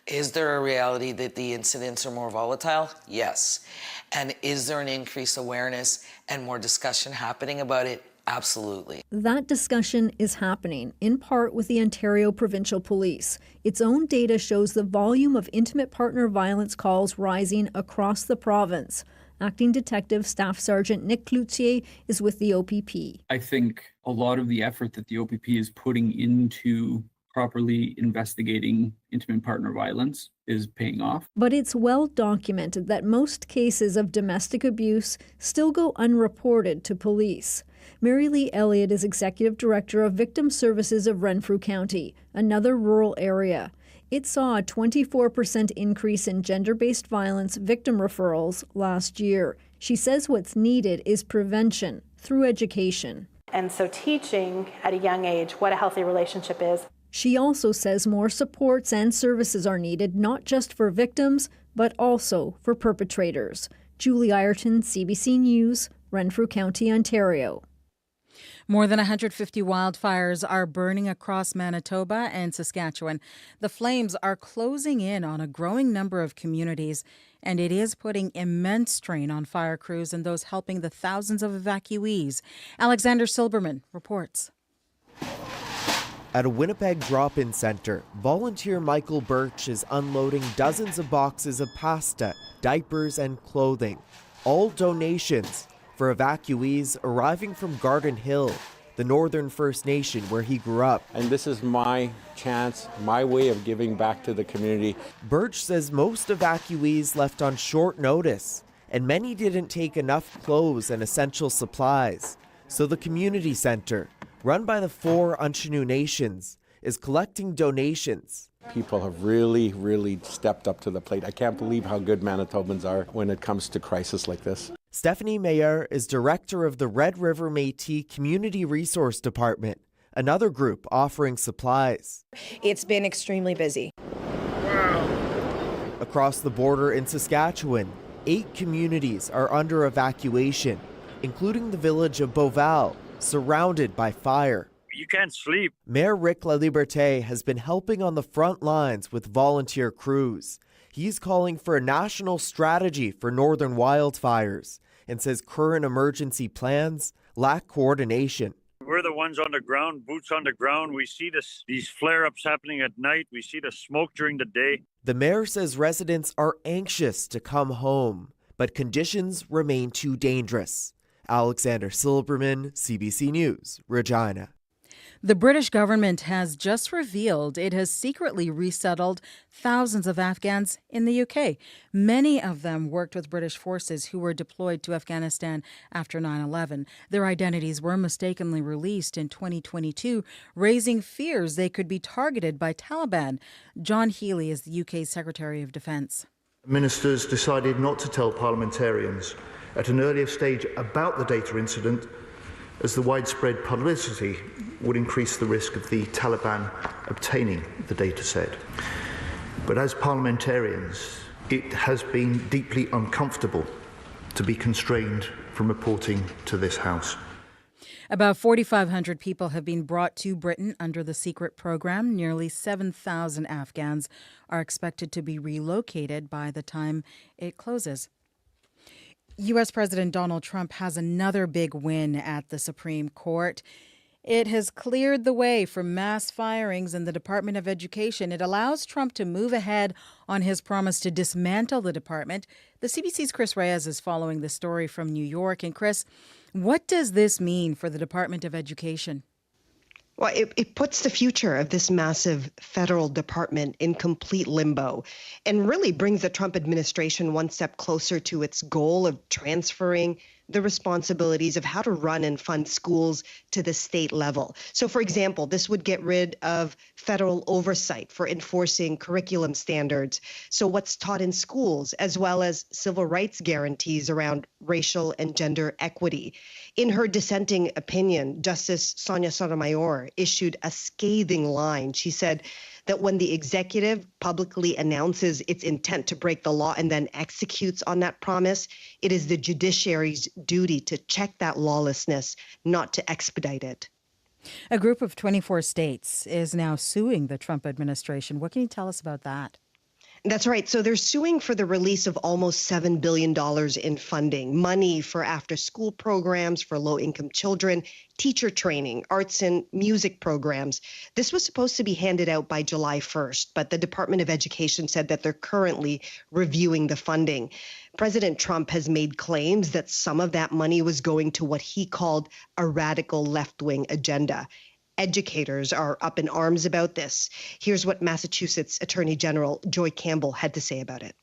Is there a reality that the incidents are more volatile? Yes. And is there an increased awareness and more discussion happening about it? Absolutely. That discussion is happening, in part with the Ontario Provincial Police. Its own data shows the volume of intimate partner violence calls rising across the province. Acting Detective Staff Sergeant Nick Cloutier is with the OPP. I think a lot of the effort that the OPP is putting into properly investigating intimate partner violence is paying off. But it's well documented that most cases of domestic abuse still go unreported to police. Mary Lee Elliott is Executive Director of Victim Services of Renfrew County, another rural area. It saw a 24% increase in gender-based violence victim referrals last year. She says what's needed is prevention through education. And so teaching at a young age what a healthy relationship is. She also says more supports and services are needed, not just for victims, but also for perpetrators. Julie Ireton, CBC News, Renfrew County, Ontario. More than 150 wildfires are burning across Manitoba and Saskatchewan. The flames are closing in on a growing number of communities, and it is putting immense strain on fire crews and those helping the thousands of evacuees. Alexander Silberman reports. At a Winnipeg drop-in center, volunteer Michael Birch is unloading dozens of boxes of pasta, diapers, and clothing, all donations for evacuees arriving from Garden Hill, the Northern First Nation where he grew up. And this is my chance, my way of giving back to the community. Birch says most evacuees left on short notice, and many didn't take enough clothes and essential supplies. So the community center, run by the 4 Anishinaabe Nations, is collecting donations. People have really stepped up to the plate. I can't believe how good Manitobans are when it comes to crisis like this. Stephanie Mayer is director of the Red River Métis Community Resource Department, another group offering supplies. It's been extremely busy. Across the border in Saskatchewan, 8 communities are under evacuation, including the village of Beauval, surrounded by fire. You can't sleep. Mayor Rick LaLiberté has been helping on the front lines with volunteer crews. He's calling for a national strategy for northern wildfires and says current emergency plans lack coordination. We're the ones on the ground, boots on the ground. We see these flare-ups happening at night. We see the smoke during the day. The mayor says residents are anxious to come home, but conditions remain too dangerous. Alexander Silberman, CBC News, Regina. The British government has just revealed it has secretly resettled thousands of Afghans in the UK. Many of them worked with British forces who were deployed to Afghanistan after 9/11. Their identities were mistakenly released in 2022, raising fears they could be targeted by Taliban. John Healey is the UK's Secretary of Defence. Ministers decided not to tell parliamentarians at an earlier stage about the data incident, as the widespread publicity would increase the risk of the Taliban obtaining the data set. But as parliamentarians, it has been deeply uncomfortable to be constrained from reporting to this House. About 4,500 people have been brought to Britain under the secret program. Nearly 7,000 Afghans are expected to be relocated by the time it closes. U.S. President Donald Trump has another big win at the Supreme Court. It has cleared the way for mass firings in the Department of Education. It allows Trump to move ahead on his promise to dismantle the department. The CBC's Chris Reyes is following the story from New York. And Chris, what does this mean for the Department of Education? Well, it puts the future of this massive federal department in complete limbo and really brings the Trump administration one step closer to its goal of transferring the responsibilities of how to run and fund schools to the state level. So, for example, this would get rid of federal oversight for enforcing curriculum standards. So what's taught in schools, as well as civil rights guarantees around racial and gender equity. In her dissenting opinion, Justice Sonia Sotomayor issued a scathing line. She said that when the executive publicly announces its intent to break the law and then executes on that promise, it is the judiciary's duty to check that lawlessness, not to expedite it. A group of 24 states is now suing the Trump administration. What can you tell us about that? That's right. So they're suing for the release of almost $7 billion in funding, money for after-school programs for low-income children, teacher training, arts and music programs. This was supposed to be handed out by July 1st, but the Department of Education said that they're currently reviewing the funding. President Trump has made claims that some of that money was going to what he called a radical left-wing agenda. Educators are up in arms about this. Here's what Massachusetts Attorney General Joy Campbell had to say about it.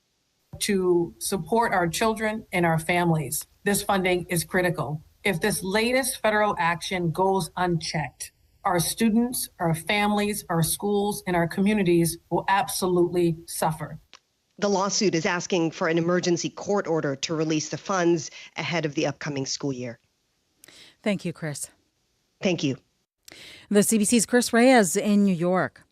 To support our children and our families, this funding is critical. If this latest federal action goes unchecked, our students, our families, our schools, and our communities will absolutely suffer. The lawsuit is asking for an emergency court order to release the funds ahead of the upcoming school year. Thank you, Chris. Thank you. The CBC's Chris Reyes in New York.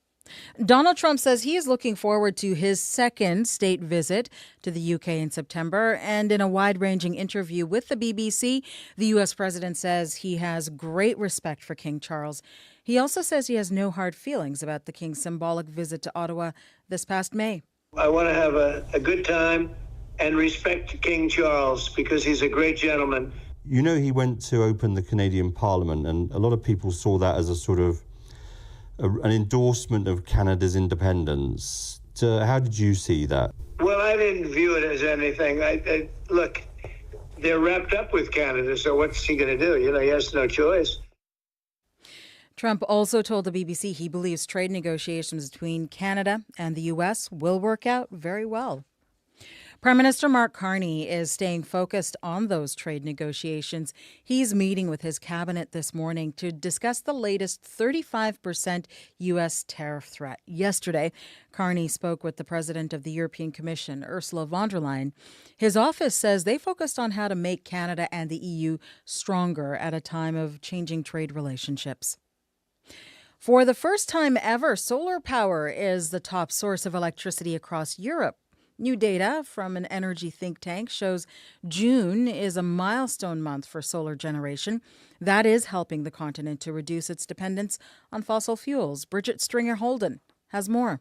Donald Trump says he is looking forward to his second state visit to the UK in September. And in a wide-ranging interview with the BBC, the U.S. president says he has great respect for King Charles. He also says he has no hard feelings about the king's symbolic visit to Ottawa this past May. I want to have a good time and respect King Charles because he's a great gentleman. You know, he went to open the Canadian Parliament, and a lot of people saw that as a sort of an endorsement of Canada's independence. How did you see that? Well, I didn't view it as anything. Look, they're wrapped up with Canada, so what's he going to do? You know, he has no choice. Trump also told the BBC he believes trade negotiations between Canada and the U.S. will work out very well. Prime Minister Mark Carney is staying focused on those trade negotiations. He's meeting with his cabinet this morning to discuss the latest 35% U.S. tariff threat. Yesterday, Carney spoke with the president of the European Commission, Ursula von der Leyen. His office says they focused on how to make Canada and the EU stronger at a time of changing trade relationships. For the first time ever, solar power is the top source of electricity across Europe. New data from an energy think tank shows June is a milestone month for solar generation. That is helping the continent to reduce its dependence on fossil fuels. Bridget Stringer-Holden has more.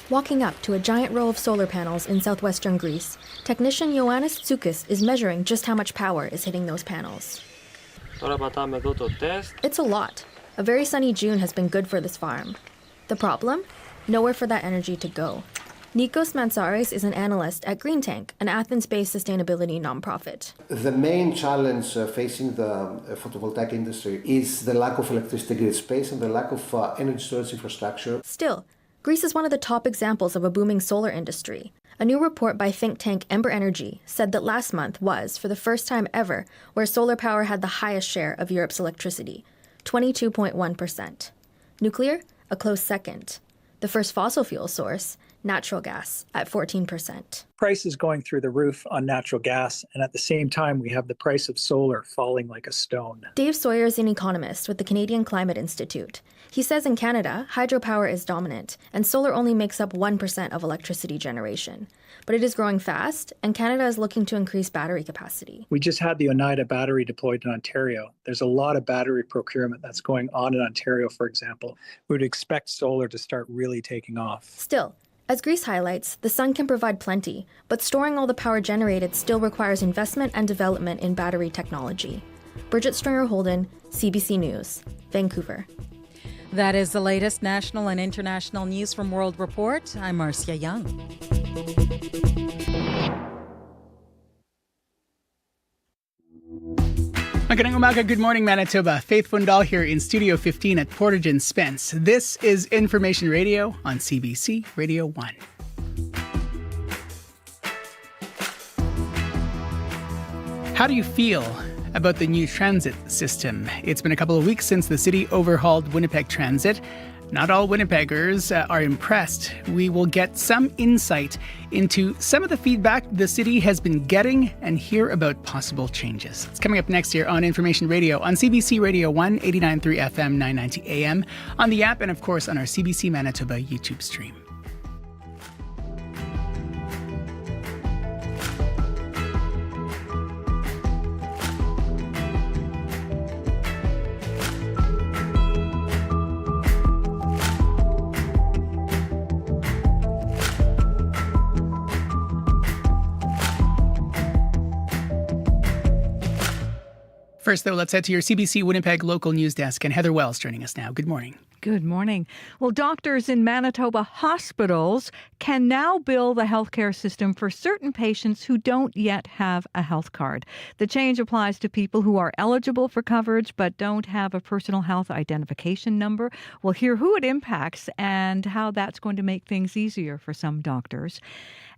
Walking up to a giant row of solar panels in southwestern Greece, technician Ioannis Tsoukis is measuring just how much power is hitting those panels. It's a lot. A very sunny June has been good for this farm. The problem? Nowhere for that energy to go. Nikos Mansaris is an analyst at Green Tank, an Athens-based sustainability nonprofit. The main challenge facing the photovoltaic industry is the lack of electricity grid space and the lack of energy storage infrastructure. Still, Greece is one of the top examples of a booming solar industry. A new report by think tank Ember Energy said that last month was, for the first time ever, where solar power had the highest share of Europe's electricity, 22.1%. Nuclear, a close second. The first fossil fuel source, natural gas, at 14%. Price is going through the roof on natural gas, and at the same time, we have the price of solar falling like a stone. Dave Sawyer is an economist with the Canadian Climate Institute. He says in Canada, hydropower is dominant, and solar only makes up 1% of electricity generation. But it is growing fast, and Canada is looking to increase battery capacity. We just had the Oneida battery deployed in Ontario. There's a lot of battery procurement that's going on in Ontario, for example. We would expect solar to start really taking off. Still, as Greece highlights, the sun can provide plenty, but storing all the power generated still requires investment and development in battery technology. Bridget Stringer-Holden, CBC News, Vancouver. That is the latest national and international news from World Report. I'm Marcia Young. Magandang umaga, good morning Manitoba. Faith Fundal here in Studio 15 at Portage and Spence. This is Information Radio on CBC Radio 1. How do you feel about the new transit system? It's been a couple of weeks since the city overhauled Winnipeg Transit. Not all Winnipeggers are impressed. We will get some insight into some of the feedback the city has been getting and hear about possible changes. It's coming up next year on Information Radio on CBC Radio 1, 89.3 FM, 990 AM, on the app, and of course on our CBC Manitoba YouTube stream. First, though, let's head to your CBC Winnipeg local news desk, and Heather Wells joining us now. Good morning. Good morning. Well, doctors in Manitoba hospitals can now bill the healthcare system for certain patients who don't yet have a health card. The change applies to people who are eligible for coverage but don't have a personal health identification number. We'll hear who it impacts and how that's going to make things easier for some doctors.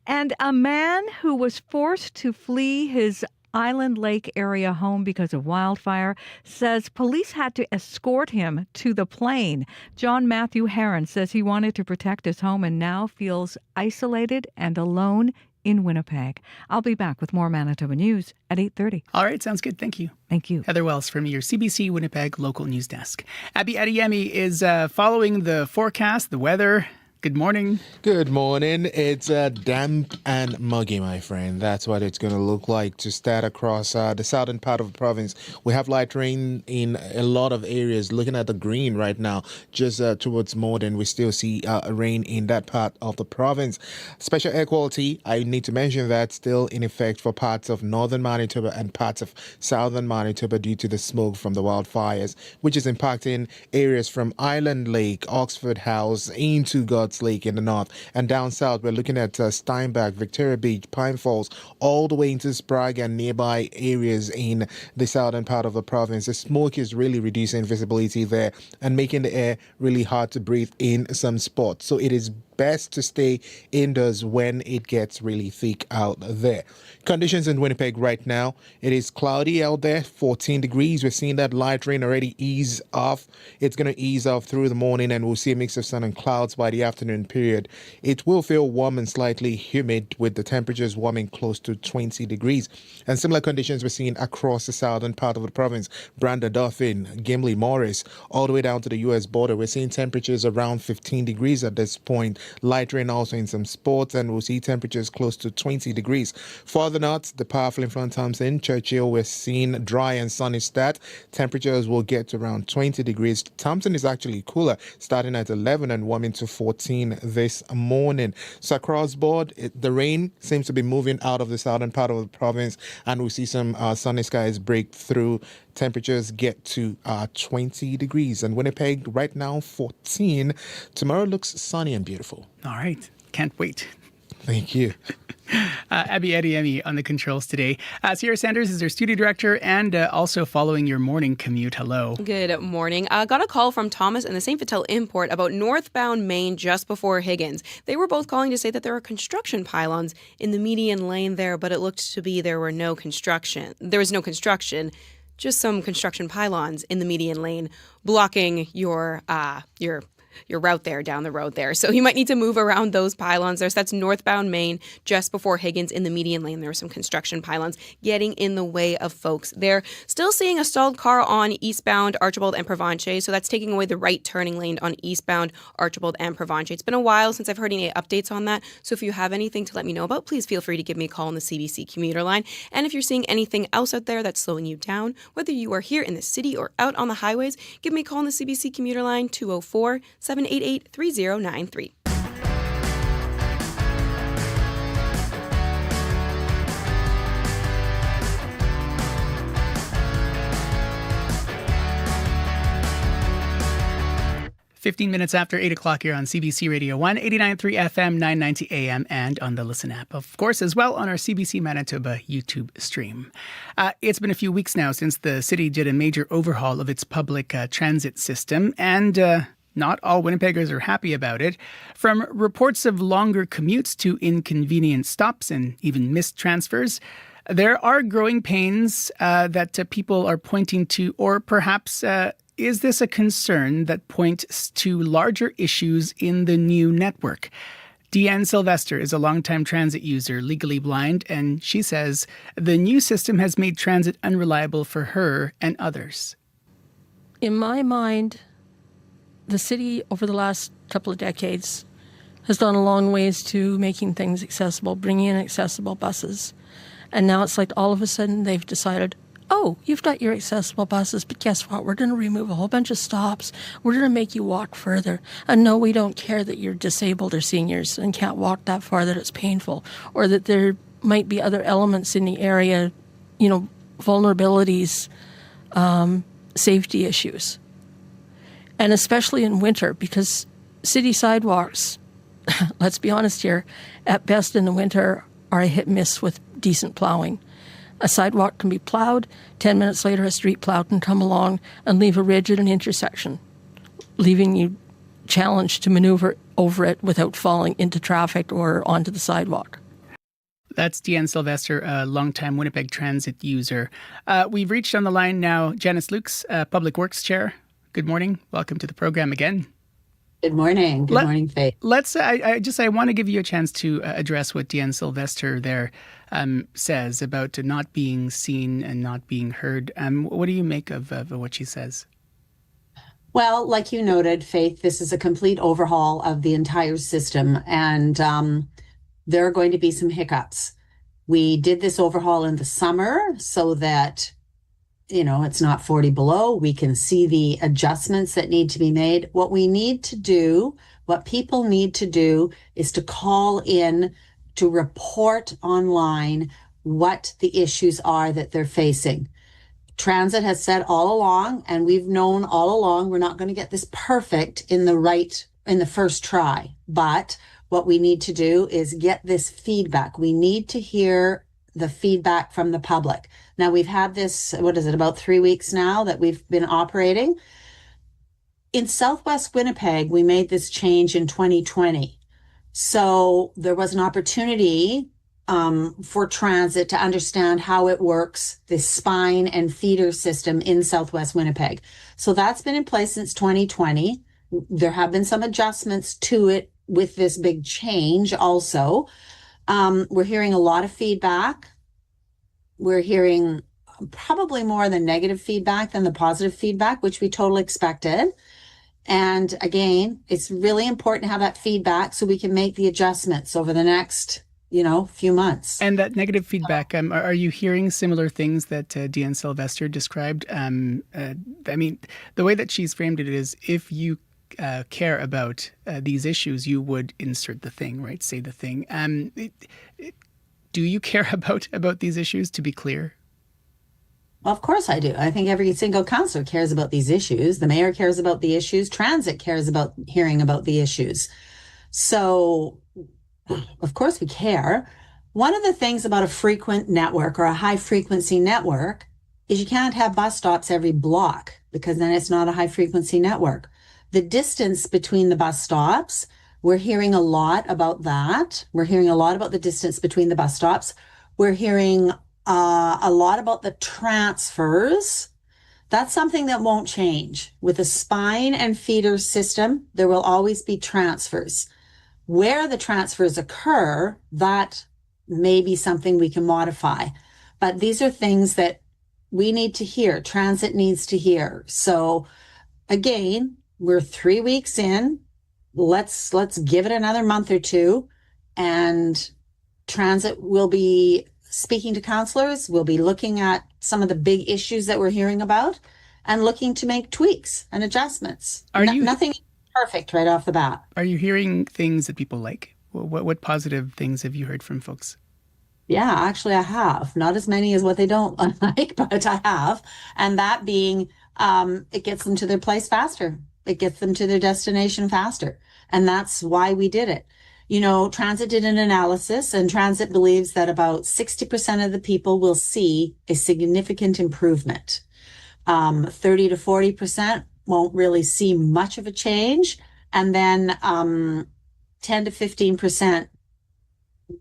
And a man who was forced to flee his Island Lake area home because of wildfire says police had to escort him to the plane. John Matthew Heron says he wanted to protect his home and now feels isolated and alone in Winnipeg. I'll be back with more Manitoba news at 8:30. All right, sounds good. Thank you. Thank you. Heather Wells from your CBC Winnipeg local news desk. Abby Adeyemi is following the forecast, the weather. Good morning. Good morning. It's damp and muggy, my friend. That's what it's going to look like to start across the southern part of the province. We have light rain in a lot of areas. Looking at the green right now, just towards Morden, we still see rain in that part of the province. Special air quality, I need to mention that, still in effect for parts of northern Manitoba and parts of southern Manitoba due to the smoke from the wildfires, which is impacting areas from Island Lake, Oxford House, into God's Lake in the north, and down south we're looking at Steinbach, Victoria Beach, Pine Falls, all the way into Sprague and nearby areas in the southern part of the province. The smoke is really reducing visibility there and making the air really hard to breathe in some spots. So it is best to stay indoors when it gets really thick out there. Conditions in Winnipeg right now, it is cloudy out there, 14 degrees. We're seeing that light rain already ease off. It's going to ease off through the morning and we'll see a mix of sun and clouds by the afternoon period. It will feel warm and slightly humid with the temperatures warming close to 20 degrees. And similar conditions we're seeing across the southern part of the province, Branda, Dauphin, Gimli, Morris, all the way down to the U.S. border. We're seeing temperatures around 15 degrees at this point. Light rain also in some spots, and we'll see temperatures close to 20 degrees. Further north, the powerful influence Thompson, Churchill, we're seeing dry and sunny start. Temperatures will get to around 20 degrees. Thompson is actually cooler, starting at 11 and warming to 14 this morning. So across board, the rain seems to be moving out of the southern part of the province, and we'll see some sunny skies break through. Temperatures get to 20 degrees. And Winnipeg right now, 14. Tomorrow looks sunny and beautiful. All right. Can't wait. Thank you. Abby Adeyemi on the controls today. Sierra Sanders is our studio director and also following your morning commute. Hello. Good morning. Got a call from Thomas and the St. Vital Import about northbound Main just before Higgins. They were both calling to say that there are construction pylons in the median lane there, but it looked to be there was no construction, just some construction pylons in the median lane blocking your route there down the road there. So you might need to move around those pylons. That's northbound Main just before Higgins in the median lane. There were some construction pylons getting in the way of folks there. Still seeing a stalled car on eastbound Archibald and Provencher. So that's taking away the right turning lane on eastbound Archibald and Provencher. It's been a while since I've heard any updates on that. So if you have anything to let me know about, please feel free to give me a call on the CBC commuter line. And if you're seeing anything else out there that's slowing you down, whether you are here in the city or out on the highways, give me a call on the CBC commuter line 204-788-3093. 15 minutes after 8 o'clock here on CBC Radio 1, 89.3 FM, 990 AM, and on the Listen app. Of course, as well on our CBC Manitoba YouTube stream. It's been a few weeks now since the city did a major overhaul of its public transit system, and not all Winnipeggers are happy about it. From reports of longer commutes to inconvenient stops and even missed transfers, there are growing pains that people are pointing to, or perhaps is this a concern that points to larger issues in the new network? Deanne Sylvester is a longtime transit user, legally blind, and she says the new system has made transit unreliable for her and others. In my mind, the city over the last couple of decades has gone a long ways to making things accessible, bringing in accessible buses. And now it's like all of a sudden they've decided, oh, you've got your accessible buses, but guess what? We're going to remove a whole bunch of stops. We're going to make you walk further. And no, we don't care that you're disabled or seniors and can't walk that far, that it's painful, or that there might be other elements in the area, vulnerabilities, safety issues. And especially in winter, because city sidewalks, let's be honest here, at best in the winter are a hit miss with decent plowing. A sidewalk can be plowed, 10 minutes later a street plow can come along and leave a ridge at an intersection, leaving you challenged to maneuver over it without falling into traffic or onto the sidewalk. That's Deanne Sylvester, a longtime Winnipeg transit user. We've reached on the line now Janice Lukes, Public Works Chair. Good morning. Welcome to the program again. Good morning. Good morning, Faith. I want to give you a chance to address what Deanne Sylvester there says about not being seen and not being heard. What do you make of what she says? Well, like you noted, Faith, this is a complete overhaul of the entire system, and there are going to be some hiccups. We did this overhaul in the summer so that it's not 40 below. We can see the adjustments that need to be made. What people need to do is to call in to report online what the issues are that they're facing. Transit has said all along, and we've known all along, we're not going to get this perfect in the first try. But what we need to do is get this feedback. We need to hear the feedback from the public. Now, we've had this, about 3 weeks now that we've been operating. In Southwest Winnipeg, we made this change in 2020. So there was an opportunity for transit to understand how it works, the spine and feeder system in Southwest Winnipeg. So that's been in place since 2020. There have been some adjustments to it with this big change also. We're hearing a lot of feedback. We're hearing probably more the negative feedback than the positive feedback, which we totally expected. And again, it's really important to have that feedback so we can make the adjustments over the next, few months. And that negative feedback, are you hearing similar things that Deanne Sylvester described? The way that she's framed it is if you care about these issues, you would insert the thing, right? Say the thing. Do you care about these issues, to be clear? Well, of course I do. I think every single councillor cares about these issues. The mayor cares about the issues. Transit cares about hearing about the issues. So, of course we care. One of the things about a frequent network or a high frequency network is you can't have bus stops every block because then it's not a high frequency network. The distance between the bus stops, we're hearing a lot about that. We're hearing a lot about the distance between the bus stops. We're hearing a lot about the transfers. That's something that won't change. With a spine and feeder system, there will always be transfers. Where the transfers occur, that may be something we can modify. But these are things that we need to hear. Transit needs to hear. So again, we're 3 weeks in. Let's give it another month or two, and transit will be speaking to councillors. We'll be looking at some of the big issues that we're hearing about and looking to make tweaks and adjustments. Nothing is perfect right off the bat. Are you hearing things that people like? What positive things have you heard from folks? Yeah, actually I have. Not as many as what they don't like, but I have. And that being, it gets them to their place faster. it gets them to their destination faster. And that's why we did it. You know, Transit did an analysis, and Transit believes that about 60% of the people will see a significant improvement. 30 to 40% won't really see much of a change. And then 10 to 15%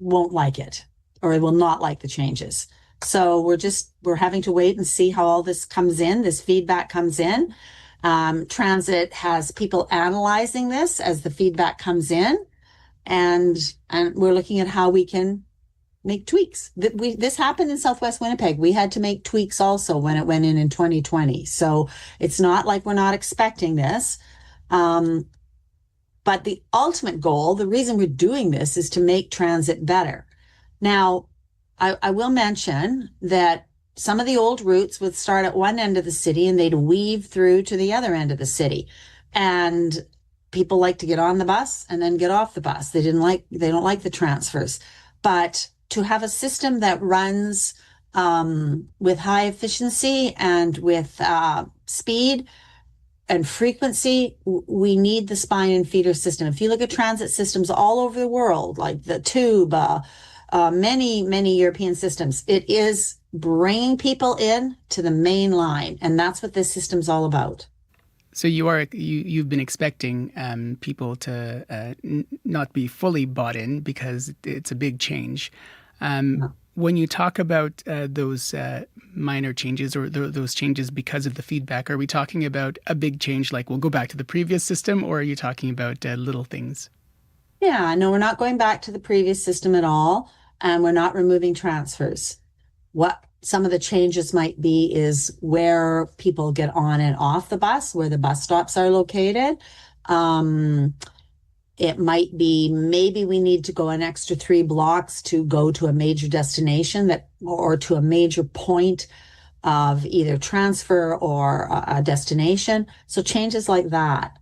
won't like it, or will not like the changes. So we're having to wait and see how all this comes in, this feedback comes in. Transit has people analyzing this as the feedback comes in, and we're looking at how we can make tweaks. This happened in Southwest Winnipeg. We had to make tweaks also when it went in 2020. So it's not like we're not expecting this. But the ultimate goal, the reason we're doing this, is to make transit better. Now, I will mention that some of the old routes would start at one end of the city and they'd weave through to the other end of the city. And people like to get on the bus and then get off the bus. They don't like the transfers. But to have a system that runs with high efficiency and with speed and frequency, we need the spine and feeder system. If you look at transit systems all over the world, like the Tube, many European systems, it is bringing people in to the main line, and that's what this system's all about. So you've been expecting people to not be fully bought in because it's a big change. When you talk about those minor changes or those changes because of the feedback, are we talking about a big change like we'll go back to the previous system, or are you talking about little things? Yeah, no, we're not going back to the previous system at all, and we're not removing transfers. What some of the changes might be is where people get on and off the bus, where the bus stops are located. It might be maybe we need to go an extra 3 blocks to go to a major destination or to a major point of either transfer or a destination. So changes like that.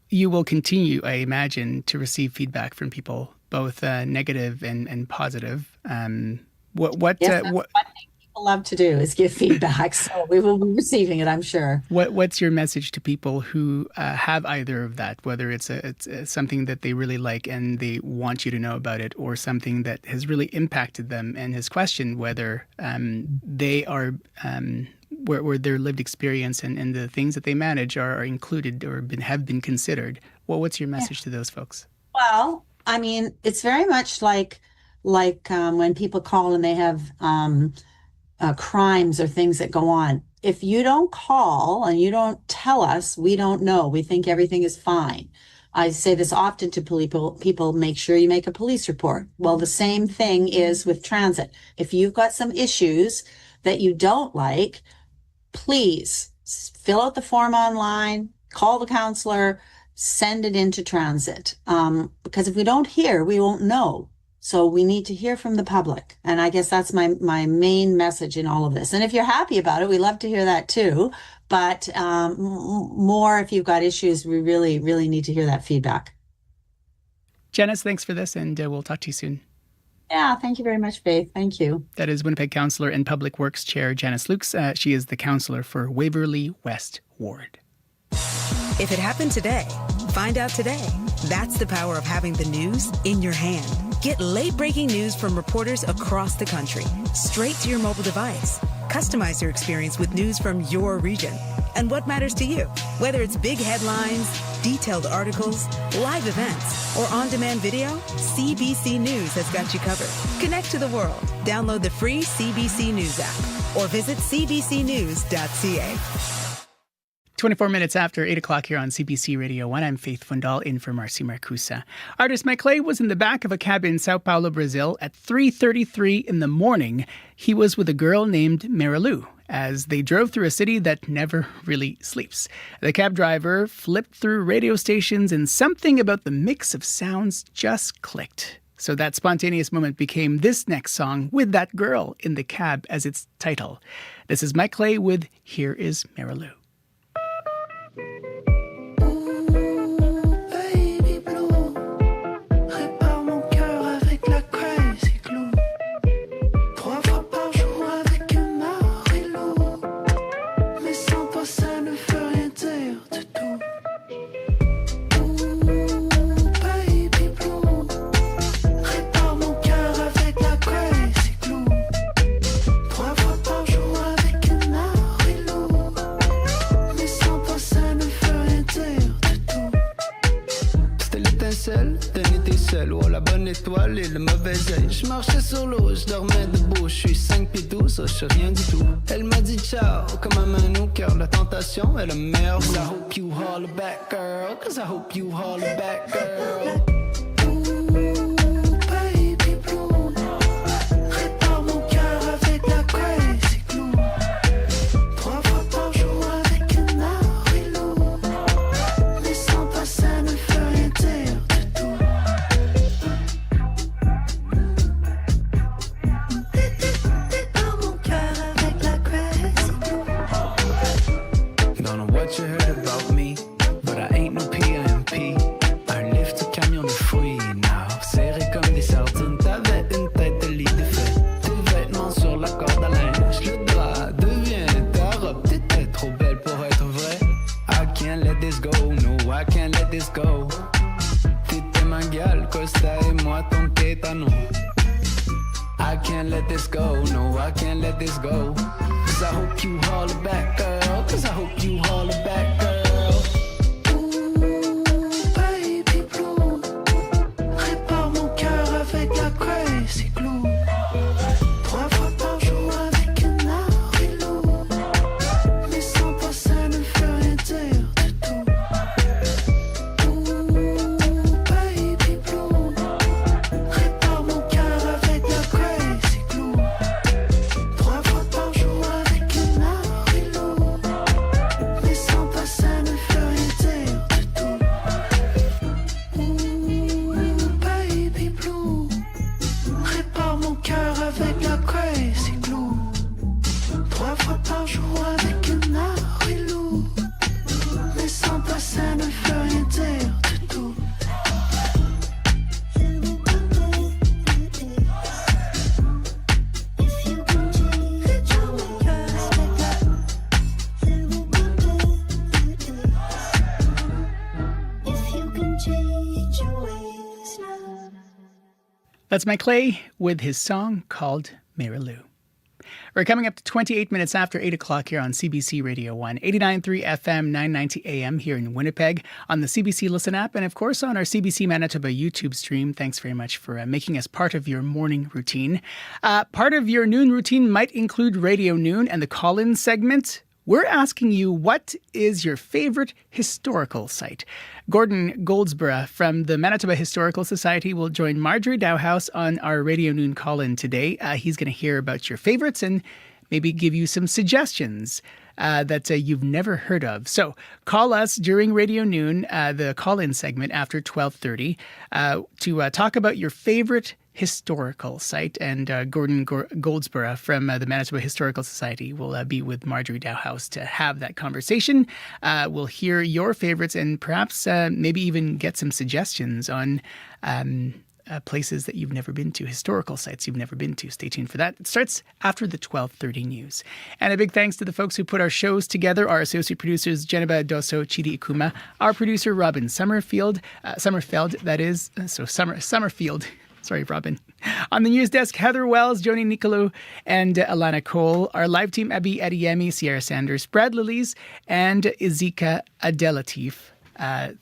You will continue, I imagine, to receive feedback from people, both negative and positive. What one thing people love to do is give feedback, so we will be receiving it, I'm sure. What's your message to people who have either of that, whether it's something that they really like and they want you to know about it, or something that has really impacted them and has questioned whether they are where their lived experience and the things that they manage are included or have been considered? What's your message to those folks? Well, I mean, it's very much like when people call and they have crimes or things that go on. If you don't call and you don't tell us, we don't know. We think everything is fine. I say this often to people, make sure you make a police report. Well, the same thing is with transit. If you've got some issues that you don't like, please fill out the form online, call the counselor, send it into transit. Because if we don't hear, we won't know. So we need to hear from the public. And I guess that's my main message in all of this. And if you're happy about it, we love to hear that too. But more if you've got issues, we really, really need to hear that feedback. Janice, thanks for this, and we'll talk to you soon. Yeah, thank you very much, Faith. Thank you. That is Winnipeg Councillor and Public Works Chair Janice Lukes. She is the councillor for Waverley West Ward. If it happened today, find out today. That's the power of having the news in your hand. Get late-breaking news from reporters across the country, straight to your mobile device. Customize your experience with news from your region and what matters to you. Whether it's big headlines, detailed articles, live events, or on-demand video, CBC News has got you covered. Connect to the world. Download the free CBC News app or visit cbcnews.ca. 24 minutes after 8 o'clock here on CBC Radio 1, I'm Faith Fundal in for Marcy Marcusa. Artist Mike Clay was in the back of a cab in Sao Paulo, Brazil at 3:33 in the morning. He was with a girl named Marilu as they drove through a city that never really sleeps. The cab driver flipped through radio stations and something about the mix of sounds just clicked. So that spontaneous moment became this next song with that girl in the cab as its title. This is Mike Clay with Here Is Marilu. Sans toi seul l'alcool et le mauvais œil. Je marchais sur l'eau, je dormais debout. Je suis 5 pieds 12, je sais rien du tout. Elle m'a dit ciao, comme un main au cœur. La tentation est la meilleure. Cause I hope you holler back, girl. Cause I hope you holler back, girl. I can't let this go, no, I can't let this go. Cause I hope you holler back, girl. Cause I hope you holler back, girl. That's Mike Clay with his song called Marilou. We're coming up to 28 minutes after 8 o'clock here on CBC Radio 1, 89.3 FM, 990 AM here in Winnipeg, on the CBC Listen app, and of course on our CBC Manitoba YouTube stream. Thanks very much for making us part of your morning routine. Part of your noon routine might include Radio Noon and the call-in segment. We're asking you, what is your favorite historical site? Gordon Goldsborough from the Manitoba Historical Society will join Marjorie Dowhouse on our Radio Noon call-in today. He's going to hear about your favorites and maybe give you some suggestions that you've never heard of. So call us during Radio Noon, the call-in segment after 12:30, to talk about your favorite historical site. And Gordon Goldsborough from the Manitoba Historical Society will be with Marjorie Dowhouse to have that conversation. We'll hear your favorites and perhaps maybe even get some suggestions on places that you've never been to, historical sites you've never been to. Stay tuned for that. It starts after the 12:30 news. And a big thanks to the folks who put our shows together, our associate producers, Geneva Dosso, Chidi Ikuma, our producer, Robin Summerfield, Summerfield. Sorry, Robin. On the news desk, Heather Wells, Joni Nicolo, and Alana Cole. Our live team, Abby Adiyemi, Sierra Sanders, Brad Lilies, and Izika Adelatif.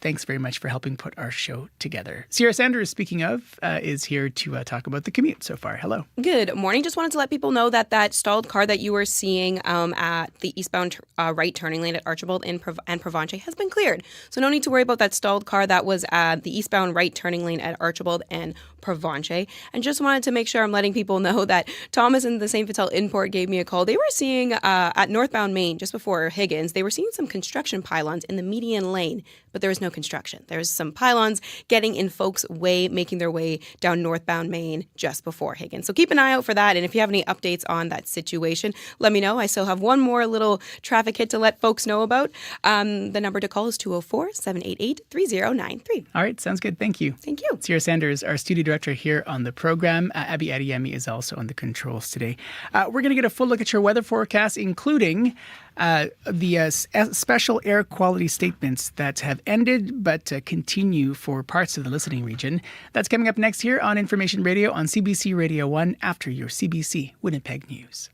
Thanks very much for helping put our show together. Sierra Sanders, speaking of, is here to talk about the commute so far. Hello. Good morning. Just wanted to let people know that stalled car that you were seeing at the eastbound right turning lane at Archibald and Provencher has been cleared. So no need to worry about that stalled car that was at the eastbound right turning lane at Archibald and Provencher. And just wanted to make sure I'm letting people know that Thomas and the St. Vital Import gave me a call. They were seeing at northbound Main, just before Higgins, they were seeing some construction pylons in the median lane, but there was no construction. There's some pylons getting in folks' way, making their way down northbound Main just before Higgins. So keep an eye out for that. And if you have any updates on that situation, let me know. I still have one more little traffic hit to let folks know about. The number to call is 204-788-3093. All right. Sounds good. Thank you. Thank you. Sierra Sanders, our studio director here on the program. Abby Adiyemi is also on the controls today. We're going to get a full look at your weather forecast, including the special air quality statements that have ended but continue for parts of the listening region. That's coming up next here on Information Radio on CBC Radio 1 after your CBC Winnipeg News.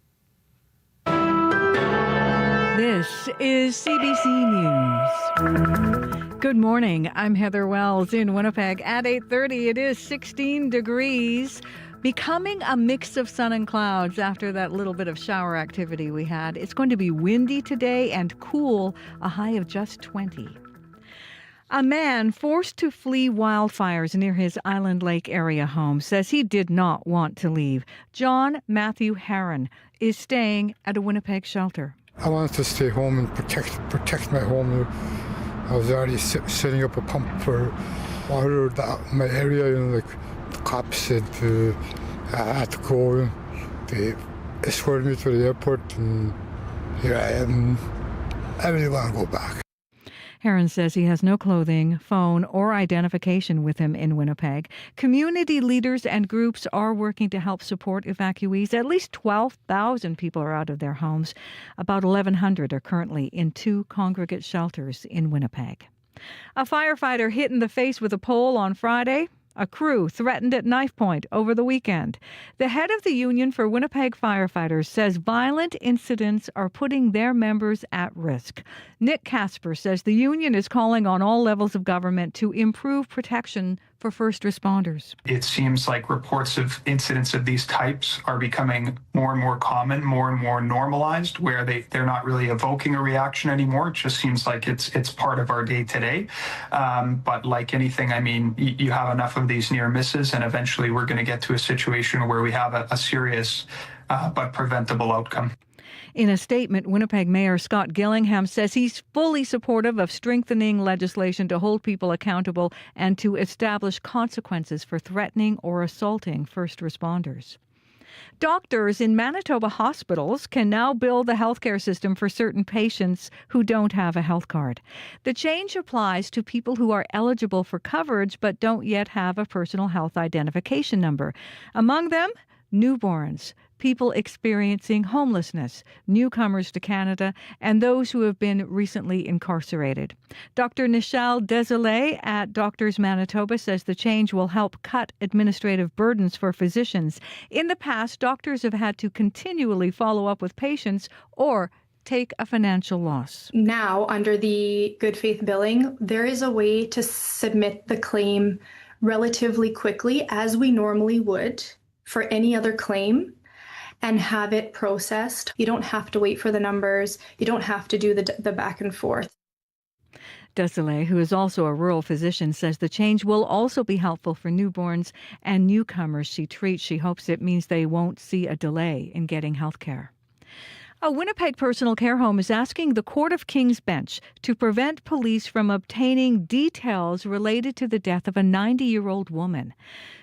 This is CBC News. Good morning. I'm Heather Wells in Winnipeg. At 8:30, it is 16 degrees, becoming a mix of sun and clouds after that little bit of shower activity we had. It's going to be windy today and cool, a high of just 20. A man forced to flee wildfires near his Island Lake area home says he did not want to leave. John Matthew Herron is staying at a Winnipeg shelter. I wanted to stay home and protect my home. I was already setting up a pump for water in my area, like the cops said I had to go. They escorted me to the airport, and here I am. I really want to go back. Herron says he has no clothing, phone, or identification with him in Winnipeg. Community leaders and groups are working to help support evacuees. At least 12,000 people are out of their homes. About 1,100 are currently in 2 congregate shelters in Winnipeg. A firefighter hit in the face with a pole on Friday. A crew threatened at knife point over the weekend. The head of the Union for Winnipeg Firefighters says violent incidents are putting their members at risk. Nick Casper says the union is calling on all levels of government to improve protection for first responders. It seems like reports of incidents of these types are becoming more and more common, more and more normalized, where they're not really evoking a reaction anymore. It just seems like it's part of our day today. But like anything, I mean, you have enough of these near misses, and eventually we're going to get to a situation where we have a serious but preventable outcome. In a statement, Winnipeg Mayor Scott Gillingham says he's fully supportive of strengthening legislation to hold people accountable and to establish consequences for threatening or assaulting first responders. Doctors in Manitoba hospitals can now bill the healthcare system for certain patients who don't have a health card. The change applies to people who are eligible for coverage but don't yet have a personal health identification number. Among them, newborns, people experiencing homelessness, newcomers to Canada, and those who have been recently incarcerated. Dr. Nichelle Desolé at Doctors Manitoba says the change will help cut administrative burdens for physicians. In the past, doctors have had to continually follow up with patients or take a financial loss. Now, under the good faith billing, there is a way to submit the claim relatively quickly, as we normally would for any other claim, and have it processed. You don't have to wait for the numbers. You don't have to do the back and forth. Desolé, who is also a rural physician, says the change will also be helpful for newborns and newcomers she treats. She hopes it means they won't see a delay in getting health care. A Winnipeg personal care home is asking the Court of King's Bench to prevent police from obtaining details related to the death of a 90-year-old woman.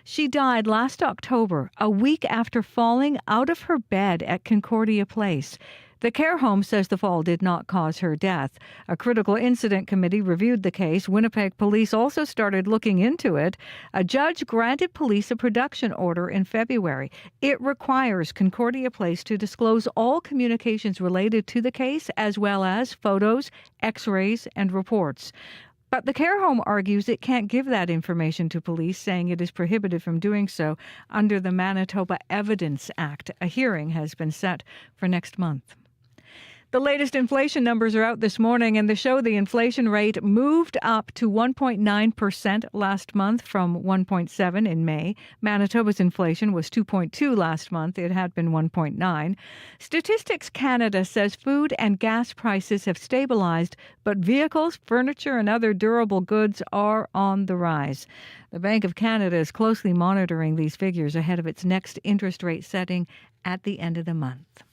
She died last October, a week after falling out of her bed at Concordia Place. The care home says the fall did not cause her death. A critical incident committee reviewed the case. Winnipeg police also started looking into it. A judge granted police a production order in February. It requires Concordia Place to disclose all communications related to the case, as well as photos, x-rays, and reports. But the care home argues it can't give that information to police, saying it is prohibited from doing so under the Manitoba Evidence Act. A hearing has been set for next month. The latest inflation numbers are out this morning, and they show the inflation rate moved up to 1.9% last month from 1.7% in May. Manitoba's inflation was 2.2% last month. It had been 1.9%. Statistics Canada says food and gas prices have stabilized, but vehicles, furniture, and other durable goods are on the rise. The Bank of Canada is closely monitoring these figures ahead of its next interest rate setting at the end of the month.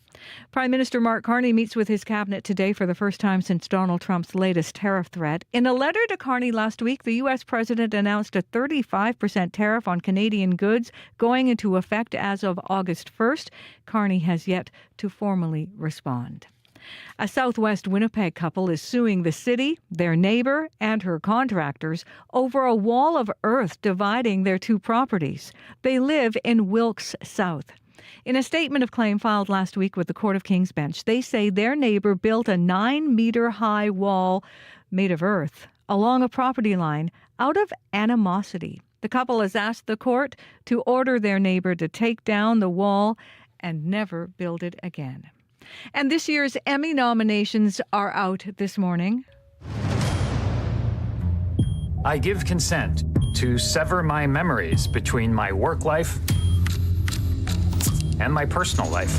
Prime Minister Mark Carney meets with his cabinet today for the first time since Donald Trump's latest tariff threat. In a letter to Carney last week, the U.S. president announced a 35% tariff on Canadian goods going into effect as of August 1st. Carney has yet to formally respond. A southwest Winnipeg couple is suing the city, their neighbor, and her contractors over a wall of earth dividing their 2 properties. They live in Wilkes South. In a statement of claim filed last week with the Court of King's Bench, they say their neighbor built a 9-meter-high wall made of earth along a property line out of animosity. The couple has asked the court to order their neighbor to take down the wall and never build it again. And this year's Emmy nominations are out this morning. I give consent to sever my memories between my work life and my personal life.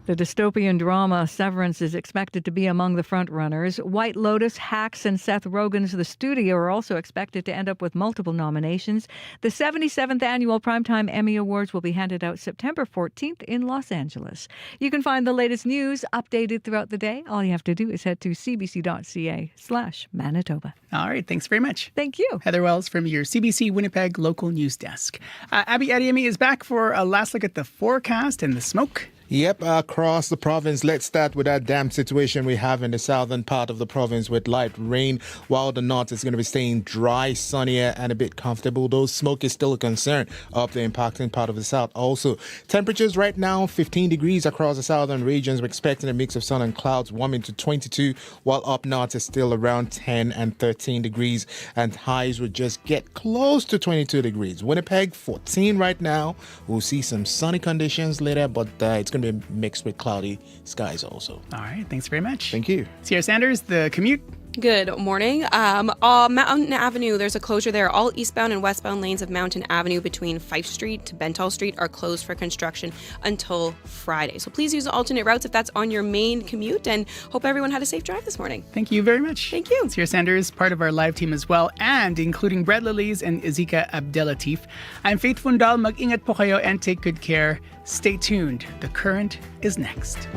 The dystopian drama Severance is expected to be among the frontrunners. White Lotus, Hacks, and Seth Rogen's The Studio are also expected to end up with multiple nominations. The 77th Annual Primetime Emmy Awards will be handed out September 14th in Los Angeles. You can find the latest news updated throughout the day. All you have to do is head to cbc.ca/Manitoba. All right, thanks very much. Thank you. Heather Wells from your CBC Winnipeg local news desk. Abby Adiemi is back for a last look at the forecast and the smoke. Yep, across the province. Let's start with that damp situation we have in the southern part of the province with light rain, while the north is going to be staying dry, sunnier, and a bit comfortable. Though smoke is still a concern up the impacting part of the south also. Temperatures right now, 15 degrees across the southern regions. We're expecting a mix of sun and clouds, warming to 22, while up north is still around 10 and 13 degrees, and highs would just get close to 22 degrees. Winnipeg, 14 right now. We'll see some sunny conditions later, but it's going to be mixed with cloudy skies also. All right, thanks very much. Thank you. Sierra Sanders, the commute. Good morning. Mountain Avenue, there's a closure there. All eastbound and westbound lanes of Mountain Avenue between Fife Street to Bentall Street are closed for construction until Friday. So please use alternate routes if that's on your main commute, and hope everyone had a safe drive this morning. Thank you very much. Thank you. Sierra Sanders, part of our live team as well, and including Brett Lilies and Izika Abdelatif. I'm Faith Fundal. Mag-ingat po kayo and take good care. Stay tuned. The Current is next.